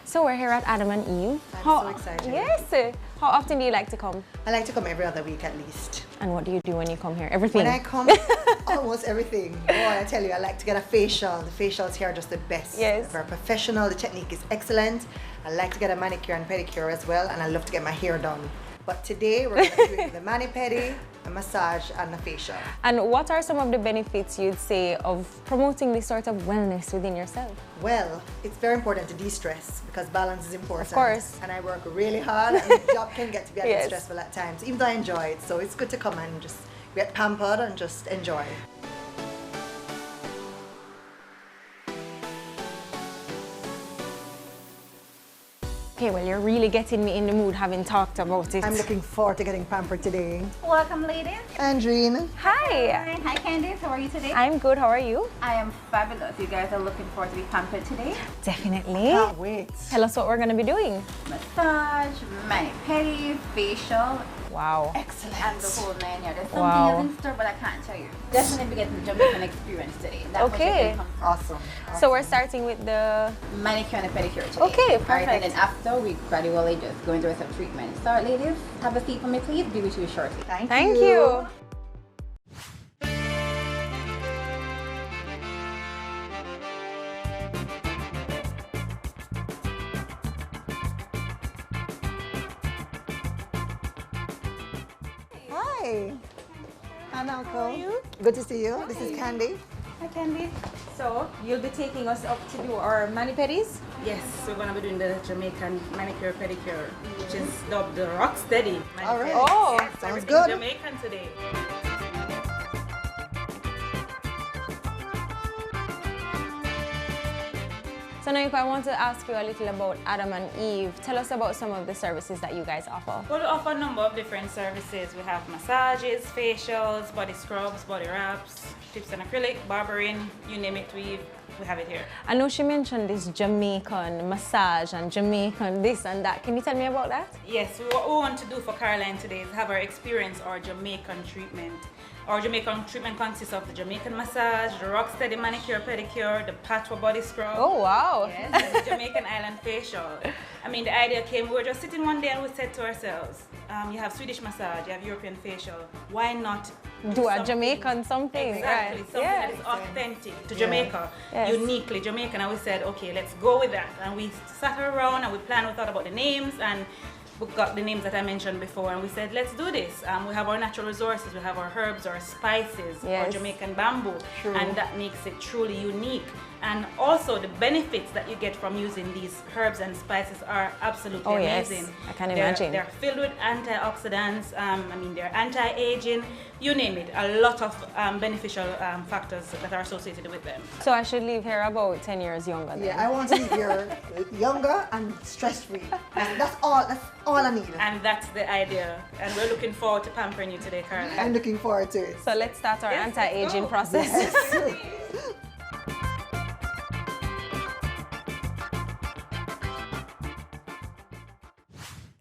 So we're here at Adam and Eve. I'm so excited. Yes. How often do you like to come? I like to come every other week at least. And what do you do when you come here? Everything? When I come, almost everything. Oh, I tell you, I like to get a facial. The facials here are just the best. Yes. Very professional. The technique is excellent. I like to get a manicure and pedicure as well, and I love to get my hair done. But today we're going to be doing the mani-pedi, a massage, and a facial. And what are some of the benefits you'd say of promoting this sort of wellness within yourself? Well, it's very important to de-stress because balance is important. Of course. And I work really hard, and the job can get to be a bit stressful at times, even though I enjoy it. So it's good to come and just get pampered and just enjoy. Okay, well, you're really getting me in the mood having talked about it. I'm looking forward to getting pampered today. Welcome, ladies. Andreen. Hi. Hi, Candice. How are you today? I'm good. How are you? I am fabulous. You guys are looking forward to be pampered today? Definitely. Can't wait. Tell us what we're going to be doing. Massage, mani-pedi, facial. Wow. Excellent. And the whole 9 yards. There's something Wow. else in store, but I can't tell you. Definitely getting the Jamaican experience today. That's what you Okay. can come from. Awesome. So we're starting with the manicure and pedicure today. Okay, All right, and perfect. then after we gradually just go into the rest of treatment. So, ladies, have a seat for me, please. Be with you shortly. Thank you. Hi. Hi, Malcolm. Good to see you. This is Candy. Hi, Candy. So, you'll be taking us up to do our mani-pedis? Yes, we're going to be doing the Jamaican manicure pedicure, which is dubbed the rock steady. All right. Oh, yes, sounds everything's good. Jamaican today. So now, if I want to ask you a little about Adam and Eve, tell us about some of the services that you guys offer. Well, we offer a number of different services. We have massages, facials, body scrubs, body wraps, tips and acrylic, barbering, you name it, we have it here. I know she mentioned this Jamaican massage and Jamaican this and that. Can you tell me about that? Yes, what we want to do for Caroline today is have her experience our Jamaican treatment. Our Jamaican treatment consists of the Jamaican massage, the rock steady manicure pedicure, the patwa body scrub. Oh, wow. Yes, and the Jamaican island facial. I mean, the idea came, we were just sitting one day and we said to ourselves, you have Swedish massage, you have European facial, why not Do a something- Jamaican something, Exactly, right? something Yeah. that is authentic to Yeah. Jamaica, Yes. uniquely Jamaican. And we said, okay, let's go with that. And we sat around and we planned, we thought about the names, and we got the names that I mentioned before, and we said, let's do this. We have our natural resources, we have our herbs, our spices, our Yes. Jamaican bamboo, True. and that makes it truly unique. And also the benefits that you get from using these herbs and spices are absolutely Oh, yes. amazing. I can They're- imagine. They're filled with antioxidants, they're anti-aging, you name it, a lot of beneficial factors that are associated with them. So I should leave here about 10 years younger then? Yeah, I want to be here younger and stress-free. That's all I need. And that's the idea. And we're looking forward to pampering you today, Caroline. I'm looking forward to it. So let's start our Yes, anti-aging let's go. process. Yes.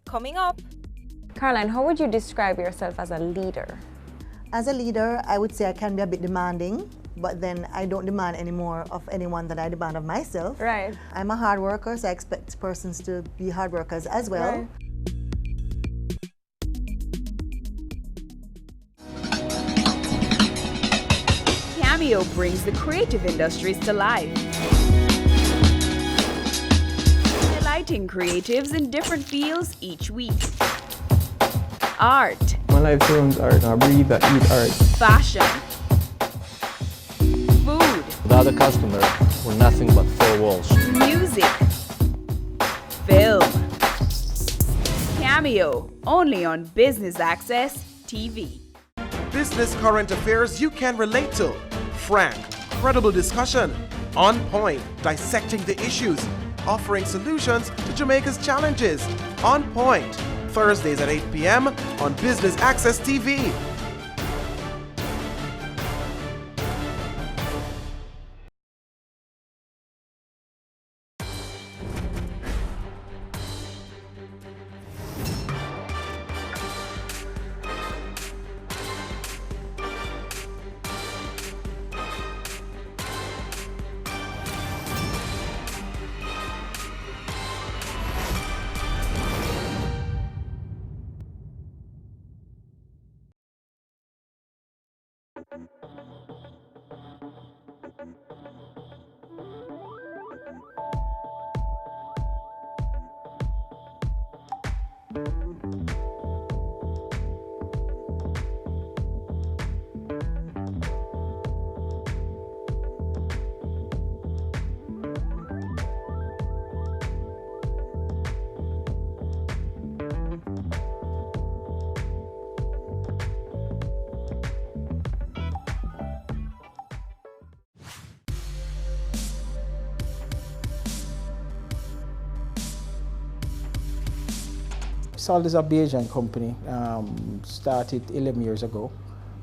Coming up. Caroline, how would you describe yourself as a leader? As a leader, I would say I can be a bit demanding, but then I don't demand any more of anyone than I demand of myself. Right. I'm a hard worker, so I expect persons to be hard workers as well. Right. Cameo brings the creative industries to life. Highlighting creatives in different fields each week. Art, My life surrounds art. I breathe, I eat art. fashion, food, Without a customer, we're nothing but four walls. music, film. Cameo, only on Business Access TV. Business current affairs you can relate to. Frank, credible discussion. On point, dissecting the issues. Offering solutions to Jamaica's challenges. On point. Thursdays at 8 p.m. on Business Access TV. Salt is a Bayesian company, started 11 years ago.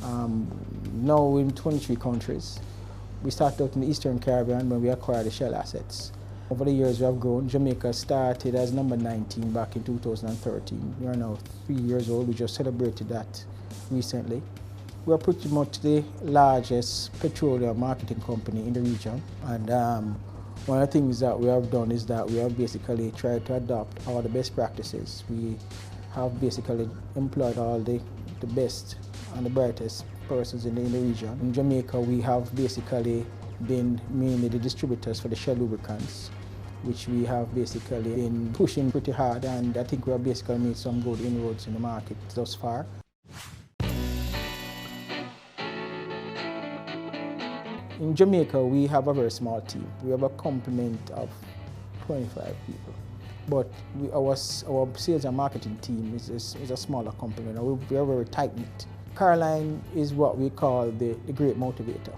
Now we're in 23 countries. We started out in the Eastern Caribbean when we acquired the Shell assets. Over the years we have grown. Jamaica started as number 19 back in 2013. We are now 3 years old. We just celebrated that recently. We are pretty much the largest petroleum marketing company in the region. And one of the things that we have done is that we have basically tried to adopt all the best practices. We have basically employed all the best and the brightest persons in the region. In Jamaica, we have basically been mainly the distributors for the Shell lubricants, which we have basically been pushing pretty hard, and I think we have basically made some good inroads in the market thus far. In Jamaica, we have a very small team. We have a complement of 25 people. But our sales and marketing team is a smaller company. We are very tight-knit. Caroline is what we call the great motivator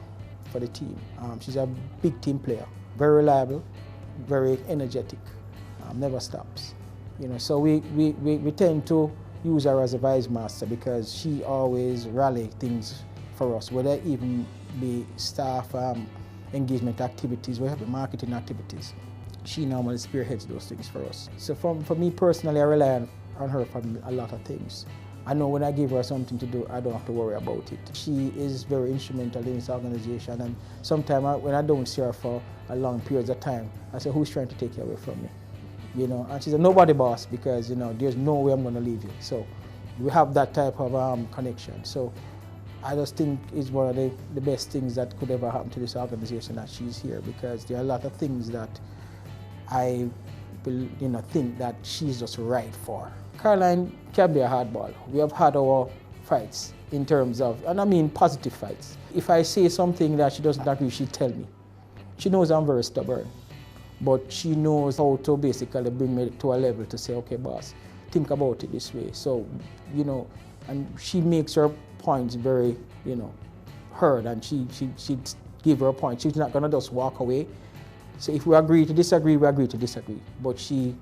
for the team. She's a big team player, very reliable, very energetic, never stops. So we tend to use her as a vice master because she always rallies things for us, whether it even be staff engagement activities, we have the marketing activities. She normally spearheads those things for us. So for me personally, I rely on her for a lot of things. I know when I give her something to do, I don't have to worry about it. She is very instrumental in this organization, and sometimes when I don't see her for a long periods of time, I say, who's trying to take you away from me? And she's a nobody boss because, there's no way I'm going to leave you. So we have that type of connection. So I just think it's one of the best things that could ever happen to this organization that she's here, because there are a lot of things that I think that she's just right for. Caroline can be a hardball. We have had our fights in terms of, and I mean positive fights. If I say something that she doesn't agree, she'll tell me. She knows I'm very stubborn, but she knows how to basically bring me to a level to say, okay, boss, think about it this way. So, and she makes her points very, heard, and she give her point. She's not gonna just walk away. So if we agree to disagree, we agree to disagree. But she's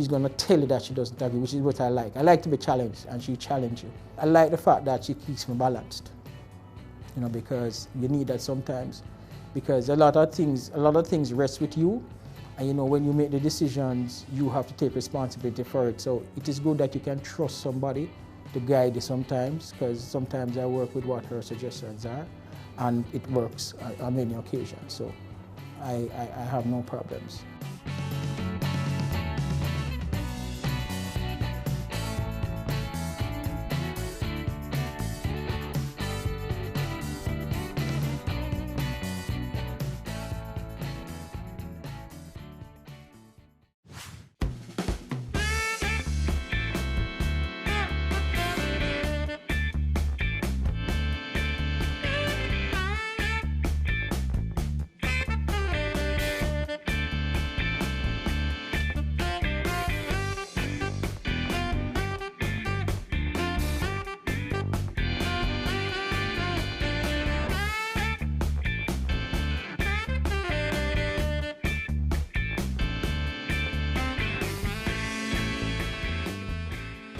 gonna tell you that she doesn't agree, which is what I like. I like to be challenged, and she challenge you. I like the fact that she keeps me balanced, because you need that sometimes. Because a lot of things rest with you, and when you make the decisions, you have to take responsibility for it. So it is good that you can trust somebody to guide you sometimes, because sometimes I work with what her suggestions are, and it works on many occasions. So I have no problems.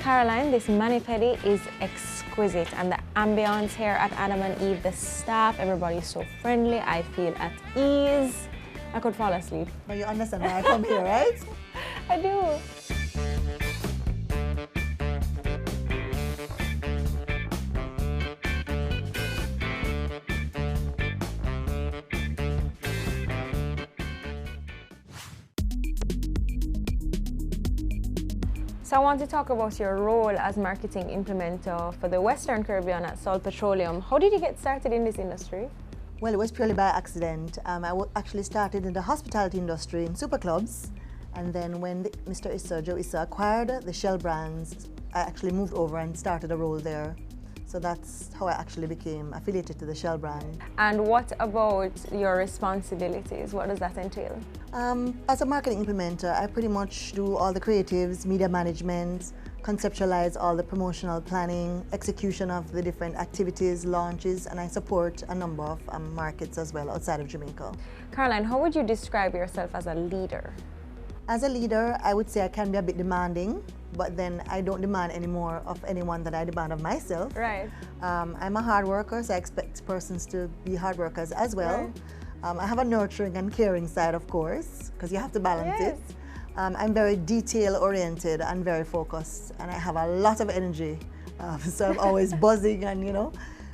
Caroline, this mani-pedi is exquisite, and the ambience here at Adam and Eve, the staff, everybody is so friendly. I feel at ease. I could fall asleep. But you understand why I come here, right? I do. So I want to talk about your role as marketing implementer for the Western Caribbean at Salt Petroleum. How did you get started in this industry? Well, it was purely by accident. I actually started in the hospitality industry in super clubs, and then when Mr. Joe Issa acquired the Shell brands, I actually moved over and started a role there. So that's how I actually became affiliated to the Shell brand. And what about your responsibilities? What does that entail? As a marketing implementer, I pretty much do all the creatives, media management, conceptualize all the promotional planning, execution of the different activities, launches, and I support a number of markets as well outside of Jamaica. Caroline, how would you describe yourself as a leader? As a leader, I would say I can be a bit demanding, but then I don't demand any more of anyone than I demand of myself. Right. I'm a hard worker, so I expect persons to be hard workers as well. Right. I have a nurturing and caring side, of course, because you have to balance Yes. it. I'm very detail-oriented and very focused, and I have a lot of energy. So I'm always buzzing and,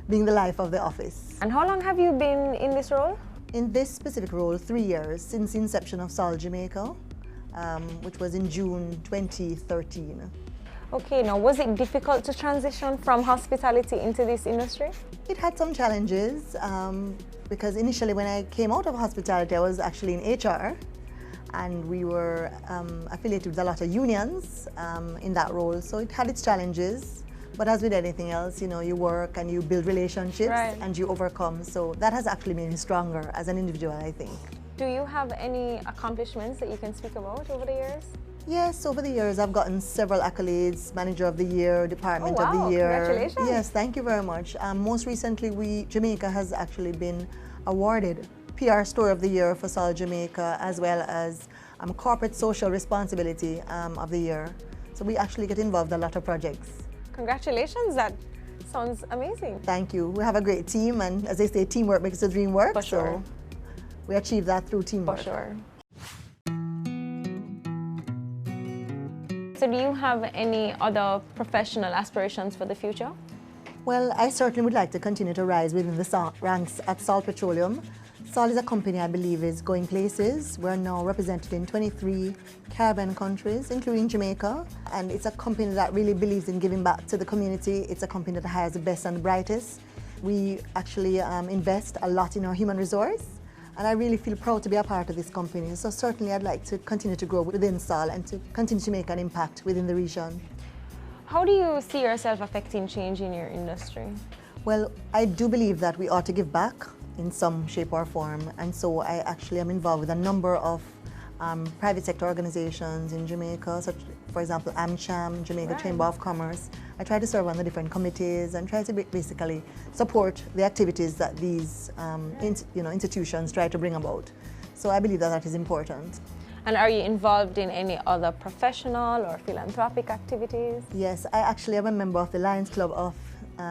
being the life of the office. And how long have you been in this role? In this specific role, 3 years, since the inception of Sol Jamaica, which was in June 2013. Okay, now was it difficult to transition from hospitality into this industry? It had some challenges because initially when I came out of hospitality, I was actually in HR, and we were affiliated with a lot of unions in that role, so it had its challenges. But as with anything else, you work and you build relationships and you overcome. So that has actually made me stronger as an individual, I think. Do you have any accomplishments that you can speak about over the years? Yes, over the years I've gotten several accolades, Manager of the Year, Department Oh, of wow. the Year. Congratulations. Yes, thank you very much. Most recently, Jamaica has actually been awarded PR Store of the Year for Sol Jamaica, as well as Corporate Social Responsibility of the Year. So we actually get involved in a lot of projects. Congratulations, that sounds amazing. Thank you. We have a great team, and as they say, teamwork makes the dream work. For sure. So we achieve that through teamwork. For sure. So do you have any other professional aspirations for the future? Well, I certainly would like to continue to rise within the ranks at Sol Petroleum. Sol is a company I believe is going places. We're now represented in 23 Caribbean countries, including Jamaica. And it's a company that really believes in giving back to the community. It's a company that hires the best and the brightest. We actually invest a lot in our human resource. And I really feel proud to be a part of this company. So certainly I'd like to continue to grow within Sol and to continue to make an impact within the region. How do you see yourself affecting change in your industry? Well, I do believe that we ought to give back in some shape or form, and so I actually am involved with a number of private sector organizations in Jamaica, such, for example, AmCham, Jamaica Chamber of Commerce. I try to serve on the different committees and try to basically support the activities that these institutions try to bring about. So I believe that that is important. And are you involved in any other professional or philanthropic activities? Yes, I actually am a member of the Lions Club of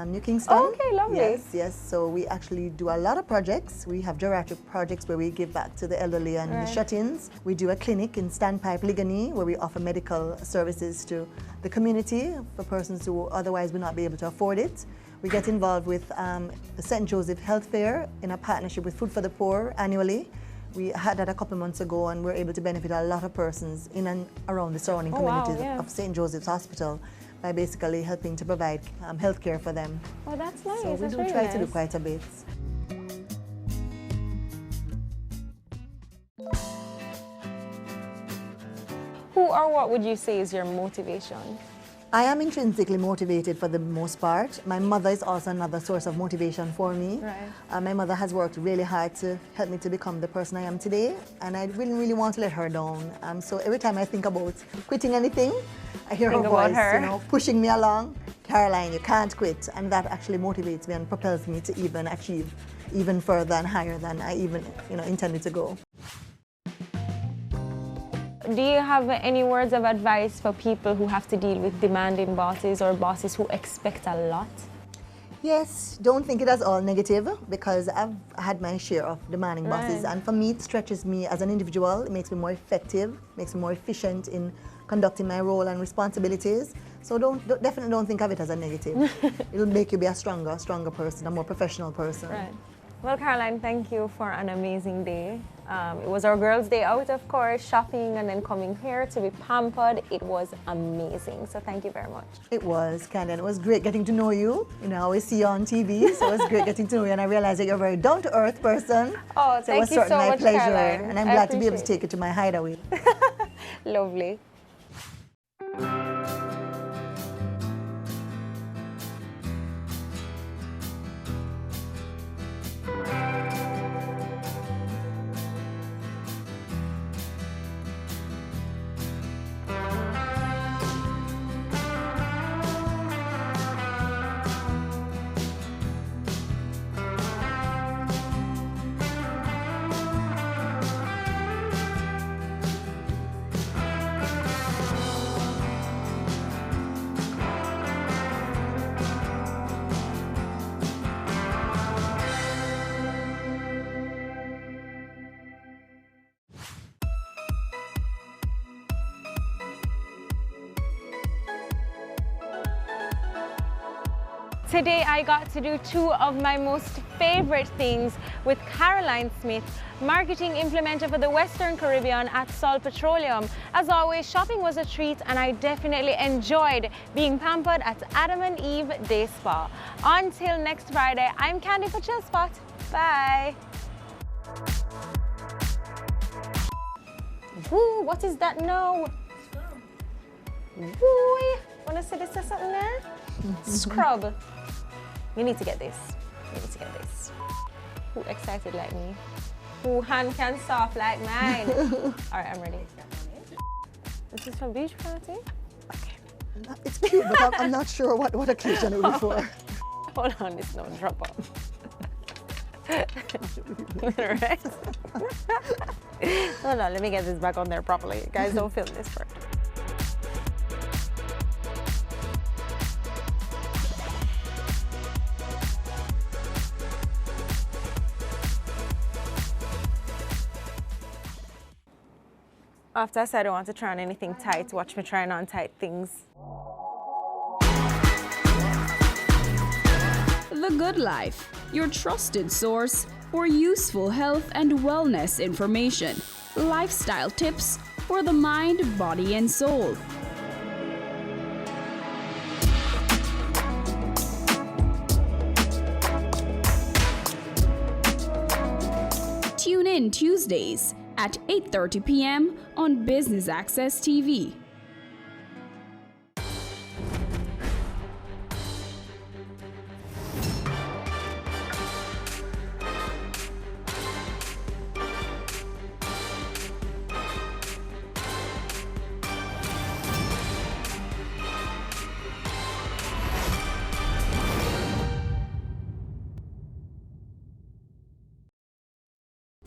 New Kingston. Oh, okay, lovely. Yes. So we actually do a lot of projects. We have geriatric projects where we give back to the elderly and the shut-ins. We do a clinic in Standpipe, Ligani, where we offer medical services to the community for persons who otherwise would not be able to afford it. We get involved with the St. Joseph Health Fair in a partnership with Food for the Poor annually. We had that a couple of months ago, and we're able to benefit a lot of persons in and around the surrounding communities of St. Joseph's Hospital by basically helping to provide health care for them. Oh, that's nice. So we That's do really try nice. to do quite a bit. Who or what would you say is your motivation? I am intrinsically motivated for the most part. My mother is also another source of motivation for me. Right. My mother has worked really hard to help me to become the person I am today, and I really want to let her down. So every time I think about quitting anything, I hear her voice, pushing me along. Caroline, you can't quit, and that actually motivates me and propels me to even achieve even further and higher than I even intended to go. Do you have any words of advice for people who have to deal with demanding bosses or bosses who expect a lot? Yes, don't think it as all negative, because I've had my share of demanding bosses, and for me it stretches me as an individual. It makes me more effective, makes me more efficient in conducting my role and responsibilities. So definitely don't think of it as a negative. It'll make you be a stronger person, a more professional person. Right. Well, Caroline, thank you for an amazing day. It was our girls' day out, of course, shopping and then coming here to be pampered. It was amazing. So thank you very much. It was, Candy, and it was great getting to know you. I always see you on TV, so it was great getting to know you, and I realized that you're a very down-to-earth person. Oh, so it was thank you so certainly much, my pleasure, Caroline. and I'm glad to be able to take you to my hideaway. Lovely. Today I got to do two of my most favorite things with Caroline Smith, marketing implementer for the Western Caribbean at Sol Petroleum. As always, shopping was a treat and I definitely enjoyed being pampered at Adam and Eve Day Spa. Until next Friday, I'm Candy for Chill Spot. Bye. Woo, what is that now? Woo, wanna see this or something there? Scrub. You need to get this. You need to get this. Who excited like me? Who hand can soft like mine? All right, I'm ready. This is for beach party? Okay. It's cute, but I'm not sure what occasion it would be for. Hold on, it's no drop off. Right? Hold on, let me get this back on there properly. Guys, don't film this first. After I said I don't want to try on anything tight, watch me trying on tight things. The Good Life, your trusted source for useful health and wellness information, lifestyle tips for the mind, body, and soul. Tune in Tuesdays at 8:30 p.m. on Business Access TV.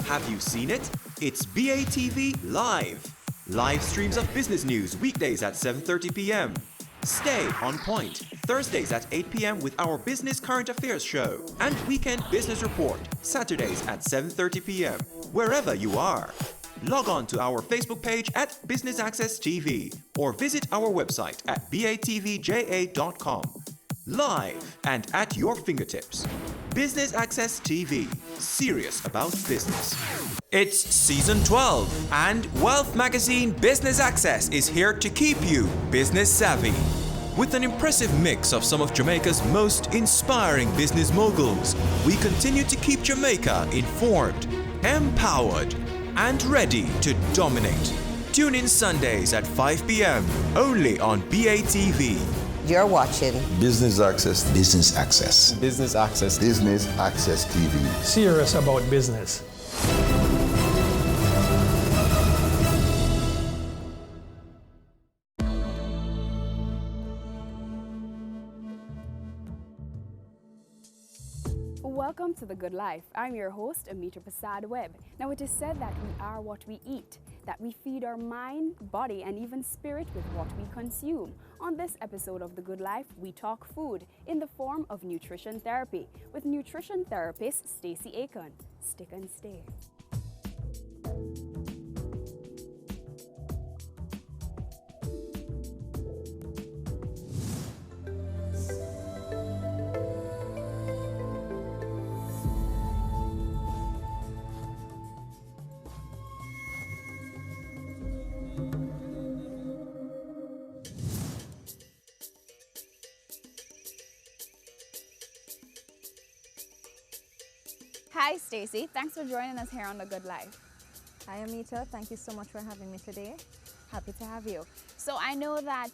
Have you seen it? It's BATV Live. Live streams of business news weekdays at 7:30 p.m. Stay on point Thursdays at 8 p.m. with our business current affairs show and weekend business report Saturdays at 7:30 p.m. Wherever you are. Log on to our Facebook page at Business Access TV or visit our website at batvja.com. Live and at your fingertips. Business Access TV, serious about business. It's season 12 and Wealth Magazine Business Access is here to keep you business savvy. With an impressive mix of some of Jamaica's most inspiring business moguls, we continue to keep Jamaica informed, empowered, and ready to dominate. Tune in Sundays at 5 p.m. only on BATV. You're watching Business Access. Business Access. Business Access. Business Access TV. Serious about business. Welcome to The Good Life. I'm your host, Amita Prasad Webb. Now, it is said that we are what we eat, that we feed our mind, body, and even spirit with what we consume. On this episode of The Good Life, we talk food in the form of nutrition therapy with nutrition therapist Stacey Akon. Stick and stay. Hi, Stacey. Thanks for joining us here on The Good Life. Hi, Amita. Thank you so much for having me today. Happy to have you. So I know that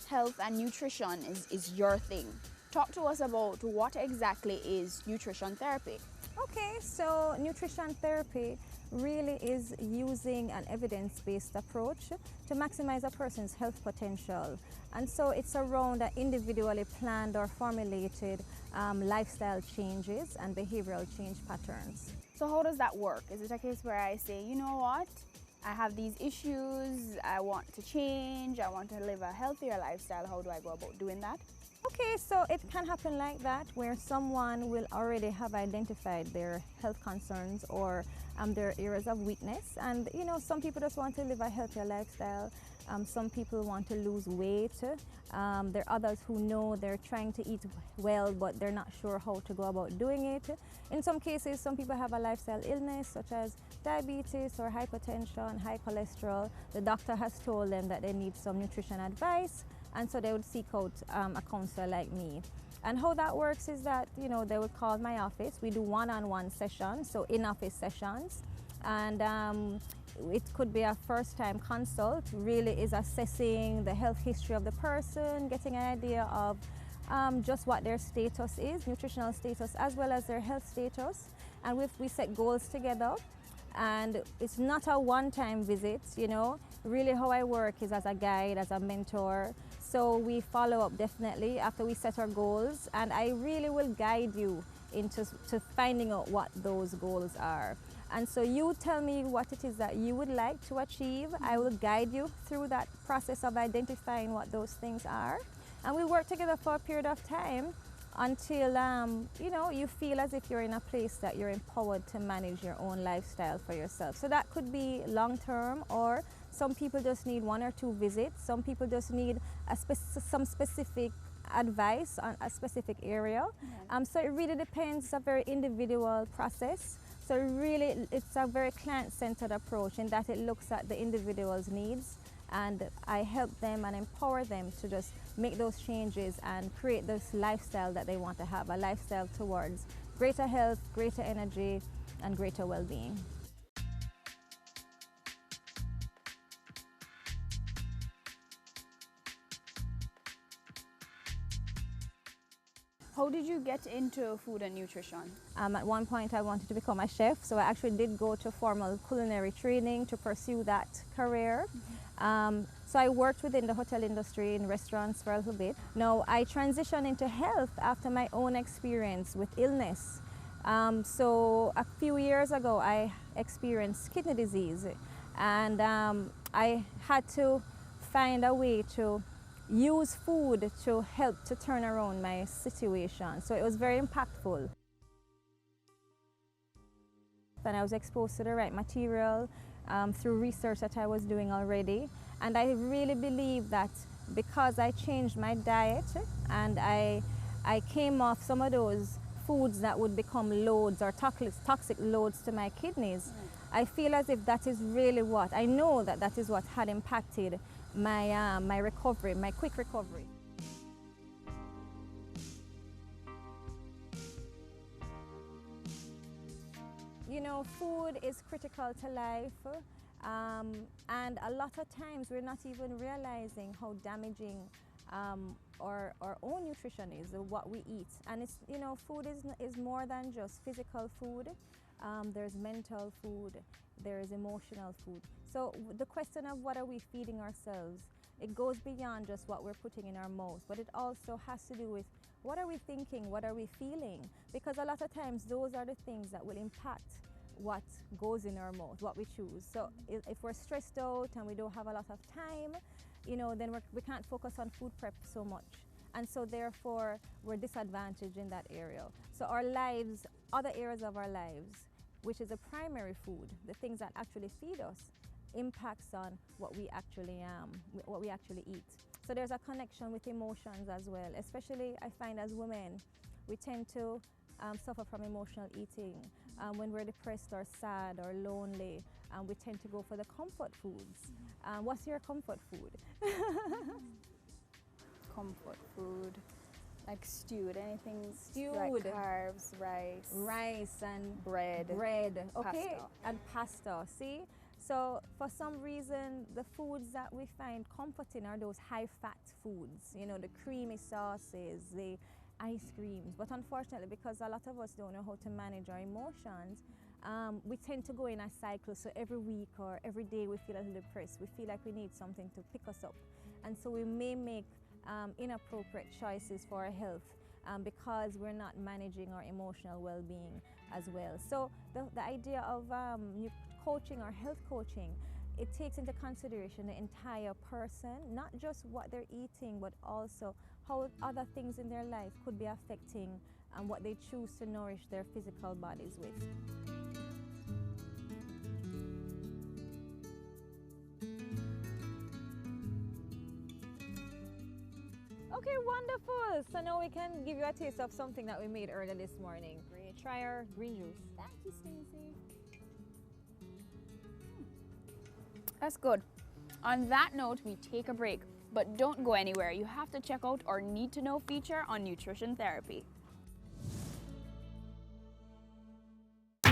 health and nutrition is your thing. Talk to us about what exactly is nutrition therapy. Okay, so nutrition therapy really is using an evidence-based approach to maximize a person's health potential. And so it's around individually planned or formulated lifestyle changes and behavioral change patterns. So how does that work? Is it a case where I say, you know what, I have these issues, I want to change, I want to live a healthier lifestyle. How do I go about doing that? Okay, so it can happen like that, where someone will already have identified their health concerns or their areas of weakness. And you know, some people just want to live a healthier lifestyle. Some people want to lose weight. There are others who know they're trying to eat well, but they're not sure how to go about doing it. In some cases, some people have a lifestyle illness such as diabetes or hypertension, high cholesterol. The doctor has told them that they need some nutrition advice, and so they would seek out a counselor like me. And how that works is that, you know, they would call my office. We do one-on-one sessions, so in-office sessions. And it could be a first-time consult, really is assessing the health history of the person, getting an idea of just what their status is, nutritional status, as well as their health status. And we set goals together. And it's not a one-time visit, you know. Really how I work is as a guide, as a mentor. So we follow up definitely after we set our goals, and I really will guide you into finding out what those goals are. And so you tell me what it is that you would like to achieve. I will guide you through that process of identifying what those things are. And we work together for a period of time until you know, you feel as if you're in a place that you're empowered to manage your own lifestyle for yourself. So that could be long term, or some people just need 1 or 2 visits. Some people just need some specific advice on a specific area. So it really depends. It's a very individual process. So really, it's a very client-centered approach in that it looks at the individual's needs, and I help them and empower them to just make those changes and create this lifestyle that they want to have, a lifestyle towards greater health, greater energy, and greater well-being. How did you get into food and nutrition? At one point I wanted to become a chef, so I actually did go to formal culinary training to pursue that career. So I worked within the hotel industry in restaurants for a little bit. Now I transitioned into health after my own experience with illness. So a few years ago I experienced kidney disease, and I had to find a way to use food to help to turn around my situation. So it was very impactful. And I was exposed to the right material through research that I was doing already. And I really believe that because I changed my diet and I came off some of those foods that would become loads or toxic loads to my kidneys, I feel as if that is really what, I know that that is what had impacted my recovery, my quick recovery. You know, food is critical to life, and a lot of times we're not even realizing how damaging our own nutrition is, what we eat. And it's, you know, food is more than just physical food. There's mental food, there is emotional food. So the question of what are we feeding ourselves, it goes beyond just what we're putting in our mouth, but it also has to do with what are we thinking, what are we feeling? Because a lot of times those are the things that will impact what goes in our mouth, what we choose. So if we're stressed out and we don't have a lot of time, you know, then we can't focus on food prep so much. And so therefore we're disadvantaged in that area. So our lives, other areas of our lives, which is the primary food, the things that actually feed us, impacts on what we actually eat. So there's a connection with emotions as well. Especially I find as women, we tend to suffer from emotional eating. When we're depressed or sad or lonely, we tend to go for the comfort foods. What's your comfort food? Comfort food, like stewed, anything stewed, like carbs, rice and bread, okay, pasta. And pasta. See, so for some reason the foods that we find comforting are those high-fat foods. You know, the creamy sauces, the ice creams. But unfortunately, because a lot of us don't know how to manage our emotions, we tend to go in a cycle. So every week or every day we feel a little depressed. We feel like we need something to pick us up, and so we may make inappropriate choices for our health because we're not managing our emotional well-being as well. So the idea of coaching or health coaching it takes into consideration the entire person, not just what they're eating, but also how other things in their life could be affecting what they choose to nourish their physical bodies with. Okay, wonderful. So now we can give you a taste of something that we made earlier this morning. Great. Try our green juice. Thank you, Stacey. That's good. On that note, we take a break, but don't go anywhere. You have to check out our Need to Know feature on nutrition therapy.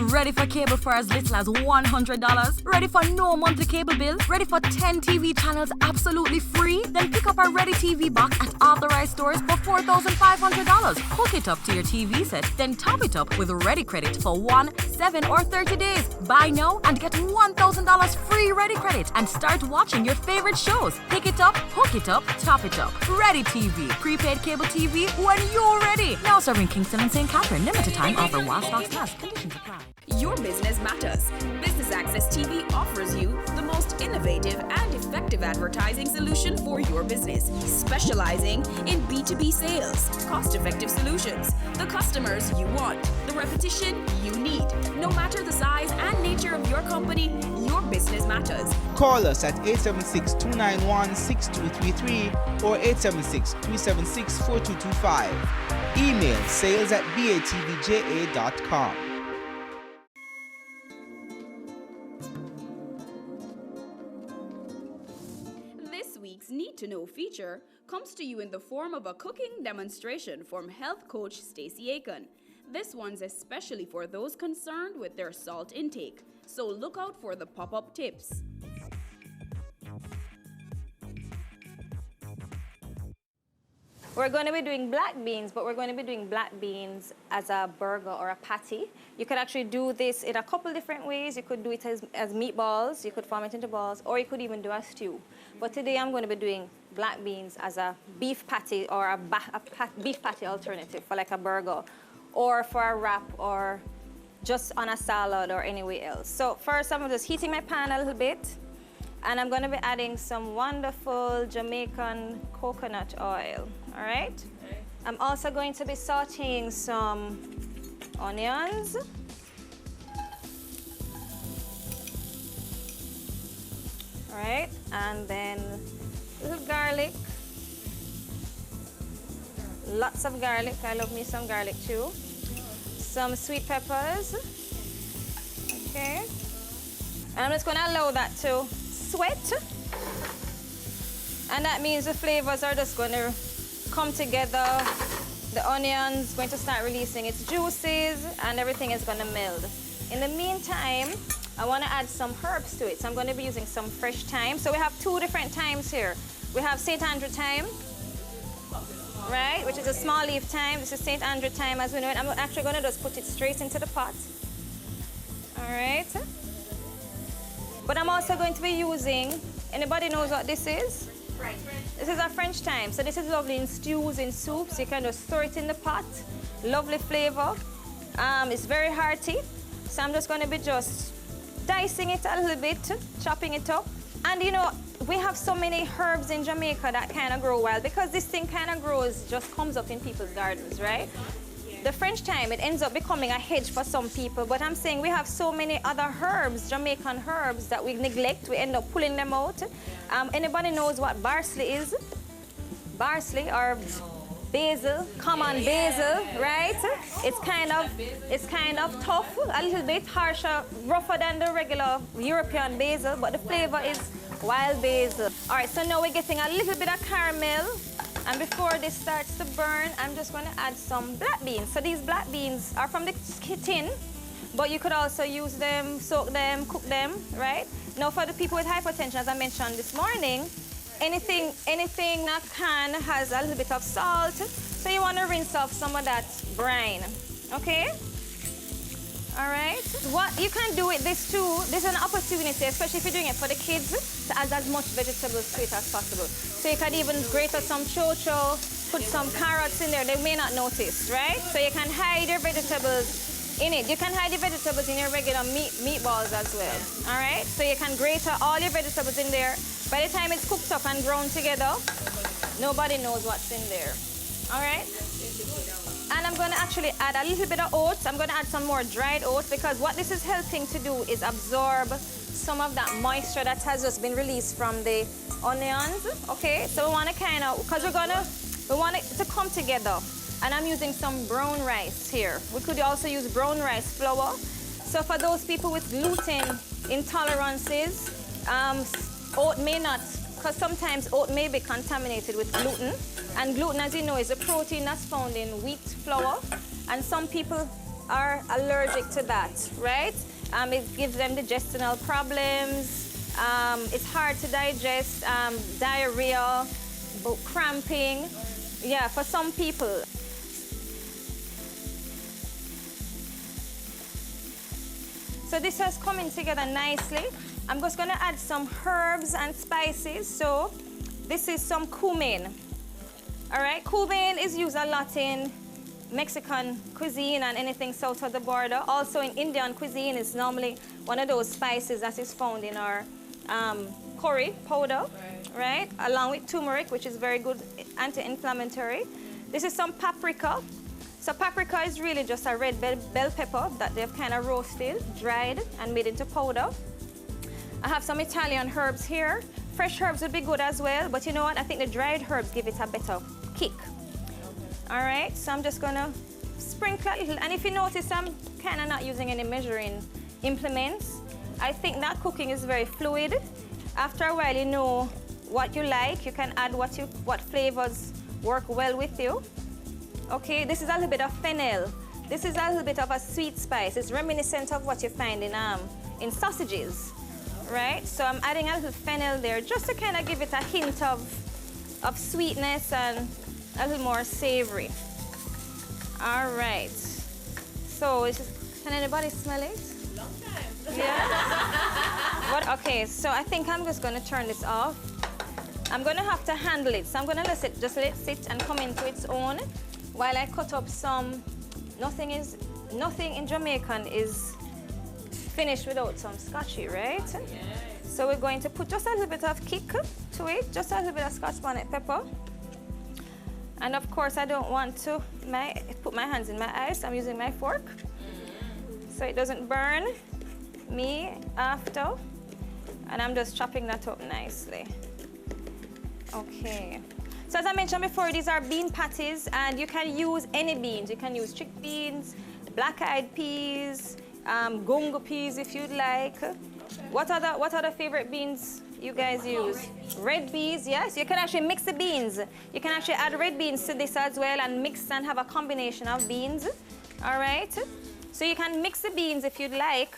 Ready for cable for as little as $100? Ready for no monthly cable bill? Ready for 10 TV channels absolutely free? Then pick up our Ready TV box at authorized stores for $4,500. Hook it up to your TV set, then top it up with Ready credit for 1, 7, or 30 days. Buy now and get $1,000 free Ready credit and start watching your favorite shows. Pick it up, hook it up, top it up. Ready TV. Prepaid cable TV when you're ready. Now serving Kingston and St. Catherine. Limited time offer while stocks last. Conditions apply. Your business matters. Business Access TV offers you the most innovative and effective advertising solution for your business, specializing in B2B sales, cost-effective solutions, the customers you want, the repetition you need. No matter the size and nature of your company, your business matters. Call us at 876-291-6233 or 876-376-4225. Email sales@batvja.com. Need to Know feature comes to you in the form of a cooking demonstration from health coach Stacey Aiken. This one's especially for those concerned with their salt intake, so look out for the pop-up tips. We're going to be doing black beans, but we're going to be doing black beans as a burger or a patty. You could actually do this in a couple different ways. You could do it as meatballs, you could form it into balls, or you could even do a stew. But today I'm going to be doing black beans as a beef patty or a beef patty alternative for like a burger or for a wrap or just on a salad or anywhere else. So first I'm just heating my pan a little bit. And I'm going to be adding some wonderful Jamaican coconut oil, all right? I'm also going to be sauteing some onions. All right, and then a little garlic. Lots of garlic, I love me some garlic too. Some sweet peppers, okay? And I'm just going to allow that to sweat, and that means the flavors are just going to come together. The onion's going to start releasing its juices and everything is going to meld. In the meantime, I want to add some herbs to it, so I'm going to be using some fresh thyme. So we have two different thymes here. We have St. Andrew thyme, right, which is a small leaf thyme. This is St. Andrew thyme as we know it. I'm actually going to just put it straight into the pot. All right. But I'm also going to be using, anybody knows what this is? French. This is a French thyme. So this is lovely in stews, in soups. You can just throw it in the pot. Lovely flavor. It's very hearty. So I'm just going to be just dicing it a little bit, chopping it up. And you know, we have so many herbs in Jamaica that kind of grow wild because this thing kind of grows, just comes up in people's gardens, right? The French thyme, it ends up becoming a hedge for some people, but I'm saying we have so many other herbs, Jamaican herbs, that we neglect. We end up pulling them out. Anybody knows what parsley is? Parsley or basil, common basil, right? It's kind of tough, a little bit harsher, rougher than the regular European basil, but the flavor is wild basil. All right, so now we're getting a little bit of caramel. And before this starts to burn, I'm just going to add some black beans. So these black beans are from the tin, but you could also use them, soak them, cook them, right? Now for the people with hypertension, as I mentioned this morning, anything that can has a little bit of salt, so you want to rinse off some of that brine, okay? All right. What you can do with this too, this is an opportunity, especially if you're doing it for the kids, to add as much vegetables to it as possible. So you can even grate up some chocho, put some carrots in there, they may not notice, right? So you can hide your vegetables in it. You can hide the vegetables in your regular meatballs as well. All right? So you can grate all your vegetables in there. By the time it's cooked up and grown together, nobody knows what's in there. All right? And I'm going to actually add a little bit of oats. I'm going to add some more dried oats because what this is helping to do is absorb some of that moisture that has just been released from the onions. Okay? So we want to kind of, because we want it to come together. And I'm using some brown rice here. We could also use brown rice flour. So for those people with gluten intolerances, oat may not, because sometimes oat may be contaminated with gluten. And gluten, as you know, is a protein that's found in wheat flour. And some people are allergic to that, right? It gives them digestional problems. It's hard to digest, diarrhea, cramping. Yeah, for some people. So this has come in together nicely. I'm just gonna add some herbs and spices. So this is some cumin. All right, cumin is used a lot in Mexican cuisine and anything south of the border. Also in Indian cuisine, it's normally one of those spices that is found in our curry powder, right? Along with turmeric, which is very good anti-inflammatory. This is some paprika. So paprika is really just a red bell pepper that they've kind of roasted, dried, and made into powder. I have some Italian herbs here. Fresh herbs would be good as well, but you know what? I think the dried herbs give it a better kick. All right, so I'm just gonna sprinkle a little. And if you notice, I'm kind of not using any measuring implements. I think that cooking is very fluid. After a while, you know what you like. You can add what flavors work well with you. Okay, this is a little bit of fennel. This is a little bit of a sweet spice. It's reminiscent of what you find in sausages, right? So I'm adding a little fennel there just to kind of give it a hint of sweetness and a little more savory. All right. So can anybody smell it? Long time. Yeah. Okay, so I think I'm just gonna turn this off. I'm gonna have to handle it. So I'm gonna let it sit and come into its own. While I cut up some, nothing in Jamaican is finished without some scotchy, right? Yes. So we're going to put just a little bit of kick to it, just a little bit of Scotch bonnet pepper. And of course, I don't want to put my hands in my eyes, so I'm using my fork. So it doesn't burn me after. And I'm just chopping that up nicely. Okay. So as I mentioned before, these are bean patties, and you can use any beans. You can use chickpeas, black-eyed peas, gungo peas if you'd like. Okay. What other favorite beans you guys use? Red beans, yes. You can actually mix the beans. You can actually add red beans to this as well and mix and have a combination of beans. All right. So you can mix the beans if you'd like.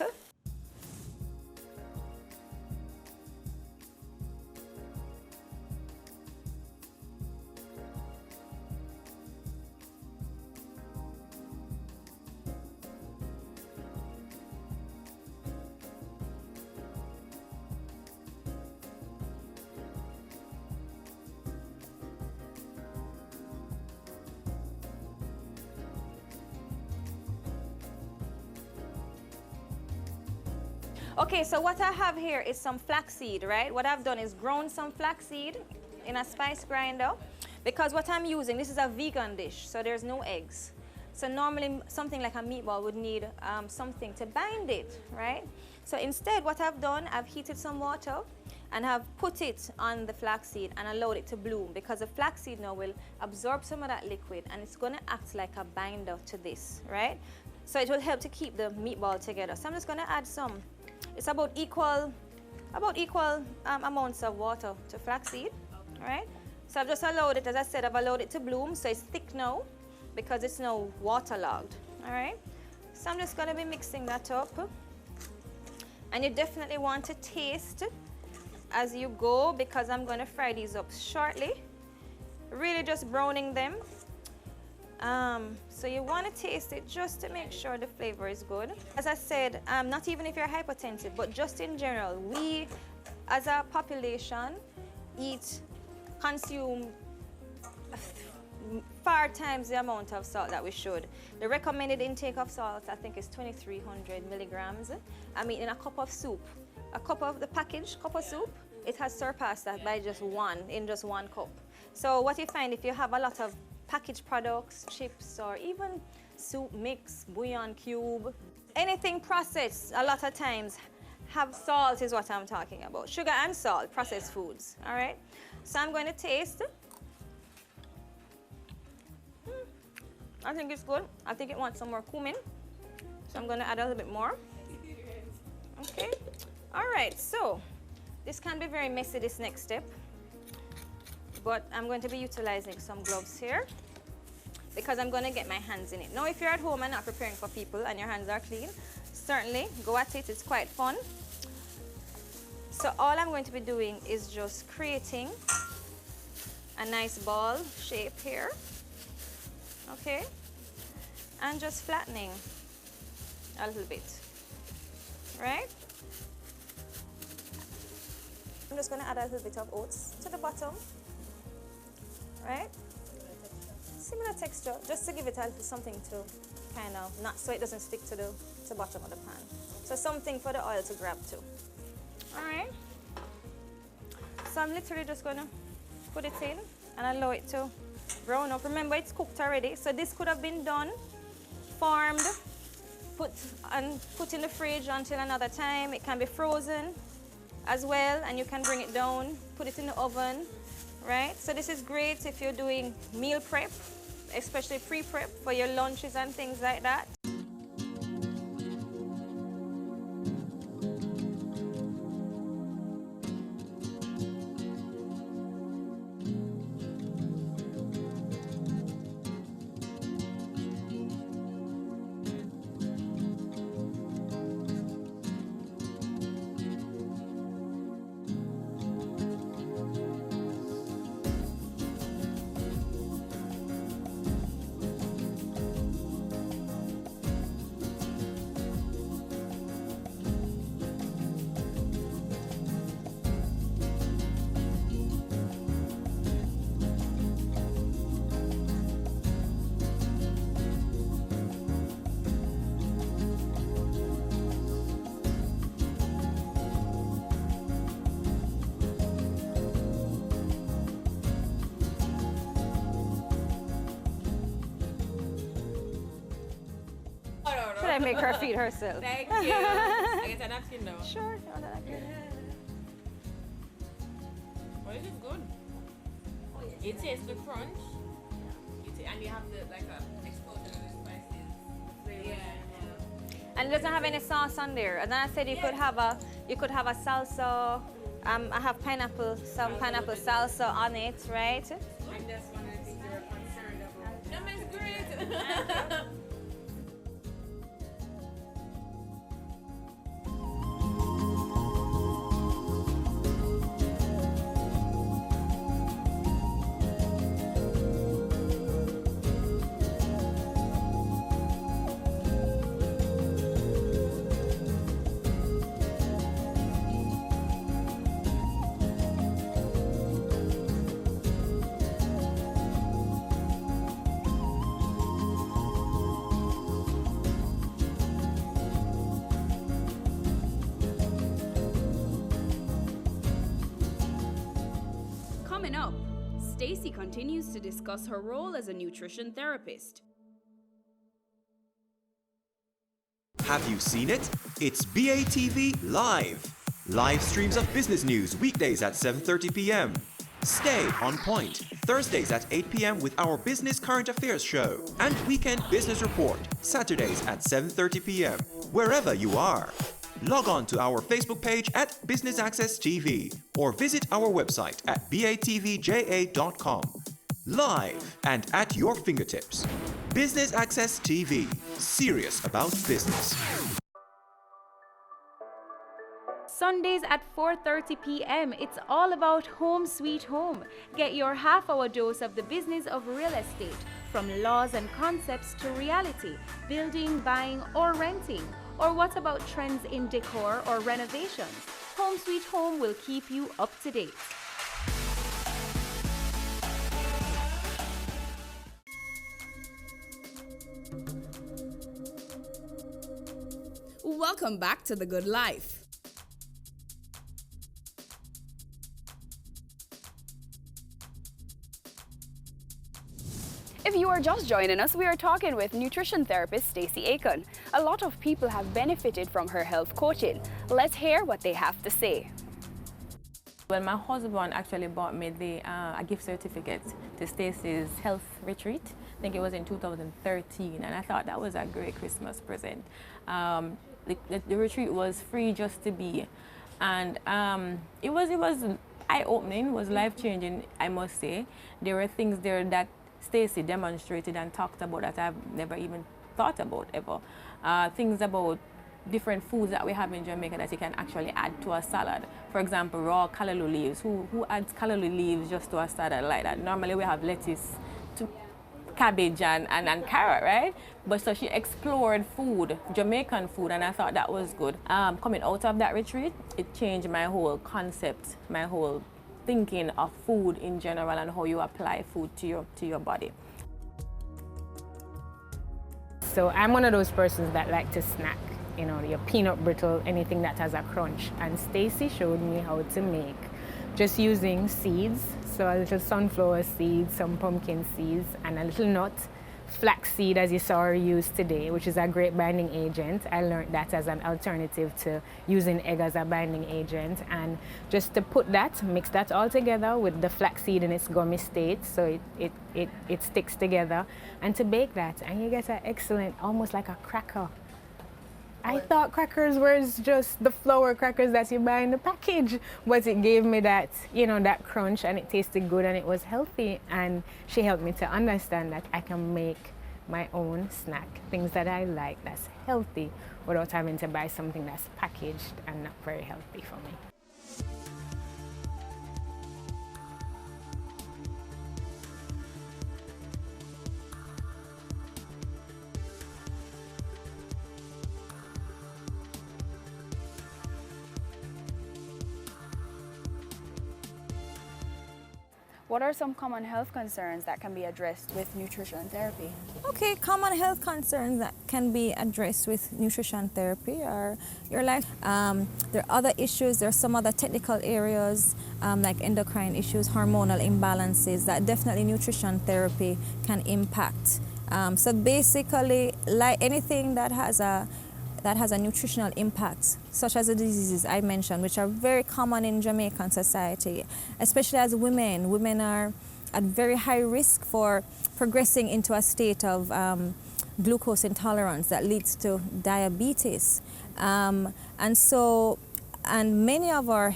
Okay, so what I have here is some flaxseed, right? What I've done is ground some flaxseed in a spice grinder because what I'm using, this is a vegan dish, so there's no eggs. So normally something like a meatball would need something to bind it, right? So instead what I've done, I've heated some water and have put it on the flaxseed and allowed it to bloom because the flaxseed now will absorb some of that liquid and it's gonna act like a binder to this, right? So it will help to keep the meatball together. So I'm just gonna add some. It's about equal amounts of water to flaxseed, all right? So I've just allowed it, as I said, I've allowed it to bloom, so it's thick now because it's now waterlogged, all right? So I'm just gonna be mixing that up. And you definitely want to taste as you go because I'm gonna fry these up shortly. Really just browning them. So you want to taste it just to make sure the flavor is good. As I said, not even if you're hypertensive, but just in general, we as a population consume far times the amount of salt that we should. The recommended intake of salt, I think, is 2,300 milligrams. I mean, in a cup of soup, a cup of the packaged cup of soup, it has surpassed that by just one cup. So what you find if you have a lot of packaged products, chips, or even soup mix, bouillon cube, anything processed, a lot of times have salt is what I'm talking about. Sugar and salt, processed foods, all right? So I'm going to taste. I think it's good. I think it wants some more cumin. So I'm going to add a little bit more. Okay. All right, so this can be very messy, this next step. But I'm going to be utilizing some gloves here because I'm going to get my hands in it. Now, if you're at home and not preparing for people and your hands are clean, certainly go at it. It's quite fun. So all I'm going to be doing is just creating a nice ball shape here. Okay, and just flattening a little bit, right? I'm just going to add a little bit of oats to the bottom, right? Similar texture, just to give it a little something to kind of, not so it doesn't stick to the bottom of the pan. So something for the oil to grab to. All right. So I'm literally just going to put it in and allow it to brown up. Remember, it's cooked already, so this could have been done, formed, put in the fridge until another time. It can be frozen as well, and you can bring it down, put it in the oven, right? So this is great if you're doing meal prep, especially pre-prep for your lunches and things like that. Should I make her feed herself? Thank you. I get a napkin now. Sure. No, that's good. Well, it is good. It tastes the crunch. And you have the like a explosion of the spices. Yeah. And it doesn't have any sauce on there. And then I said you could have a salsa. I have some pineapple salsa on it, right? And that's one of the things you're concerned about. That makes great. Coming up, Stacy continues to discuss her role as a nutrition therapist. Have you seen it? It's BATV Live. Live streams of business news weekdays at 7:30 p.m. Stay on point Thursdays at 8 p.m. with our Business Current Affairs show. And Weekend Business Report Saturdays at 7:30 p.m. wherever you are. Log on to our Facebook page at Business Access TV or visit our website at batvja.com. Live and at your fingertips. Business Access TV. Serious about business. Sundays at 4:30 p.m. It's all about Home Sweet Home. Get your half-hour dose of the business of real estate, from laws and concepts to reality, building, buying, or renting. Or what about trends in decor or renovations? Home Sweet Home will keep you up to date. welcome back to The Good Life. If you are just joining us, we are talking with nutrition therapist Stacey Aiken. A lot of people have benefited from her health coaching. Let's hear what they have to say. Well, my husband actually bought me a gift certificate to Stacey's health retreat. I think it was in 2013, and I thought that was a great Christmas present. The retreat was free just to be, and it was eye-opening, it was life-changing, I must say. There were things there that Stacey demonstrated and talked about that I've never even thought about ever. Things about different foods that we have in Jamaica that you can actually add to a salad. For example, raw callaloo leaves. Who adds callaloo leaves just to a salad like that? Normally we have lettuce, cabbage and carrot, right? But so she explored food, Jamaican food, and I thought that was good. Coming out of that retreat, it changed my whole concept, my whole thinking of food in general and how you apply food to your body. So I'm one of those persons that like to snack, you know, your peanut brittle, anything that has a crunch. And Stacey showed me how to make just using seeds. So a little sunflower seed, some pumpkin seeds, and a little nut. Flaxseed, as you saw her use today, which is a great binding agent. I learned that as an alternative to using egg as a binding agent. And just to put that, mix that all together with the flaxseed in its gummy state so it sticks together. And to bake that, and you get an excellent, almost like a cracker. I thought crackers were just the flour crackers that you buy in the package, but it gave me that, you know, that crunch, and it tasted good and it was healthy. And she helped me to understand that I can make my own snack, things that I like that's healthy without having to buy something that's packaged and not very healthy for me. What are some common health concerns that can be addressed with nutrition therapy? Okay, common health concerns that can be addressed with nutrition therapy are your life. There are other issues, there are some other technical areas like endocrine issues, hormonal imbalances that definitely nutrition therapy can impact. So basically, like anything that has a nutritional impact, such as the diseases I mentioned, which are very common in Jamaican society, especially as women. Women are at very high risk for progressing into a state of glucose intolerance that leads to diabetes. And many of our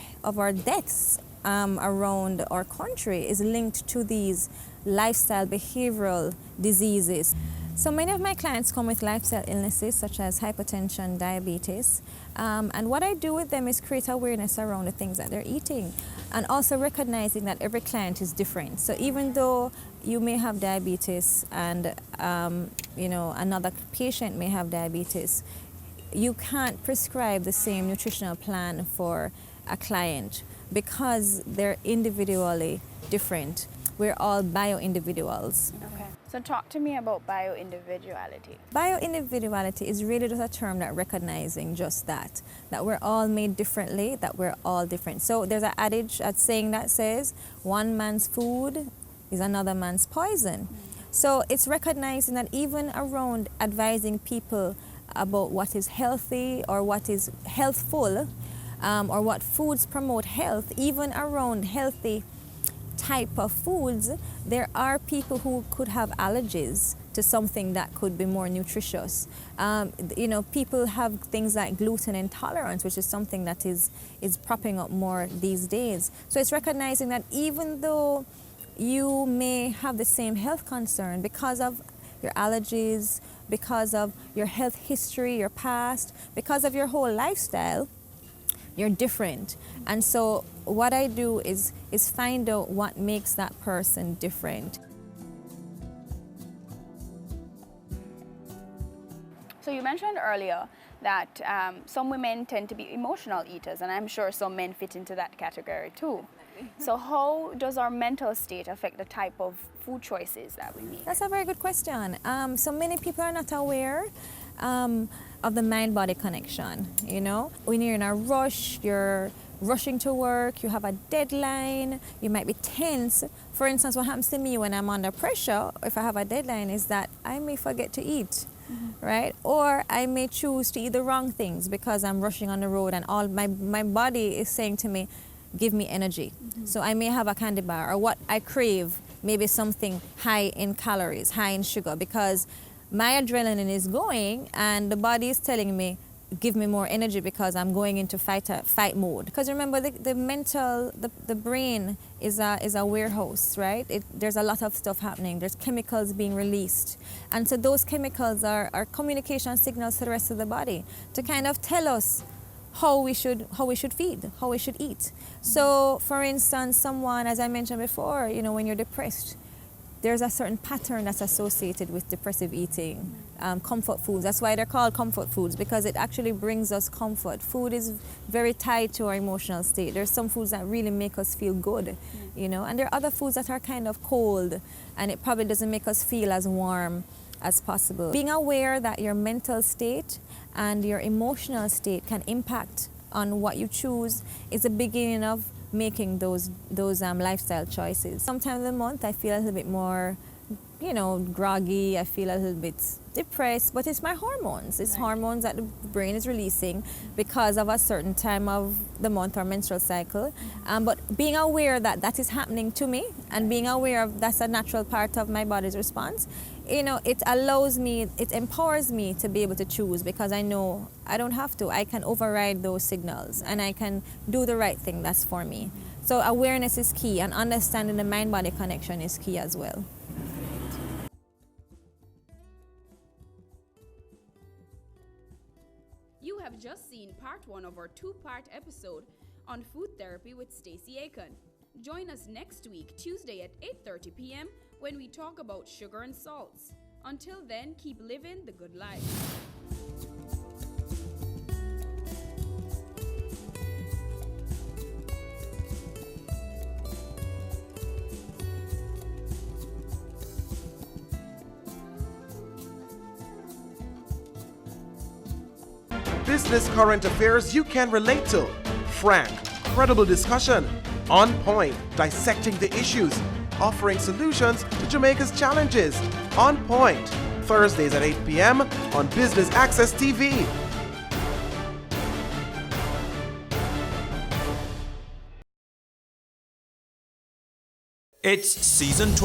deaths around our country is linked to these lifestyle behavioral diseases. So many of my clients come with lifestyle illnesses such as hypertension, diabetes, and what I do with them is create awareness around the things that they're eating, and also recognizing that every client is different. So even though you may have diabetes and another patient may have diabetes, you can't prescribe the same nutritional plan for a client because they're individually different. We're all bio-individuals. Okay. So talk to me about bio-individuality. Bio-individuality is really just a term that recognizing just that we're all made differently, that we're all different. So there's an adage, a saying that says, one man's food is another man's poison. So it's recognizing that even around advising people about what is healthy or what is healthful, or what foods promote health, even around healthy type of foods, there are people who could have allergies to something that could be more nutritious. People have things like gluten intolerance, which is something that is propping up more these days. So it's recognizing that even though you may have the same health concern because of your allergies, because of your health history, your past, because of your whole lifestyle, you're different. And so what I do is find out what makes that person different. So you mentioned earlier that some women tend to be emotional eaters, and I'm sure some men fit into that category too. So how does our mental state affect the type of food choices that we make? That's a very good question. So many people are not aware of the mind-body connection, you know? When you're in a rush, you're rushing to work, you have a deadline, you might be tense. For instance, what happens to me when I'm under pressure, if I have a deadline, is that I may forget to eat, right? Or I may choose to eat the wrong things because I'm rushing on the road and all my body is saying to me, give me energy. So I may have a candy bar, or what I crave, maybe something high in calories, high in sugar, because my adrenaline is going and the body is telling me, give me more energy because I'm going into fight mode. Because remember, the brain is a warehouse, right? There's a lot of stuff happening. There's chemicals being released. And so those chemicals are communication signals to the rest of the body to kind of tell us how we should feed, how we should eat. So for instance, someone, as I mentioned before, you know, when you're depressed, there's a certain pattern that's associated with depressive eating. Comfort foods, that's why they're called comfort foods, because it actually brings us comfort. Food is very tied to our emotional state. There's some foods that really make us feel good, you know, and there are other foods that are kind of cold and it probably doesn't make us feel as warm as possible. Being aware that your mental state and your emotional state can impact on what you choose is the beginning of making those lifestyle choices. Sometimes in the month I feel a little bit more, you know, groggy, I feel a little bit depressed, but it's my hormones. It's hormones that the brain is releasing because of a certain time of the month or menstrual cycle. But being aware that that is happening to me and being aware of that's a natural part of my body's response, you know, it allows me, it empowers me to be able to choose, because I know I don't have to. I can override those signals and I can do the right thing that's for me. So awareness is key, and understanding the mind-body connection is key as well. You have just seen part 1 of our 2-part episode on food therapy with Stacey Aiken. Join us next week, Tuesday at 8:30 p.m. when we talk about sugar and salts. Until then, keep living the good life. Business current affairs you can relate to. Frank, credible discussion. On point, dissecting the issues. Offering solutions to Jamaica's challenges. On Point, Thursdays at 8 p.m. on Business Access TV. It's season 12.